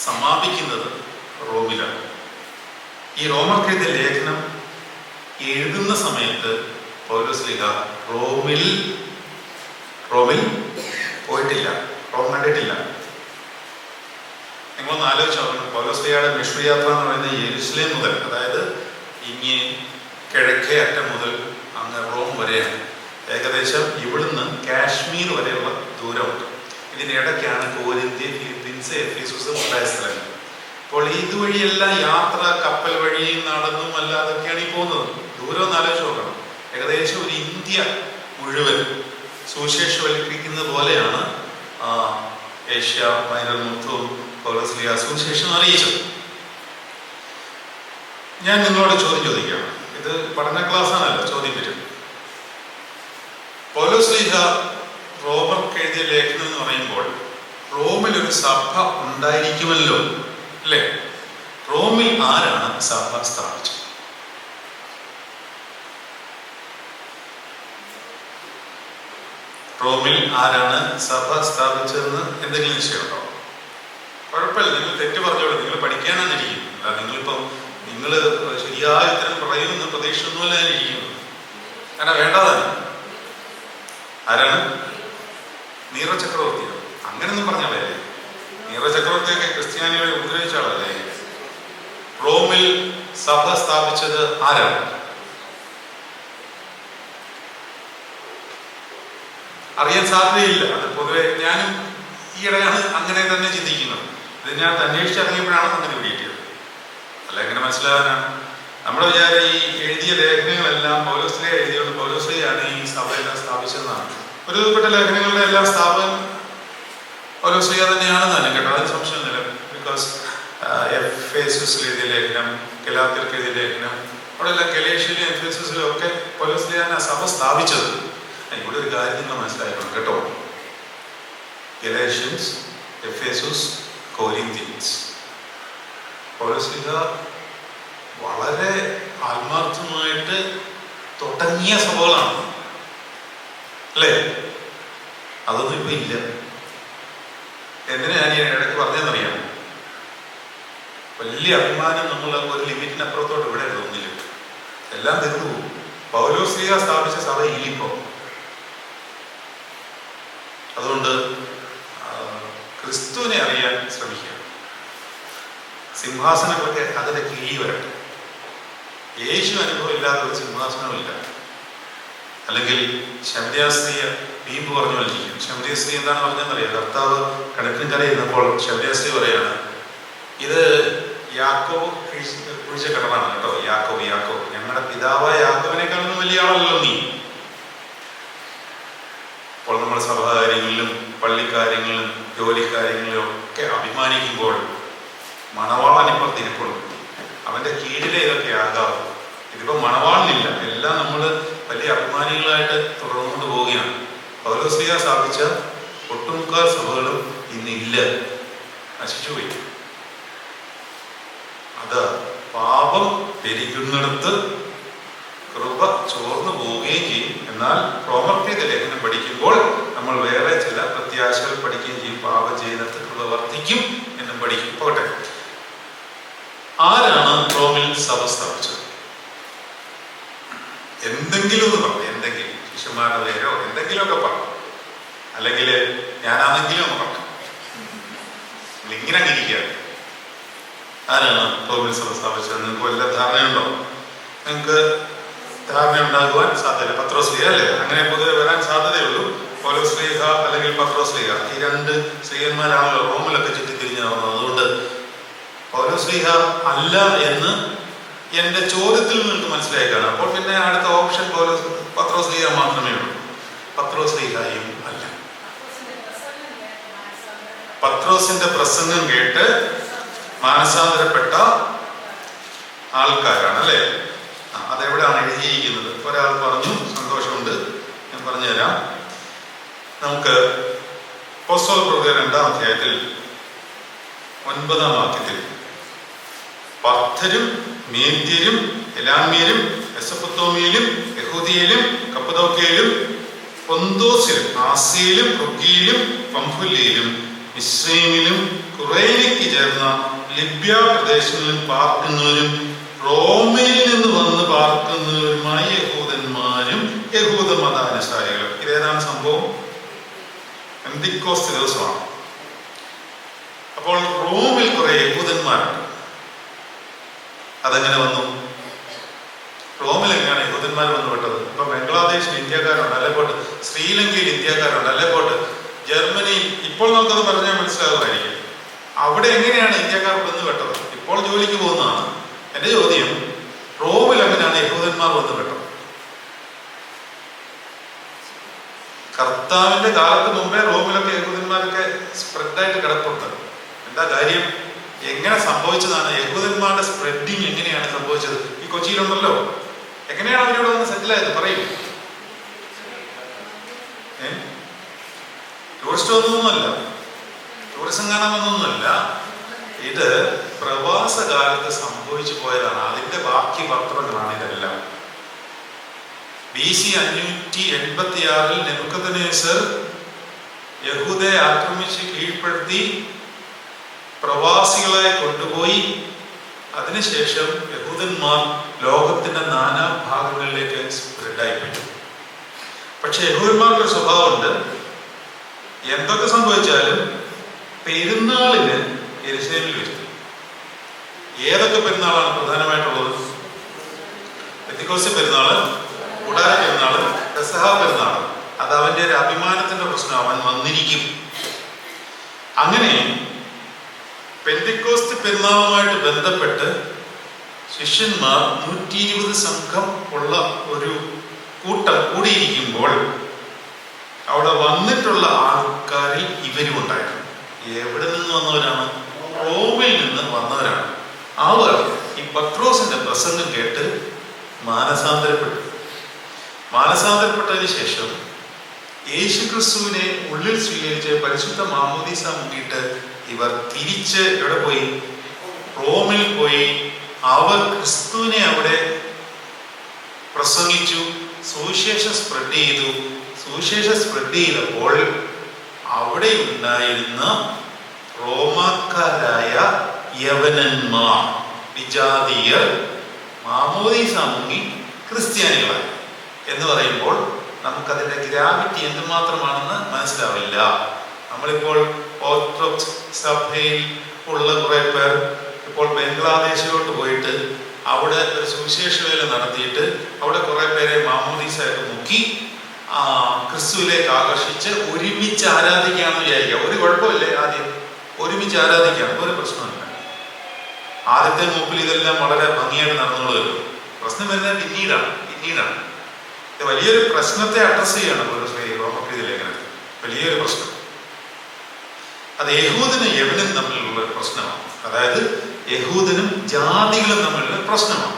സമാപിക്കുന്നത് റോമിലാണ്. ഈ റോമർക്ക് എഴുതിയ ലേഖനം എഴുതുന്ന സമയത്ത് പൗലോസ്ലീഹ റോമിൽ പോയിട്ടില്ല, റോം കണ്ടിട്ടില്ല. നിങ്ങളൊന്ന് ആലോചിച്ച് നോക്കണം. പൗലോസ്ലീഹയുടെ മിഷണറി യാത്ര എന്ന് പറയുന്നത് യെരുശലേം മുതൽ, അതായത് ഇങ്ങ് കിഴക്കേ അറ്റം മുതൽ അങ്ങ് റോം വരെയാണ്. ഏകദേശം ഇവിടുന്ന് കാശ്മീർ വരെയുള്ള ദൂരമുണ്ട്. ഇതിനിടയ്ക്കാണ് കോരിന്ത്യ, ഫിലിപ്പീൻസ്, എഫീസസ് ഉണ്ടായ സ്ഥലങ്ങൾ. അപ്പോൾ ഇതുവഴിയെല്ലാം യാത്ര കപ്പൽ വഴിയും നടന്നും അല്ലാതൊക്കെയാണ് ഈ പോകുന്നത്. ദൂരം ഒന്ന് ആലോചിച്ച് നോക്കണം. ഏകദേശം ഒരു ഇന്ത്യ മുഴുവൻ സുവിശേഷവൽക്കരിക്കുന്നത് പോലെയാണ് ഏഷ്യ മൈനർ മൊത്തവും പൗലോസ്ലീഹ സുവിശേഷം അറിയിച്ചത്. ഞാൻ നിങ്ങളോട് ചോദ്യം ചോദിക്കാം. ഇത് പഠന ക്ലാസ്സാണല്ലോ, ചോദ്യം വരും. പൗലോസ്ലീഹ റോമർക്ക് എഴുതിയ ലേഖനം എന്ന് പറയുമ്പോൾ റോമിൽ ഒരു സഭ ഉണ്ടായിരിക്കുമല്ലോ, അല്ലേ? റോമിൽ ആരാണ് സഭ സ്ഥാപിച്ചത്? റോമിൽ ആരാണ് സഭ സ്ഥാപിച്ചതെന്ന് എന്തെങ്കിലും നിശ്ചയമുണ്ടോ? കുഴപ്പമില്ല, നിങ്ങൾ തെറ്റ് പറഞ്ഞോളൂ. നിങ്ങൾ പഠിക്കാനാണ് ഇരിക്കുന്നത്. നിങ്ങളിപ്പം നിങ്ങൾ ശരിയായ ഉത്തരം പറയുമെന്ന് പ്രതീക്ഷയൊന്നുമല്ല ഞാൻ ഇരിക്കുന്നത്. കാരണം വേണ്ടതാണ്. ആരാണ്? നീറോ ചക്രവർത്തിയോ? അങ്ങനെയൊന്നും പറഞ്ഞാലേ. നീറോ ചക്രവർത്തിയൊക്കെ ക്രിസ്ത്യാനികളെ ഉപദ്രവിച്ച ആളല്ലേ. റോമിൽ സഭ സ്ഥാപിച്ചത് ആരാണ്? അറിയാൻ സാധ്യതയില്ല. അത് പൊതുവെ ഞാനും ഈയിടെയാണ് അങ്ങനെ തന്നെ ചിന്തിക്കുന്നത്. ഇത് ഞാൻ അന്വേഷിച്ചിറങ്ങിയപ്പോഴാണ് അങ്ങനെ പിടിയിട്ടത്. അല്ല, എങ്ങനെ മനസ്സിലാകാനാണ്? നമ്മുടെ വിചാരം ഈ എഴുതിയ ലേഖനങ്ങളെല്ലാം പൗലോസ്ലീഹ എഴുതിയോണ്ട് പൗലോസ്ലീഹയാണ് ഈ സഭയെല്ലാം സ്ഥാപിച്ചതെന്നാണ്. ഒരുവിധപ്പെട്ട ലേഖനങ്ങളുടെ എല്ലാം സ്ഥാപനം പൗലോസ്ലീഹ തന്നെയാണെന്നാണ് കേട്ടോ. അതിന് സംശയമൊന്നുമില്ല. ബിക്കോസ് എഫേസസിൽ എഴുതിയ ലേഖനം, ഗലാത്യർക്ക് എഴുതിയ ലേഖനം, അവിടെ എല്ലാം ഗലേഷ്യയിലും എഫേസസിലും ഒക്കെ പൗലോസ്ലീഹയാണ് ആ സഭ സ്ഥാപിച്ചത്. ഇവിടെ ഒരു കാര്യം നിങ്ങൾ മനസ്സിലാക്കണം കേട്ടോ. ഗലേഷ്യൻസ്, എഫേസസ്, കൊരിന്ത്യൻസ്, പൗലോസ്ലീഹ വളരെ ആത്മാർത്ഥമായിട്ട് തുടങ്ങിയ സഭകളാണ് അല്ലേ? അതൊന്നും ഇപ്പൊ ഇല്ല. എന്തിനാ ഞാൻ ഇടയ്ക്ക് പറഞ്ഞതെന്നറിയാം? വലിയ അഭിമാനം നമ്മൾ ഒരു ലിമിറ്റിനപ്പുറത്തോട്ട് ഇവിടെ തോന്നില്ല. എല്ലാം തീർന്നു പോകും. പൗലോസ്ലീഹ സ്ഥാപിച്ച സഭ ഇല്ലിപ്പോ. അതുകൊണ്ട് ക്രിസ്തുവിനെ അറിയാൻ ശ്രമിക്കുക. സിംഹാസനങ്ങളൊക്കെ അതിന്റെ കീഴിൽ വരട്ടെ. യേശു അനുഭവം ഇല്ലാത്ത ഒരു സിംഹാസനമില്ല. അല്ലെങ്കിൽ ശമരിയാസ്ത്രീയ വീമ്പ് പറഞ്ഞു വന്നിരിക്കും. ശമരിയാസ്ത്രീ എന്താണ് പറഞ്ഞതെന്നറിയാം? കർത്താവ് കിണറ്റിൻകര ഇരുന്നപ്പോൾ ശമരിയാസ്ത്രീ പറയാണ്, ഇത് യാക്കോബ് കുഴിച്ച കിണറാണ് കേട്ടോ. യാക്കോബ് ഞങ്ങളുടെ പിതാവായ യാക്കോബിനേക്കാളൊന്നും വലിയ ആളല്ലോ നീ. അപ്പോൾ നമ്മൾ സഭാകാര്യങ്ങളിലും പള്ളിക്കാര്യങ്ങളിലും ജോലിക്കാര്യങ്ങളിലും ഒക്കെ അഭിമാനിക്കുമ്പോൾ മണവാളൻ ഇപ്പോൾ തിരിപ്പുള്ളൂ. അവന്റെ കീഴിലെ ഇതൊക്കെ ആകാം. ഇതിപ്പോ മണവാളനില്ല. എല്ലാം നമ്മൾ വലിയ അഭിമാനികളായിട്ട് തുടർന്നുകൊണ്ട് പോവുകയാണ്. പൗലോസ്ലീഹ സ്ഥാപിച്ച ഒട്ടുമുക്കാൽ സഭകളും ഇന്നില്ല, നശിച്ചുപോയി. അത് പാപം പെരുകുന്നിടത്ത് കൃപ ചോർന്നു പോവുകയും ചെയ്യും. എന്നാൽ റോമർക്കെഴുതിയ ലേഖനം പഠിക്കുമ്പോൾ നമ്മൾ വേറെ ചില പ്രത്യാശകൾ പഠിക്കുകയും ചെയ്യും. പാപം ചെയ്യുന്നിടത്ത് കൃപ വർദ്ധിക്കും എന്നും പഠിക്കും. പോട്ടെ, ആരാണ് റോമിൽ സഭ സ്ഥാപിച്ചത്? എന്തെങ്കിലും ഒന്ന് പറഞ്ഞു. എന്തെങ്കിലും ശിഷ്യന്മാരുടെ പേരോ എന്തെങ്കിലുമൊക്കെ പറഞ്ഞു. അല്ലെങ്കിൽ ഞാനാണെങ്കിലും ഒന്ന് പറഞ്ഞു. ഇങ്ങനെ അങ്ങിരിക്കുക. ആരാണ് റോമിൽ സഭ സ്ഥാപിച്ചത്? നിങ്ങൾക്ക് വല്ല ധാരണയുണ്ടോ? നിങ്ങൾക്ക് ധാരണ ഉണ്ടാകുവാൻ സാധ്യത പത്രോസ്ലീഹ അല്ലേ? അങ്ങനെ പൊതുവെ വരാൻ സാധ്യതയുള്ളൂ. പൗലോസ്ലീഹ അല്ലെങ്കിൽ പത്രോസ്ലീഹ, ഈ രണ്ട് സ്ത്രീയന്മാരാണല്ലോ റോമിലൊക്കെ ചുറ്റിത്തിരിഞ്ഞ് നടന്നത്. അതുകൊണ്ട് പൗലോസ്ലീഹ അല്ല എന്ന് എന്റെ ചോദ്യത്തിൽ നിങ്ങൾക്ക് മനസ്സിലായി കാണാം. അപ്പോൾ പിന്നെ അടുത്ത ഓപ്ഷൻ പത്രോസ്ലീഹ മാത്രമേ ഉള്ളൂ. പത്രോസ്ലീഹയും അല്ല. പത്രോസിന്റെ പ്രസംഗം കേട്ട് മാനസാന്തരപ്പെട്ട ആൾക്കാരാണ് അല്ലേ? അതെവിടെയാണ് എഴുതിയിരിക്കുന്നത്? ഒരാൾ പറഞ്ഞു, സന്തോഷമുണ്ട്, ഞാൻ പറഞ്ഞുതരാം. നമുക്ക് അപ്പോസ്തലപ്രവൃത്തി 2-ാം അധ്യായത്തിൽ 9-ാം വാക്യത്തിൽ പർഥരും മേദ്യരും എലാമ്യരും മെസൊപ്പൊത്താമ്യയിലും യഹൂദിയയിലും കപ്പദോക്യയിലും പൊന്തോസിലും ആസ്യയിലും ഫ്രുഗിയയിലും പംഫുല്യയിലും മിസ്രയീമിലും കുറേനയ്ക്ക് ചേർന്ന ലിബ്യ പ്രദേശങ്ങളിലും പാർക്കുന്നവരും റോമയിൽ നിന്ന് വന്ന് പാർക്കുന്നവരുമായ യഹൂദന്മാരും യഹൂദ മതാനുസാരികളും. ഇതേതാണ് സംഭവം? പെന്തക്കോസ്ത് ദിവസമാണ്. അപ്പോൾ റോമിൽ കുറെ യഹൂദന്മാരുണ്ട്. അതെങ്ങനെ വന്നു? റോമിൽ എങ്ങനെയാണ് യഹൂദന്മാർ വന്നു പെട്ടത്? ഇപ്പൊ ബംഗ്ലാദേശിൽ ഇന്ത്യക്കാരുണ്ട്, അല്ലെ പോട്ട് ശ്രീലങ്കയിൽ ഇന്ത്യക്കാരുണ്ട്, അല്ലെ പോട്ട് ജർമ്മനിയിൽ. ഇപ്പോൾ നമുക്കത് പറഞ്ഞാൽ മനസ്സിലാകുമായിരിക്കും. അവിടെ എങ്ങനെയാണ് ഇന്ത്യക്കാർ വന്നു പെട്ടത്? ഇപ്പോൾ ജോലിക്ക് പോകുന്നതാണ്. എന്റെ ചോദ്യം, റോമിൽ എങ്ങനെയാണ് യഹൂദന്മാർ വന്നു പെട്ടത്? കർത്താവിന്റെ കാലത്ത് മുമ്പേ റോമിലൊക്കെ യഹൂദന്മാരൊക്കെ സ്പ്രെഡായിട്ട് കിടപ്പുണ്ട്. എന്താ കാര്യം? എങ്ങനെ സംഭവിച്ചതാണ്? യഹൂദന്മാരുടെ സ്പ്രെഡിങ് എങ്ങനെയാണ് സംഭവിച്ചത്? ഈ കൊച്ചിയിലുണ്ടല്ലോ, എങ്ങനെയാണ് അവരിവിടെ വന്ന് സെറ്റിലായത്? പറയൂ. ടൂറിസ്റ്റ് ഒന്നുമല്ല, ടൂറിസം കാണാൻ വന്നൊന്നുമല്ല. ഇത് പ്രവാസ കാലത്ത് സംഭവിച്ചു പോയതാണ്. അതിന്റെ ബാക്കി പത്രങ്ങളാണ് ഇതെല്ലാം. BC 586 നെബൂഖദ്നേസർ യഹൂദയെ ആക്രമിച്ച് കീഴ്പ്പെടുത്തി പ്രവാസികളെ കൊണ്ടുപോയി അതിനുശേഷം യഹൂദന്മാർ ലോകത്തിന്റെ നാനാഭാഗങ്ങളിലേക്ക് സ്പ്രെഡായിപ്പെട്ടു. പക്ഷെ യഹൂദന്മാർക്കൊരു സ്വഭാവമുണ്ട്, എന്തൊക്കെ സംഭവിച്ചാലും പെരുന്നാളിന് യെരുശലേമിൽ വരും. ഏതൊക്കെ പെരുന്നാളാണ് പ്രധാനമായിട്ടുള്ളത്? പെന്തക്കോസ്ത് പെരുന്നാള്, കൂടാര പെരുന്നാള്, പെസഹ പെരുന്നാള്. അത് അവന്റെ ഒരു അഭിമാനത്തിന്റെ പ്രശ്നം, അവൻ വന്നിരിക്കും. അങ്ങനെ പെന്തക്കോസ്ത് പെരുന്നാളുമായിട്ട് ബന്ധപ്പെട്ട് ശിഷ്യന്മാർ 120 സംഘം ഉള്ള ഒരു കൂട്ടം കൂടിയിരിക്കുമ്പോൾ അവിടെ വന്നിട്ടുള്ള ആൾക്കാരിൽ ഇവരും ഉണ്ടായിരുന്നു. എവിടെ നിന്ന് വന്നവരാണ്? റോമിൽ നിന്ന് വന്നവരാണ്. അവർ ഈ പത്രോസിന്റെ പ്രസംഗം കേട്ട് മാനസാന്തരപ്പെട്ടു. മാനസാന്തരപ്പെട്ടതിന് ശേഷം യേശുക്രിസ്തുവിനെ ഉള്ളിൽ സ്വീകരിച്ച് പരിശുദ്ധ മാമോദീസ മുങ്ങിയിട്ട് ഇവർ തിരിച്ച് എവിടെ പോയി? റോമിൽ പോയി. അവർ ക്രിസ്തുവിനെ അവിടെ പ്രസംഗിച്ചു, സുവിശേഷം സ്പ്രെഡ് ചെയ്തു. സുവിശേഷം സ്പ്രെഡ് ചെയ്തപ്പോൾ അവിടെ ഉണ്ടായിരുന്ന റോമാക്കാരായ യവനന്മാർ, വിജാതീയർ മാമോദീസ മുങ്ങി ക്രിസ്ത്യാനികളായി എന്ന് പറയുമ്പോൾ നമുക്കതിന്റെ ഗ്രാവിറ്റി എന്തുമാത്രമാണെന്ന് മനസ്സിലാവില്ല. നമ്മളിപ്പോൾ ഓർത്തഡോക്സ് സഭയിൽ ഉള്ള കുറെ പേർ ഇപ്പോൾ ബംഗ്ലാദേശിലോട്ട് പോയിട്ട് അവിടെ ഒരു സുവിശേഷ വേല നടത്തിയിട്ട് അവിടെ കുറെ പേരെ മാമോദീസയൊക്കെ മുക്കി ക്രിസ്തുവിലേക്ക് ആകർഷിച്ച് ഒരുമിച്ച് ആരാധിക്കുകയാണെന്ന് വിചാരിക്കുക. ഒരു കുഴപ്പമില്ലേ? ആദ്യം ഒരുമിച്ച് ആരാധിക്കുകയാണ്, ഒരു പ്രശ്നമില്ല. ആദ്യത്തെ മൂപ്പിൽ ഇതെല്ലാം വളരെ ഭംഗിയായിട്ട് നടന്നുള്ളത്. പ്രശ്നം വരുന്നത് പിന്നീടാണ്. ഇത് വലിയൊരു പ്രശ്നത്തെ അഡ്രസ് ചെയ്യാണ് റോമക്രീയ ലേഖനത്തിൽ. വലിയൊരു പ്രശ്നം അത് യഹൂദനും യവനും തമ്മിലുള്ള ഒരു പ്രശ്നമാണ്. അതായത് യഹൂദനും ജാതികളും തമ്മിലുള്ള പ്രശ്നമാണ്.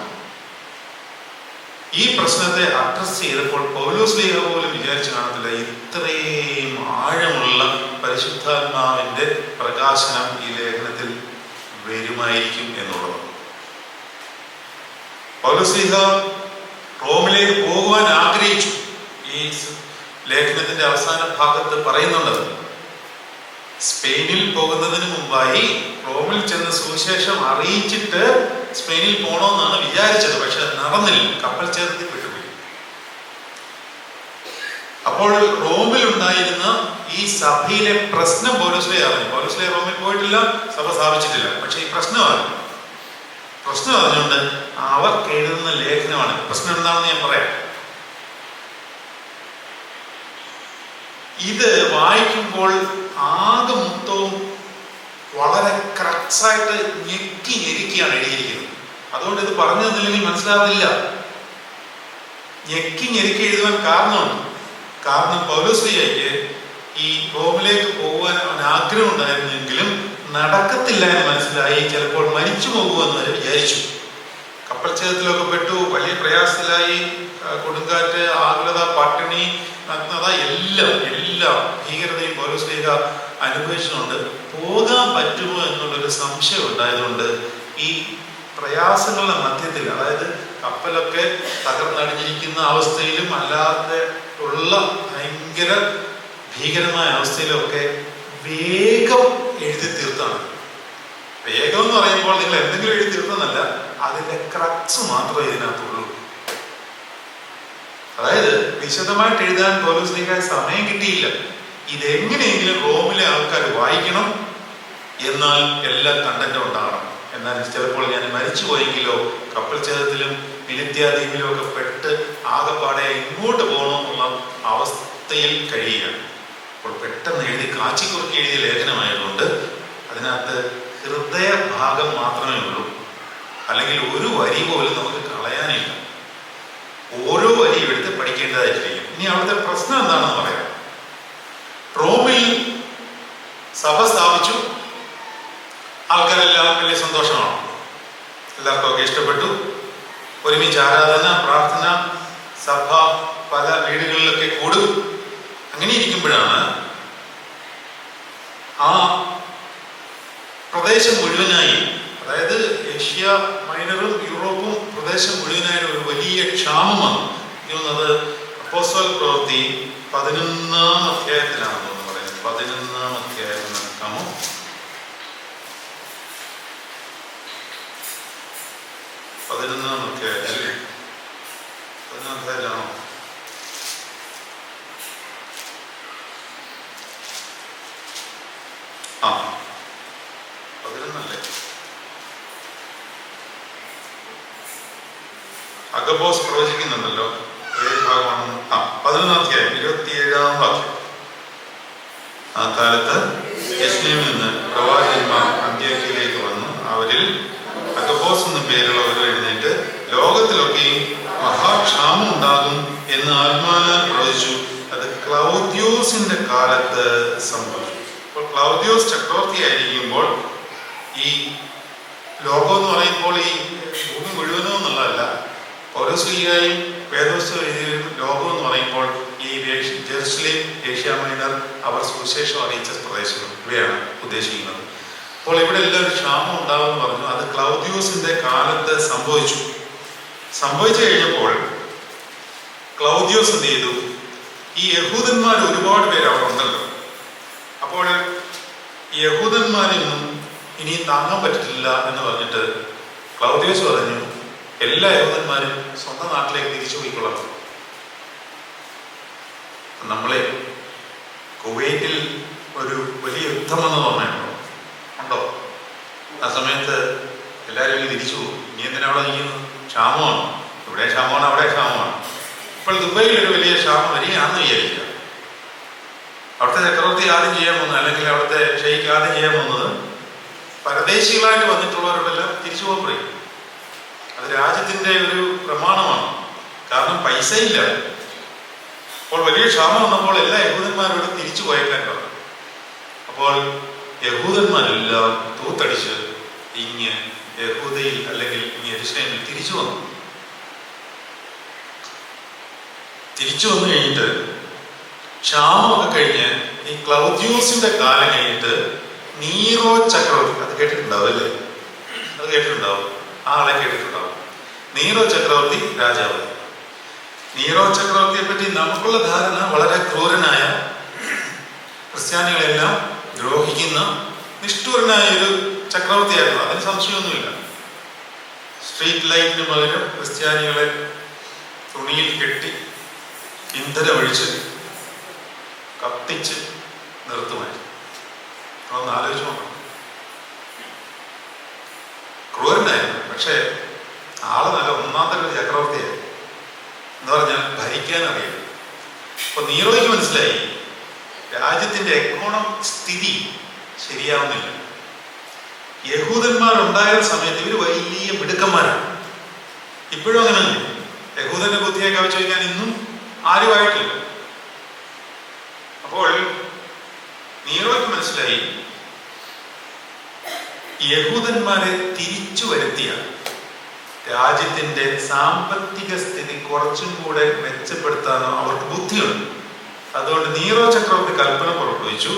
ഈ പ്രശ്നത്തെ അഡ്രസ് ചെയ്തപ്പോൾ പൗലോസ് ശ്ലീഹ പോലും വിചാരിച്ചു കാണത്തില്ല ഇത്രയും ആഴമുള്ള പരിശുദ്ധാത്മാവിന്റെ പ്രകാശനം ഈ ലേഖനത്തിൽ വരുമായിരിക്കും എന്നുള്ളത്. പൗലോസ് ശ്ലീഹ റോമിലേക്ക് പോകുവാൻ ആഗ്രഹിച്ചു. ഈ ലേഖനത്തിന്റെ അവസാന ഭാഗത്ത് പറയുന്നുണ്ട്, സ്പെയിനിൽ പോകുന്നതിന് മുമ്പായി റോമിൽ ചെന്ന് സുവിശേഷം അറിയിച്ചിട്ട് സ്പെയിനിൽ പോകണമെന്നാണ് വിചാരിച്ചത്. പക്ഷെ നടന്നില്ല, കപ്പൽ ചേർത്ത് വിട്ടുപോയി. അപ്പോൾ റോമിൽ ഉണ്ടായിരുന്ന ഈ സഭയിലെ പ്രശ്നം പൗലോസ് അറിഞ്ഞു. പൗലോസ് റോമിൽ പോയിട്ടില്ല, സഭ സ്ഥാപിച്ചിട്ടില്ല. പക്ഷെ ഈ പ്രശ്നം അറിഞ്ഞുകൊണ്ട് അവർക്ക് എഴുതുന്ന ലേഖനമാണ്. പ്രശ്നം എന്താണെന്ന് ഞാൻ പറയാം. ഇത് വായിക്കുമ്പോൾ ആകെ മൊത്തവും വളരെ ക്രക്സായിട്ട് ഞെരിക്കുകയാണ് എഴുതിയിരിക്കുന്നത്. അതുകൊണ്ട് ഇത് പറഞ്ഞു തന്നില്ലെങ്കിൽ മനസ്സിലാവില്ല. ഞെരിക്കി എഴുതുവാൻ കാരണമുണ്ട്. കാരണം പൗലോസ്ലീഹയ്ക്ക് ഈ റോമിലേക്ക് പോകുവാൻ അവൻ ആഗ്രഹം ഉണ്ടായിരുന്നെങ്കിലും നടക്കത്തില്ല എന്ന് മനസ്സിലായി. ചിലപ്പോൾ മരിച്ചു പോകുമെന്ന് വരെ വിചാരിച്ചു. കപ്പൽ ഛേദത്തിലൊക്കെ പെട്ടു, വലിയ പ്രയാസത്തിലായി. കൊടുങ്കാറ്റ്, ആകുലത, പട്ടിണി, നഗ്നത, എല്ലാ ഭീകരതയും പൗലോസ്ലീഹ അനുഭവിച്ചുകൊണ്ട് പോകാൻ പറ്റുമോ എന്നുള്ളൊരു സംശയം ഉണ്ടായതുകൊണ്ട് ഈ പ്രയാസങ്ങളുടെ മധ്യത്തിൽ, അതായത് കപ്പലൊക്കെ തകർന്നടിഞ്ഞിരിക്കുന്ന അവസ്ഥയിലും അല്ലാതെ ഉള്ള ഭയങ്കര ഭീകരമായ അവസ്ഥയിലൊക്കെ വേഗം എഴുതി തീർത്താണ്. വേഗം എന്ന് പറയുമ്പോൾ നിങ്ങൾ എന്തെങ്കിലും എഴുതി തീർത്തന്നല്ല, അതിന്റെ ക്രക്സ് മാത്രമേ ഇതിനകത്തുള്ളൂ. അതായത് വിശദമായിട്ട് എഴുതാൻ പൗലോസ്ലീഹ സമയം കിട്ടിയില്ല. ഇതെങ്ങനെയെങ്കിലും റോമിലെ ആൾക്കാർ വായിക്കണം, എന്നാൽ എല്ലാ കണ്ടന്റും ഉണ്ടാകണം. എന്നാൽ ചിലപ്പോൾ ഞാൻ മരിച്ചു പോയെങ്കിലോ കപ്പൽ ഛേദത്തിലും മിലിത്യാദ്വീപിലും ഒക്കെ പെട്ട് ആകെപ്പാടെ ഇങ്ങോട്ട് പോകണമെന്നുള്ള അവസ്ഥയിൽ കഴിയുകയാണ്. അപ്പോൾ പെട്ടെന്ന് എഴുതി കാച്ചിക്കുറുക്കി എഴുതിയ ലേഖനമായതുകൊണ്ട് അതിനകത്ത് ഹൃദയഭാഗം മാത്രമേ ഉള്ളൂ. അല്ലെങ്കിൽ ഒരു വരി പോലും നമുക്ക് കളയാനില്ല. ഓരോ വരിയും എടുത്ത് പഠിക്കേണ്ടതായിട്ടിരിക്കും. ഇനി അവിടുത്തെ പ്രശ്നം എന്താണെന്ന് പറയാം. റോമിൽ സഭ സ്ഥാപിച്ചു. ആൾക്കാരെല്ലാം വലിയ സന്തോഷമാണ്. എല്ലാവർക്കും ഒക്കെ ഇഷ്ടപ്പെട്ടു. ഒരുമിച്ച് ആരാധന, പ്രാർത്ഥന, സഭ പല വീടുകളിലൊക്കെ കൂടും. അങ്ങനെ ഇരിക്കുമ്പോഴാണ് ആ പ്രദേശം മുഴുവനായി, അതായത് ഏഷ്യ മൈനറും യൂറോപ്പും പ്രദേശം മുഴുവനായി ഒരു വലിയ ക്ഷാമമാണ്. അത് അപ്പോസ്തല പ്രവൃത്തി 11-ാം അധ്യായത്തിലാണെന്ന് പറയുന്നത്. 11-ാം അധ്യായം നടക്കാമോ? 11 അല്ലേ? 11 11 അഗബോസ് പ്രവചിക്കുന്നുണ്ടല്ലോ. ഏത് ഭാഗമാണ്? 11 27 വാക്യം. ആ കാലത്ത് യെരുശലേമിൽ നിന്ന് പ്രവാചകന്മാർ അന്ത്യോക്യയിലേക്ക് വന്നു. അവരിൽ അഗബോസ് എന്ന പേരുള്ള ഒരു എഴുന്നേറ്റ് ലോകത്തിലൊക്കെയും മഹാക്ഷാമം ഉണ്ടാകും എന്ന് ആത്മാവിനാൽ പ്രവചിച്ചു. അത് ക്ലൗദ്യോസിന്റെ കാലത്ത് സംഭവിച്ചു. അപ്പോൾ ക്ലൗദ്യോസ് ചക്രവർത്തി ആയിരിക്കുമ്പോൾ ഈ ലോകം എന്ന് പറയുമ്പോൾ ഈ ഭൂമി മുഴുവനും എന്നുള്ളതല്ല. പൗലോസ്ലീഹായും വേദപുസ്തകം എഴുതിയ ലോകം എന്ന് പറയുമ്പോൾ ഈ ജെറുസലേം, ഏഷ്യ മൈനർ, അവർ സുവിശേഷം അറിയിച്ച പ്രദേശങ്ങൾ ഇവയാണ് ഉദ്ദേശിക്കുന്നത്. അപ്പോൾ ഇവിടെ എല്ലാം ഒരു ക്ഷാമം ഉണ്ടാകുമെന്ന് പറഞ്ഞു. അത് ക്ലൗദ്യോസിന്റെ കാലത്ത് സംഭവിച്ചു കഴിഞ്ഞപ്പോൾ ക്ലൗദ്യോസ് എന്ത് ചെയ്തു? ഈ യഹൂദന്മാർ ഒരുപാട് പേര് അവിടെ ഉണ്ടല്ലോ. അപ്പോൾ ഈ യഹൂദന്മാരെയൊന്നും ഇനി താങ്ങാൻ പറ്റില്ല എന്ന് പറഞ്ഞിട്ട് ക്ലൗദ്യോസ് പറഞ്ഞു, എല്ലാ യഹൂദന്മാരും സ്വന്തം നാട്ടിലേക്ക് തിരിച്ചു പോയിക്കൊള്ളാം. നമ്മളെ കുവൈറ്റിൽ ഒരു വലിയ യുദ്ധമെന്ന് തോന്നുന്നുണ്ടോ? ഉണ്ടോ? ആ സമയത്ത് എല്ലാവരും തിരിച്ചു പോകും. ഇനി എന്തിനാ അവിടെ നിൽക്കുന്നു? ക്ഷാമമാണ്. ഇവിടെ ക്ഷാമമാണ്, അവിടെ ക്ഷാമമാണ്. ഇപ്പോൾ ദുബൈയിൽ ഒരു വലിയ ക്ഷാമം വരികയാണെന്ന് വിചാരിക്കുക. അവിടുത്തെ ചക്രവർത്തി ആദ്യം ചെയ്യാൻ പോകുന്നത്, അല്ലെങ്കിൽ അവിടുത്തെ ഷെയ്ഖ് ആദ്യം ചെയ്യാൻ പോകുന്നത്, പരദേശികളായിട്ട് വന്നിട്ടുള്ളവരോടെല്ലാം തിരിച്ചു പോകാൻ പറയും. അത് രാജ്യത്തിന്റെ ഒരു പ്രമാണമാണ്. കാരണം പൈസ ഇല്ല. അപ്പോൾ വലിയ ക്ഷാമം വന്നപ്പോൾ എല്ലാ യഹൂദന്മാരോടും തിരിച്ചു പോയേക്കാൻ പറഞ്ഞു. അപ്പോൾ യഹൂദന്മാരെല്ലാം തൂത്തടിച്ച് ഇങ്ങ് യഹൂദയിൽ അല്ലെങ്കിൽ യെരുശലേമിൽ തിരിച്ചു വന്നു കഴിഞ്ഞിട്ട് ക്ഷാമമൊക്കെ കഴിഞ്ഞ് ഈ ക്ലൗദ്യോസിന്റെ കാലം കഴിഞ്ഞിട്ട് നീറോ ചക്രവർത്തി, അത് കേട്ടിട്ടുണ്ടാവും അല്ലേ? അത് കേട്ടിട്ടുണ്ടാവും, ആ ആളെ കേട്ടിട്ടുണ്ടാവും. നീറോ ചക്രവർത്തി രാജാവ്. നീറോ ചക്രവർത്തിയെ പറ്റി നമുക്കുള്ള ധാരണ വളരെ ക്രൂരനായ, ക്രിസ്ത്യാനികളെല്ലാം ദ്രോഹിക്കുന്ന നിഷ്ഠൂരനായ ഒരു ചക്രവർത്തിയായിരുന്നു. അതിന് സംശയമൊന്നുമില്ല. സ്ട്രീറ്റ് ലൈറ്റിന് പകരം ക്രിസ്ത്യാനികളെ തുണിയിൽ കെട്ടി ഇന്ധനമൊഴിച്ച് കത്തിച്ച് നിർത്തുമായിരുന്നു. അതൊന്ന് ആലോചിച്ച് നോക്കണം. ക്രൂരനായിരുന്നു, പക്ഷേ ആള് നല്ല ഒന്നാമത്തെ ഒരു ചക്രവർത്തിയായിരുന്നു. എന്ന് പറഞ്ഞാൽ ഭരിക്കാൻ അറിയാം. അപ്പൊ നീറോയ്ക്ക് മനസ്സിലായി രാജ്യത്തിന്റെ എക്കോണമിക് സ്ഥിതി ശരിയാവുന്നില്ല. യഹൂദന്മാരുണ്ടായിരുന്ന സമയത്ത് ഇവര് വലിയ മിടുക്കന്മാരാണ്. ഇപ്പോഴും അങ്ങനെ തന്നെ. യഹൂദന്റെ ബുദ്ധിയെ കവച്ചു വയ്ക്കാൻ ഇന്നും ആരുമായിട്ടില്ല. അപ്പോൾ നീറോയ്ക്ക് മനസ്സിലായി യഹൂദന്മാരെ തിരിച്ചു വരുത്തിയ രാജ്യത്തിന്റെ സാമ്പത്തിക സ്ഥിതി കുറച്ചും കൂടെ മെച്ചപ്പെടുത്താനോ അവർക്ക് ബുദ്ധിയുണ്ട്. അതുകൊണ്ട് നീറോ ചക്രവർത്തി കൽപ്പന പുറപ്പെടുവിച്ചു,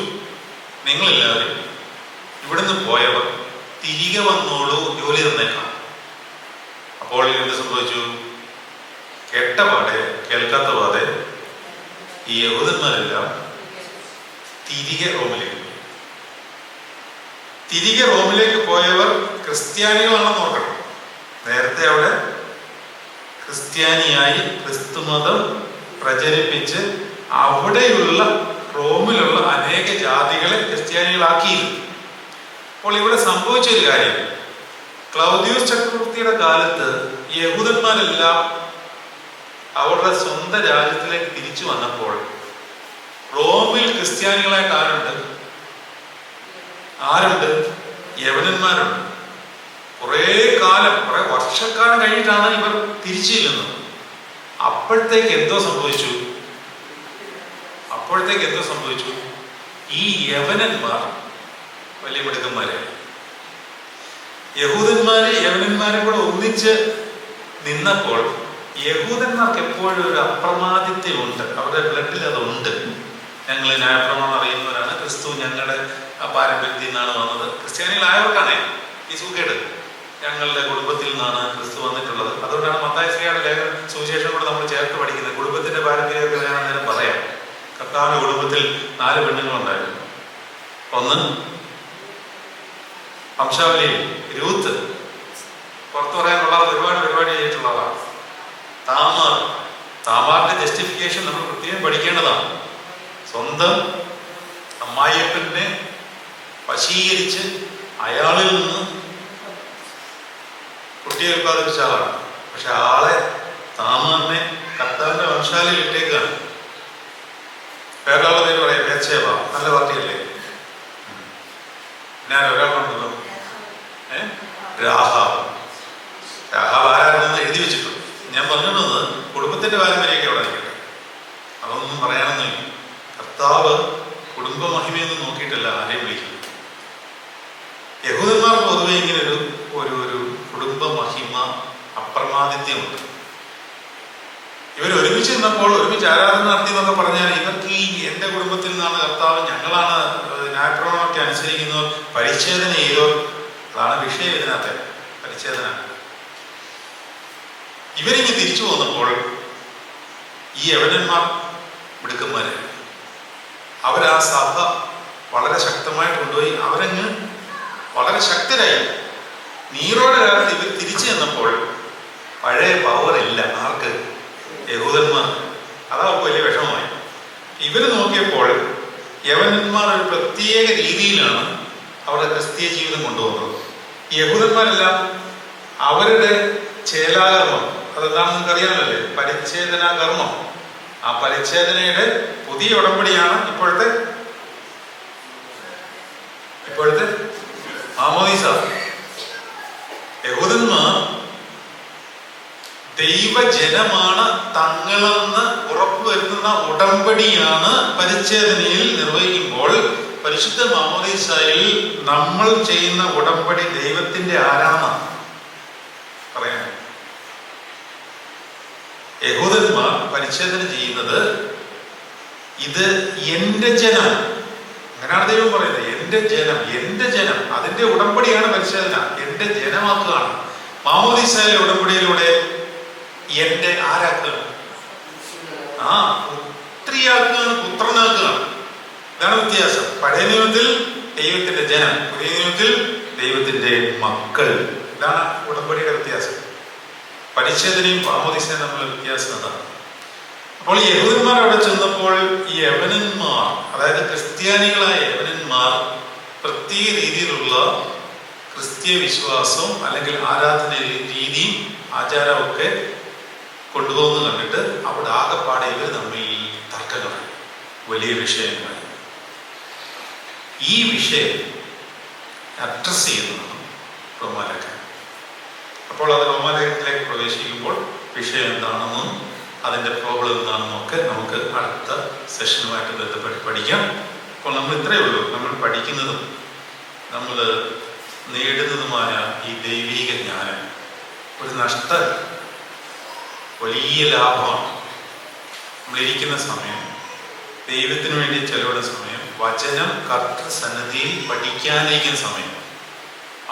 നിങ്ങളെല്ലാവരും ഇവിടുന്ന് പോയവർ തിരികെ വന്നോളൂ, ജോലി തന്നേക്കാം. അപ്പോൾ എന്ത് സംഭവിച്ചു? കേട്ട പാടെ കേൾക്കാത്ത പാടെ ഈ യഹൂദന്മാരെല്ലാം തിരികെ റോമിലേക്ക് പോയവർ ക്രിസ്ത്യാനികളാണെന്ന് നോക്കണം. നേരത്തെ അവിടെ ക്രിസ്ത്യാനിയായി ക്രിസ്തുമതം പ്രചരിപ്പിച്ച് അവിടെയുള്ള റോമിലുള്ള അനേക ജാതികളെ ക്രിസ്ത്യാനികളാക്കിയിരുന്നു. അപ്പോൾ ഇവിടെ സംഭവിച്ചൊരു കാര്യം, ക്ലൗദ്യോസ് ചക്രവർത്തിയുടെ കാലത്ത് യഹൂദന്മാരെല്ലാം അവരുടെ സ്വന്തം രാജ്യത്തിലേക്ക് തിരിച്ചു വന്നപ്പോൾ റോമിൽ ക്രിസ്ത്യാനികളായിട്ട് ആരുണ്ട്? യവനന്മാരുണ്ട്. കുറെ വർഷക്കാലം കഴിഞ്ഞിട്ടാണ് ഇവർ തിരിച്ചു ചെല്ലുന്നത്. അപ്പോഴത്തേക്ക് എന്തോ സംഭവിച്ചു? ഈ യവനന്മാർ വലിയ മിടുക്കന്മാരെ. യവനന്മാരെ കൂടെ ഒന്നിച്ച് നിന്നപ്പോൾ യഹൂദന്മാർക്ക് എപ്പോഴും ഒരു അപ്രമാദിത്വമുണ്ട്. അവരുടെ ബ്ലഡിൽ അതുണ്ട്. ഞങ്ങൾ ന്യായപ്രമാണം അറിയുന്നവരാണ്, ക്രിസ്തു ഞങ്ങളുടെ പാരമ്പര്യത്തിൽ നിന്നാണ് വന്നത്. ക്രിസ്ത്യാനികളായവർക്കാണേ ഈ സുഖേട്. ഞങ്ങളുടെ കുടുംബത്തിൽ നിന്നാണ് ക്രിസ്തു വന്നിട്ടുള്ളത്. അതുകൊണ്ടാണ് മത്തായി ശ്രീയുടെ ലേഖനം സുവിശേഷം കൂടെ നമ്മൾ ചേർത്ത് പഠിക്കുന്നത്. കുടുംബത്തിന്റെ പാരമ്പര്യമൊക്കെ ഞാൻ അന്നേരം പറയാം. കർത്താവിന്റെ കുടുംബത്തിൽ 4 പെണ്ണുങ്ങളുണ്ടായിരുന്നു. ഒന്ന് വംശാവലിയിൽ രൂത്ത്, പുറത്തു പറയാനുള്ള ഒരുപാട് പരിപാടി ചെയ്തിട്ടുള്ളതാണ്. താമാറിന്റെ ജസ്റ്റിഫിക്കേഷൻ നമ്മൾ പ്രത്യേകം പഠിക്കേണ്ടതാണ്. സ്വന്തം അമ്മായിയപ്പനെ വശീകരിച്ച് അയാളിൽ നിന്ന് കുട്ടിയെ ഉൽപ്പാദിപ്പിച്ച ആളാണ്. പക്ഷെ ആളെ താമാറിനെ കർത്താവിന്റെ വംശാലയിൽ ഇട്ടേക്കാണ്. വേറൊരാളുടെ പേര് പറയാം, ബേത്ശേബ. നല്ല പാർട്ടിയല്ലേ? ഞാൻ ഒരാളുണ്ടല്ലോ, രാഹാബ്. രാഹാബ് ആരാണെന്ന് എഴുതി വെച്ചിട്ടുണ്ട്. ഞാൻ പറഞ്ഞത് കുടുംബത്തിന്റെ പാരമ്പര്യമൊക്കെ അവിടെ നിൽക്കട്ടെ, അതൊന്നും പറയാനൊന്നുമില്ല. കർത്താവ് കുടുംബ മഹിമയൊന്നും നോക്കിയിട്ടല്ല ആരെയും വിളിക്കുന്നത്. യഹൂദന്മാർക്ക് പൊതുവെ ഇങ്ങനെ ഒരു കുടുംബ മഹിമ അപ്രമാദിത്യമുണ്ട്. ഇവർ ഒരുമിച്ച് നിന്നപ്പോൾ ഒരുമിച്ച് ആരാധന നടത്തി എന്നൊക്കെ പറഞ്ഞാൽ ഇവർക്ക് ഈ എന്റെ കുടുംബത്തിൽ നിന്നാണ് കർത്താവ്, ഞങ്ങളാണ് ന്യായപ്രമാണമൊക്കെ അനുസരിക്കുന്നവർ, പരിച്ഛേദന ചെയ്തോ, അതാണ് വിഷയം ഇതിനകത്ത്, പരിച്ഛേദന. ഇവരിങ്ങ് തിരിച്ചു പോന്നപ്പോൾ ഈ യവനന്മാർ മിടുക്കന്മാരെ, അവരാ സഭ വളരെ ശക്തമായിട്ട് കൊണ്ടുപോയി അവരങ്ങ് വളരെ ശക്തരായി. നീറോയുടെ കാലത്ത് ഇവർ തിരിച്ചു ചെന്നപ്പോൾ പഴയ പവർ ഇല്ല ആർക്ക്? യഹൂദന്മാർ. അതാവുമ്പോൾ വലിയ വിഷമമായി. ഇവർ നോക്കിയപ്പോൾ യവനന്മാർ ഒരു പ്രത്യേക രീതിയിലാണ് അവരുടെ ക്രിസ്തീയ ജീവിതം കൊണ്ടുപോകുന്നത്. യഹൂദന്മാരെല്ലാം അവരുടെ ചേലാകർമ്മം, അതെന്താണെന്ന് നിങ്ങൾക്ക് അറിയാമല്ലേ, പരിച്ഛേദന കർമ്മം. ആ പരിച്ഛേദനയുടെ പുതിയ ഉടമ്പടിയാണ് ഇപ്പോഴത്തെ മാമോദീസ. യഹൂദന്മാർ ദൈവജനമാണ് തങ്ങളെന്ന് ഉറപ്പുവരുത്തുന്ന ഉടമ്പടിയാണ് പരിച്ഛേദനയിൽ നിർവഹിക്കുമ്പോൾ പരിശുദ്ധ മാമോദീസയിൽ നമ്മൾ ചെയ്യുന്ന ഉടമ്പടി ദൈവത്തിന്റെ ആരാണ് പറയാൻ. യഹൂദന്മാർ പരിച്ഛേദന ചെയ്യുന്നത് ഇത് എന്റെ ജനം, അങ്ങനെയാണ് ദൈവം പറയുന്നത്. എന്റെ ജനം അതിന്റെ ഉടമ്പടിയാണ് പരിച്ഛേദന. എന്റെ ജനമാക്കുകയാണ്. മാമോദീസയിലെ ഉടമ്പടിയിലൂടെ എന്റെ ആരാക്കുകയാണ്? പുത്രിയാക്കുകയാണ്, പുത്രനാക്കുകയാണ്. ഇതാണ് വ്യത്യാസം. പഴയ നിയമത്തിൽ ദൈവത്തിന്റെ ജനം, പുതിയ നിയമത്തിൽ ദൈവത്തിന്റെ മക്കൾ. ഇതാണ് ഉടമ്പടിയുടെ വ്യത്യാസം. പരിച്ഛേദനയും മാമോദീസയും തമ്മിലുള്ള വ്യത്യാസം അതാണ്. അപ്പോൾ യഹൂദന്മാർ അവിടെ ചെന്നപ്പോൾ ഈ യവനന്മാർ, അതായത് ക്രിസ്ത്യാനികളായ യവനന്മാർ പ്രത്യേക രീതിയിലുള്ള ക്രിസ്തീയ വിശ്വാസവും അല്ലെങ്കിൽ ആരാധന രീതിയും ആചാരമൊക്കെ കൊണ്ടുപോകുന്നത് കണ്ടിട്ട് അവിടെ ആകെപ്പാടെ ഇവർ തമ്മിൽ തർക്കങ്ങളായി, വലിയ വിഷയങ്ങളായി. ഈ വിഷയം അഡ്രസ് ചെയ്യുന്നതാണ് റോമാലേഖനം. അപ്പോൾ അത് റോമാലേഖനത്തിലേക്ക് പ്രവേശിക്കുമ്പോൾ വിഷയം എന്താണെന്നും അതിൻ്റെ പ്രോബ്ലം എന്താണെന്നും ഒക്കെ നമുക്ക് അടുത്ത സെഷനുമായിട്ട് ബന്ധപ്പെട്ട് പഠിക്കാം. അപ്പോൾ നമ്മൾ ഇത്രയേ ഉള്ളൂ. നമ്മൾ പഠിക്കുന്നതും നമ്മൾ നേടുന്നതുമായ ഈ ദൈവീക ജ്ഞാനം ഒരു നഷ്ടം, വലിയ ലാഭമാണ്. നമ്മളിരിക്കുന്ന സമയം, ദൈവത്തിന് വേണ്ടി ചെലവിടുന്ന സമയം, വചനം കർത്തൃസന്നിധിയിൽ പഠിക്കാനിരിക്കുന്ന സമയം,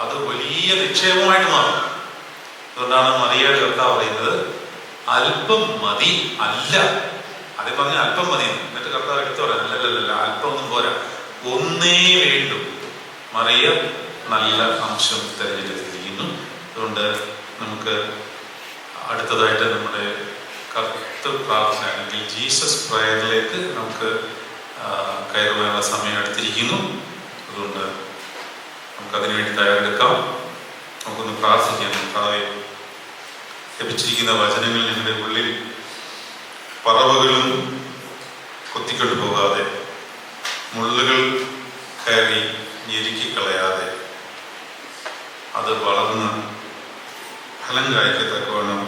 അത് വലിയ നിക്ഷേപമായിട്ട് മാറും. അതുകൊണ്ടാണ് മറിയയുടെ കർത്താവ് പറയുന്നത് അല്പം മതി അല്ല. അതേ പറഞ്ഞ അല്പം മതി. എന്നിട്ട് കർത്താവ് എടുത്തു പറയാം, അല്ലല്ല അല്പം ഒന്നും പോരാ, ഒന്നേ വേണ്ടു. മറിയ നല്ല അംശം തിരഞ്ഞെടുത്തിരിക്കുന്നു. അതുകൊണ്ട് നമുക്ക് അടുത്തതായിട്ട് നമ്മുടെ കർത്തൃ പ്രാർത്ഥന അല്ലെങ്കിൽ ജീസസ് പ്രയറിലേക്ക് നമുക്ക് കയറുവാനുള്ള സമയം എടുത്തിരിക്കുന്നു. അതുകൊണ്ട് നമുക്കതിനു വേണ്ടി തയ്യാറെടുക്കാം. നമുക്കൊന്ന് പ്രാർത്ഥിക്കാം. കർത്താവേ, ലഭിച്ചിരിക്കുന്ന വചനങ്ങൾ ഞങ്ങളുടെ ഉള്ളിൽ പറവകളും കൊത്തിക്കൊണ്ടു പോകാതെ, മുള്ളുകൾ കയറി ഞെരുക്കിക്കളയാതെ, അത് വളർന്ന് ഫലം കായ്ക്കത്തക്കവണ്ണം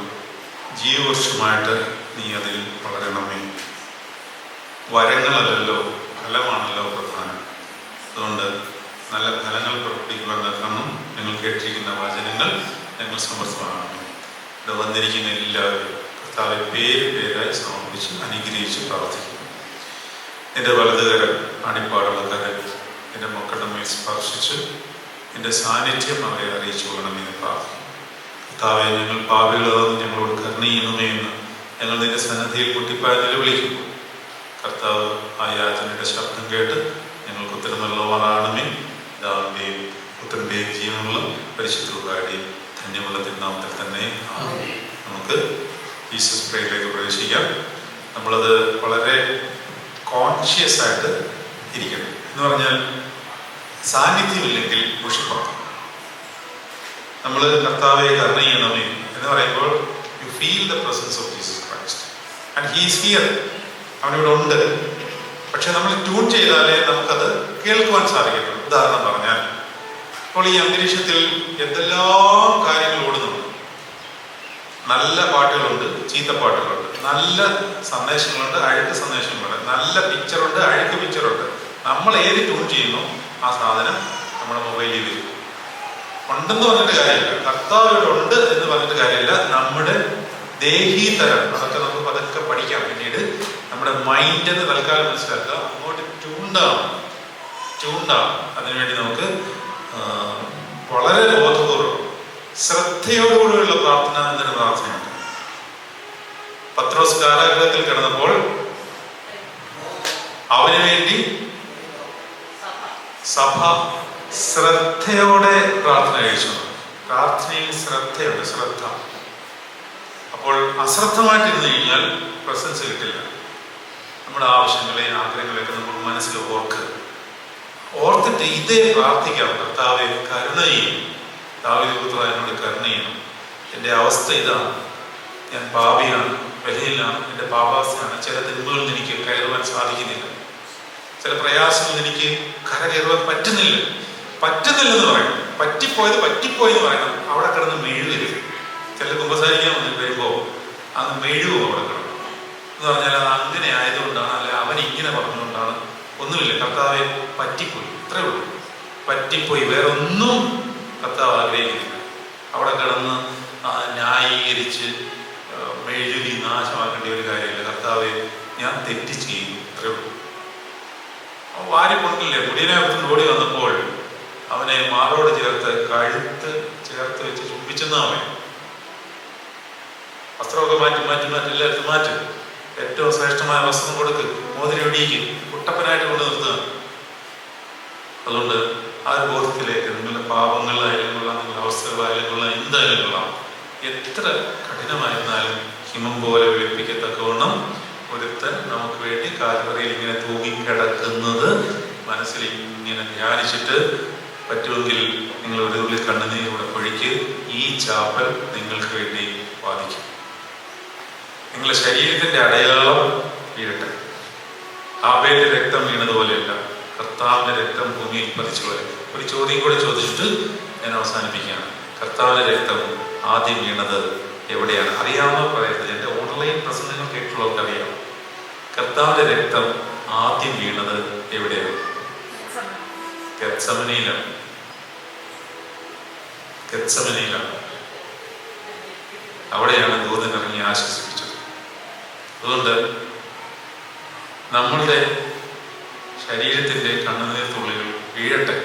ജീവവർഷമായിട്ട് നീ അതിൽ വളരണമേ. വരങ്ങളല്ലല്ലോ, ഫലമാണല്ലോ പ്രധാനം. അതുകൊണ്ട് നല്ല ഫലങ്ങൾ പുറപ്പെടുവിക്കുവാൻ തക്കണം ഞങ്ങൾ കേട്ടിരിക്കുന്ന വചനങ്ങൾ ഞങ്ങൾ സമർത്ഥമാകണം. ഇവിടെ വന്നിരിക്കുന്ന എല്ലാവരും കർത്താവെ പേരായി സമർപ്പിച്ച് അനുഗ്രഹിച്ച് പ്രാർത്ഥിക്കുന്നു. എൻ്റെ വലതുകരം അണിപ്പാടുള്ള കരം എൻ്റെ മക്കളുടെ മേൽ സ്പർശിച്ച് എൻ്റെ സാന്നിധ്യം അവരെ അറിയിച്ചു കൊള്ളണമെന്ന് പ്രാർത്ഥിക്കുന്നു. കർത്താവെ, ഞങ്ങൾ പാപികളാണെന്ന് ഞങ്ങളോട് കരുണ ചെയ്യണമേ എന്ന് ഞങ്ങൾ നിന്റെ സന്നദ്ധിയിൽ കുട്ടിപ്പായ നിലവിളിക്കുന്നു. കർത്താവ് ആ യാചനയുടെ ശബ്ദം കേട്ട് ഞങ്ങൾക്ക് ഉത്തരം നൽകുവാനാണമേ. പിതാവിൻ്റെയും പുത്രൻ്റെയും ജീവനുള്ള പരിശുദ്ധരുടെയും ധന്യമുള്ള തിരുനാമത്തിൽ തന്നെ നമുക്ക് ജീസസ് പ്രേയറിലേക്ക് പ്രവേശിക്കാം. നമ്മളത് വളരെ കോൺഷ്യസ് ആയിട്ട് ഇരിക്കണം. എന്ന് പറഞ്ഞാൽ സാന്നിധ്യമില്ലെങ്കിൽ മുഷിപ്പാണ്. നമ്മൾ കർത്താവെ കരുണ ചെയ്യണമേ എന്ന് പറയുമ്പോൾ you feel the presence of Jesus Christ and he is here. അവനിവിടെ ഉണ്ട്. പക്ഷെ നമ്മൾ ട്യൂൺ ചെയ്താലേ നമുക്കത് കേൾക്കുവാൻ സാധിക്കത്തുള്ളൂ. ഉദാഹരണം പറഞ്ഞാൽ, ഇപ്പോൾ ഈ അന്തരീക്ഷത്തിൽ എന്തെല്ലാം കാര്യങ്ങൾ ഓടുന്നുണ്ട്. നല്ല പാട്ടുകളുണ്ട്, ചീത്ത പാട്ടുകളുണ്ട്, നല്ല സന്ദേശങ്ങളുണ്ട്, അഴുക്ക് സന്ദേശങ്ങളുണ്ട്, നല്ല പിക്ചറുണ്ട്, അഴുക്ക് പിക്ചറുണ്ട്. നമ്മൾ ഏത് ട്യൂൺ ചെയ്യുന്നു ആ സാധനം നമ്മുടെ മൊബൈലിൽ വരും. ഉണ്ടെന്ന് പറഞ്ഞിട്ട് കാര്യമില്ല, കർത്താവിവിടെ ഉണ്ട് എന്ന് പറഞ്ഞിട്ട് കാര്യമില്ല. നമ്മുടെ ദേഹീതരം അതൊക്കെ നമുക്ക് പതുക്കെ പഠിക്കാം. പിന്നീട് നമ്മുടെ മൈൻഡെന്ന് തൽക്കാലം മനസ്സിലാക്കുക, അങ്ങോട്ട് ട്യൂണ്ടാണ്. അതിനുവേണ്ടി നമുക്ക് വളരെ ബോധപൂർവം ശ്രദ്ധയോടുകൂടിയുള്ള പ്രാർത്ഥന എന്നൊരു പ്രാർത്ഥനയുണ്ട്. പത്രോസ് കാരാഗൃഹത്തിൽ കിടന്നപ്പോൾ അവന് വേണ്ടി സഭ ശ്രദ്ധയോടെ പ്രാർത്ഥന കഴിച്ചു. പ്രാർത്ഥനയിൽ ശ്രദ്ധയുണ്ട്, ശ്രദ്ധ. അപ്പോൾ അശ്രദ്ധമായിട്ടിരുന്നു കഴിഞ്ഞാൽ പ്രസൻസ് കിട്ടില്ല. നമ്മുടെ ആവശ്യങ്ങളെയും ആഗ്രഹങ്ങളെയൊക്കെ നമ്മൾ മനസ്സിൽ ഓർത്തിട്ട് ഇതേ പ്രാർത്ഥിക്കാം. കർത്താവെ കരുണ ചെയ്യും, ദാവീദ് പുത്രാ എന്നോട് കരുണ ചെയ്യണം. എൻ്റെ അവസ്ഥ ഇതാണ്, ഞാൻ പാപിയാണ്, ബലഹീനനാണ്, എൻ്റെ പാപാസ്ഥയാണ്. ചില തിന്മകളിൽ എനിക്ക് കയറുവാൻ സാധിക്കുന്നില്ല, ചില പ്രയാസങ്ങളിൽ എനിക്ക് കരകയറുവാൻ പറ്റുന്നില്ലെന്ന് പറയണം. പറ്റിപ്പോയെന്ന് പറയണം. അവിടെ കിടന്ന് മെഴുകരുത്. ചില കുമ്പസാരിക്കാൻ വന്നിട്ട് വരുമ്പോൾ അന്ന് മെഴുകും അവിടെ കിടന്നു എന്ന് പറഞ്ഞാൽ അത് അങ്ങനെ ആയതുകൊണ്ടാണ്, അല്ല അവൻ ഇങ്ങനെ പറഞ്ഞുകൊണ്ടാണ്. ഒന്നുമില്ല, കർത്താവെ പറ്റിപ്പോയി, ഇത്രേ ഉള്ളൂ. പറ്റിപ്പോയി, വേറെ ഒന്നും കർത്താവ് ആഗ്രഹിക്കുന്നില്ല. അവിടെ കിടന്ന് ന്യായീകരിച്ച് മെഴുകി നാശമാക്കേണ്ട ഒരു കാര്യമില്ല. കർത്താവെ ഞാൻ തെറ്റ് ചെയ്യും, ഇത്രേ ഉള്ളൂ. വാരിക്കൊണ്ടില്ലേ, മുടിയനാപത്തിന് ഓടി വന്നപ്പോൾ അവനെ മാറോട് ചേർത്ത് കഴുത്ത് ചേർത്ത് വെച്ച് ചുംബിച്ചെന്നാ അവൻ. വസ്ത്രമൊക്കെ മാറ്റി എല്ലായിടത്തും മാറ്റും. ഏറ്റവും ശ്രേഷ്ഠമായ വസ്ത്രം കൊടുക്ക്, മോതിരം ഇടിയിക്ക്, കുട്ടപ്പനായിട്ട് കൊണ്ട് നിർത്തുക. അതുകൊണ്ട് ആ ഒരു ബോധത്തിലേക്ക് നിങ്ങളുടെ പാപങ്ങളായാലും കൊള്ളാം, നിങ്ങളുടെ അവസ്ഥകളായാലും കൊള്ളാം, എന്തായാലും കൊള്ളാം, എത്ര കഠിനമായിരുന്നാലും ഹിമം പോലെ വെളുപ്പിക്കത്തക്കവണ്ണം ഒരുത്തൻ നമുക്ക് വേണ്ടി കാൽവറിയിൽ ഇങ്ങനെ തൂങ്ങിക്കിടക്കുന്നത് മനസ്സിൽ ഇങ്ങനെ ധ്യാനിച്ചിട്ട് പറ്റുമെങ്കിൽ നിങ്ങൾ ഒരു തുള്ളി കണ്ണുനീരോടെ പൊഴിക്ക്. ഈ ചാപ്പൽ നിങ്ങൾക്ക് വേണ്ടി ബാധിക്കും. നിങ്ങളുടെ ശരീരത്തിന്റെ അടയാളം വീഴട്ടെ. ആബേലിന്റെ രക്തം വീണതുപോലെയല്ല, കർത്താവിന്റെ രക്തം ഭൂമിയിൽ പതിച്ചു പോലെ. ഒരു ചോദ്യം കൂടെ ചോദിച്ചിട്ട് ഞാൻ അവസാനിപ്പിക്കുകയാണ്. കർത്താവിന്റെ രക്തം ആദ്യം വീണത് എവിടെയാണ്? അറിയാവുന്ന പറയുന്നത്, എൻ്റെ ഓൺലൈൻ പ്രസംഗങ്ങൾ കേട്ടുള്ളവർക്ക് അറിയാം. കർത്താവിന്റെ രക്തം ആദ്യം വീണത് എവിടെയാണ്? ഗെത്സമനയിലാണ്. അവിടെയാണ് ദൂതൻ ഇറങ്ങി ആശ്വസിപ്പിച്ചത്. അതുകൊണ്ട് നമ്മളുടെ ശരീരത്തിന്റെ കണ്ണുനീർ തുള്ളികൾ വീഴട്ടെ.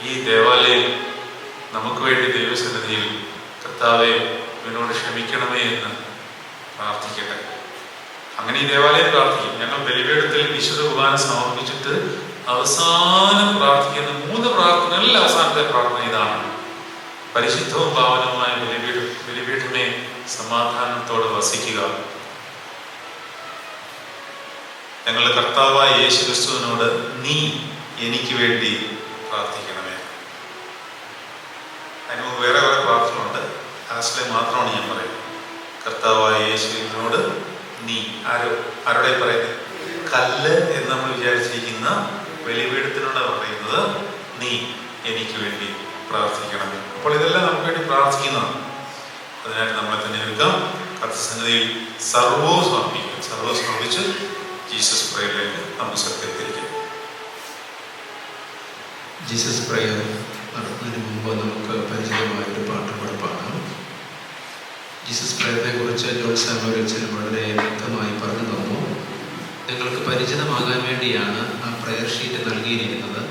ഈ ദേവാലയം നമുക്ക് വേണ്ടി ദൈവസന്നിധിയിൽ കർത്താവെ ഇവനോട് ക്ഷമിക്കണമേ എന്ന് പ്രാർത്ഥിക്കട്ടെ. അങ്ങനെ ഈ ദേവാലയം പ്രാർത്ഥിക്കും. ഞങ്ങൾ ബലിപീഠത്തിൽ വിശുദ്ധ കുർബാന സമർപ്പിച്ചിട്ട് അവസാനം പ്രാർത്ഥിക്കുന്ന 3 പ്രാർത്ഥനകളിൽ അവസാനത്തെ പ്രാർത്ഥന ഇതാണ്: പരിശുദ്ധവും പാവനവുമായ ബലിപീഠമേ, സമാധാനത്തോടെ വസിക്കുക. ഞങ്ങളുടെ കർത്താവായ യേശു ക്രിസ്തുവിനോട് നീ എനിക്ക് വേണ്ടി പ്രാർത്ഥിക്കണമേ. അതിന് വേറെ കുറെ പ്രാർത്ഥനയുണ്ട്, ലാസ്റ്റിലെ മാത്രമാണ് ഞാൻ പറയുന്നത്. കർത്താവായ യേശുവിനോട് നീ, ആരോടെ പറയുന്നത്? കല്ല് എന്ന് നമ്മൾ വിചാരിച്ചിരിക്കുന്ന ബലിപീഠത്തിനോട് പറയുന്നത് നീ എനിക്ക് വേണ്ടി പ്രാർത്ഥിക്കണമേ. അപ്പോൾ ഇതെല്ലാം നമുക്ക് വേണ്ടി പ്രാർത്ഥിക്കുന്നതാണ്. അതിനായിട്ട് നമ്മളെ തന്നെ എടുക്കാം. കർത്തൃസന്നിധിയിൽ സർവ്വവും സമർപ്പിക്കുക. സർവ്വവും സമർപ്പിച്ച് ജീസസ് പ്രേയറിലേക്ക് നമുക്ക് സത്യത്തിരിക്കാം. ജീസസ് പ്രേയർ നടത്തുന്നതിന് മുമ്പ് നമുക്ക് പരിചയമായൊരു പാട്ട് കൂടെ പാടാം. ജീസസ് പ്രേയറിനെ കുറിച്ച് ജോൺ സാമുവൽ വളരെ വ്യക്തമായി പറഞ്ഞു തന്നു. നിങ്ങൾക്ക് പരിചിതമാകാൻ വേണ്ടിയാണ് ആ പ്രേയർ ഷീറ്റ് നൽകിയിരിക്കുന്നത്.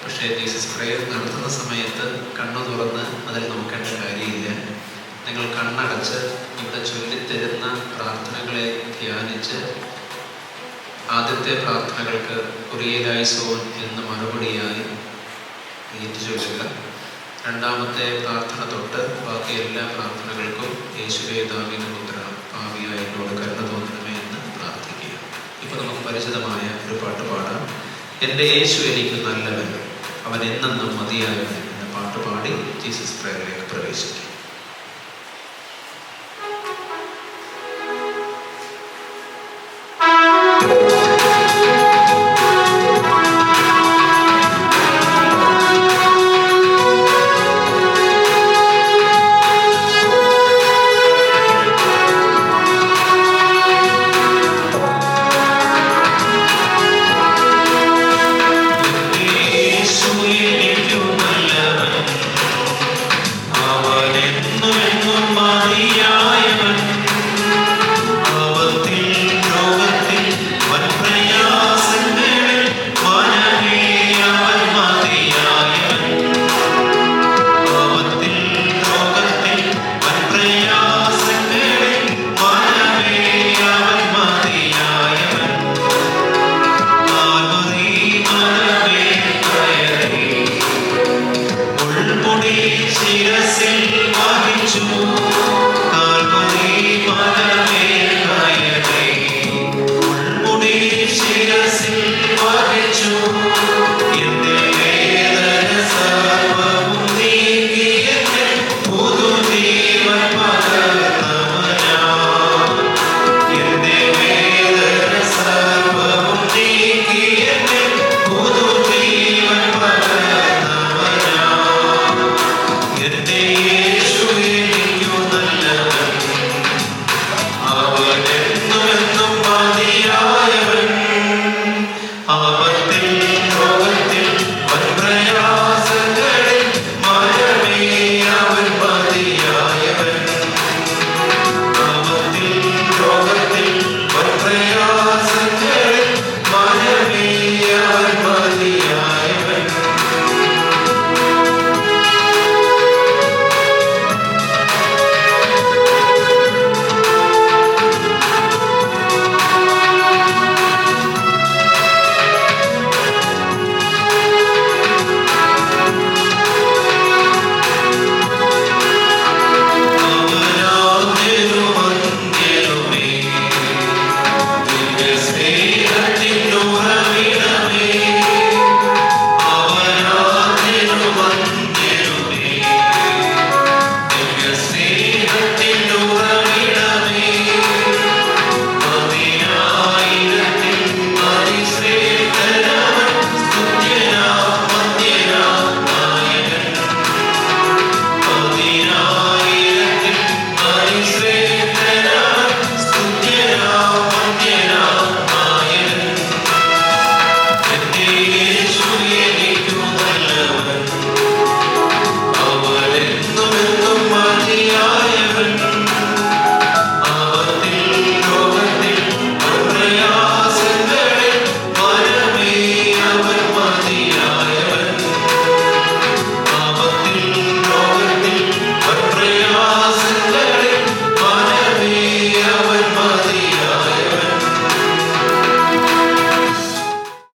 പക്ഷേ ജീസസ് പ്രേയർ നടത്തുന്ന സമയത്ത് കണ്ണു തുറന്ന് അതിൽ നോക്കേണ്ട കാര്യമില്ല. നിങ്ങൾ കണ്ണടച്ച് ഇവിടെ ചൊല്ലിത്തരുന്ന പ്രാർത്ഥനകളെ ധ്യാനിച്ച് ആദ്യത്തെ പ്രാർത്ഥനകൾക്ക് കുറിയലായിസോൻ എന്ന് മറുപടിയായി ചൊല്ലുക. രണ്ടാമത്തെ പ്രാർത്ഥന തൊട്ട് ബാക്കി എല്ലാ പ്രാർത്ഥനകൾക്കും യേശുവേ ദാവീദ് പുത്ര പാപിയായ എന്നോട് കരുണ തോന്നണമേ എന്ന് പ്രാർത്ഥിക്കുക. ഇപ്പൊ നമുക്ക് പരിചിതമായ ഒരു പാട്ട് പാടാം. എൻ്റെ യേശു എനിക്ക് നല്ലവൻ, അവൻ എന്നെന്നും മതിയായവൻ എന്ന പാട്ട് പാടി ജീസസ് പ്രേയറിലേക്ക് പ്രവേശിക്കും. അവൻ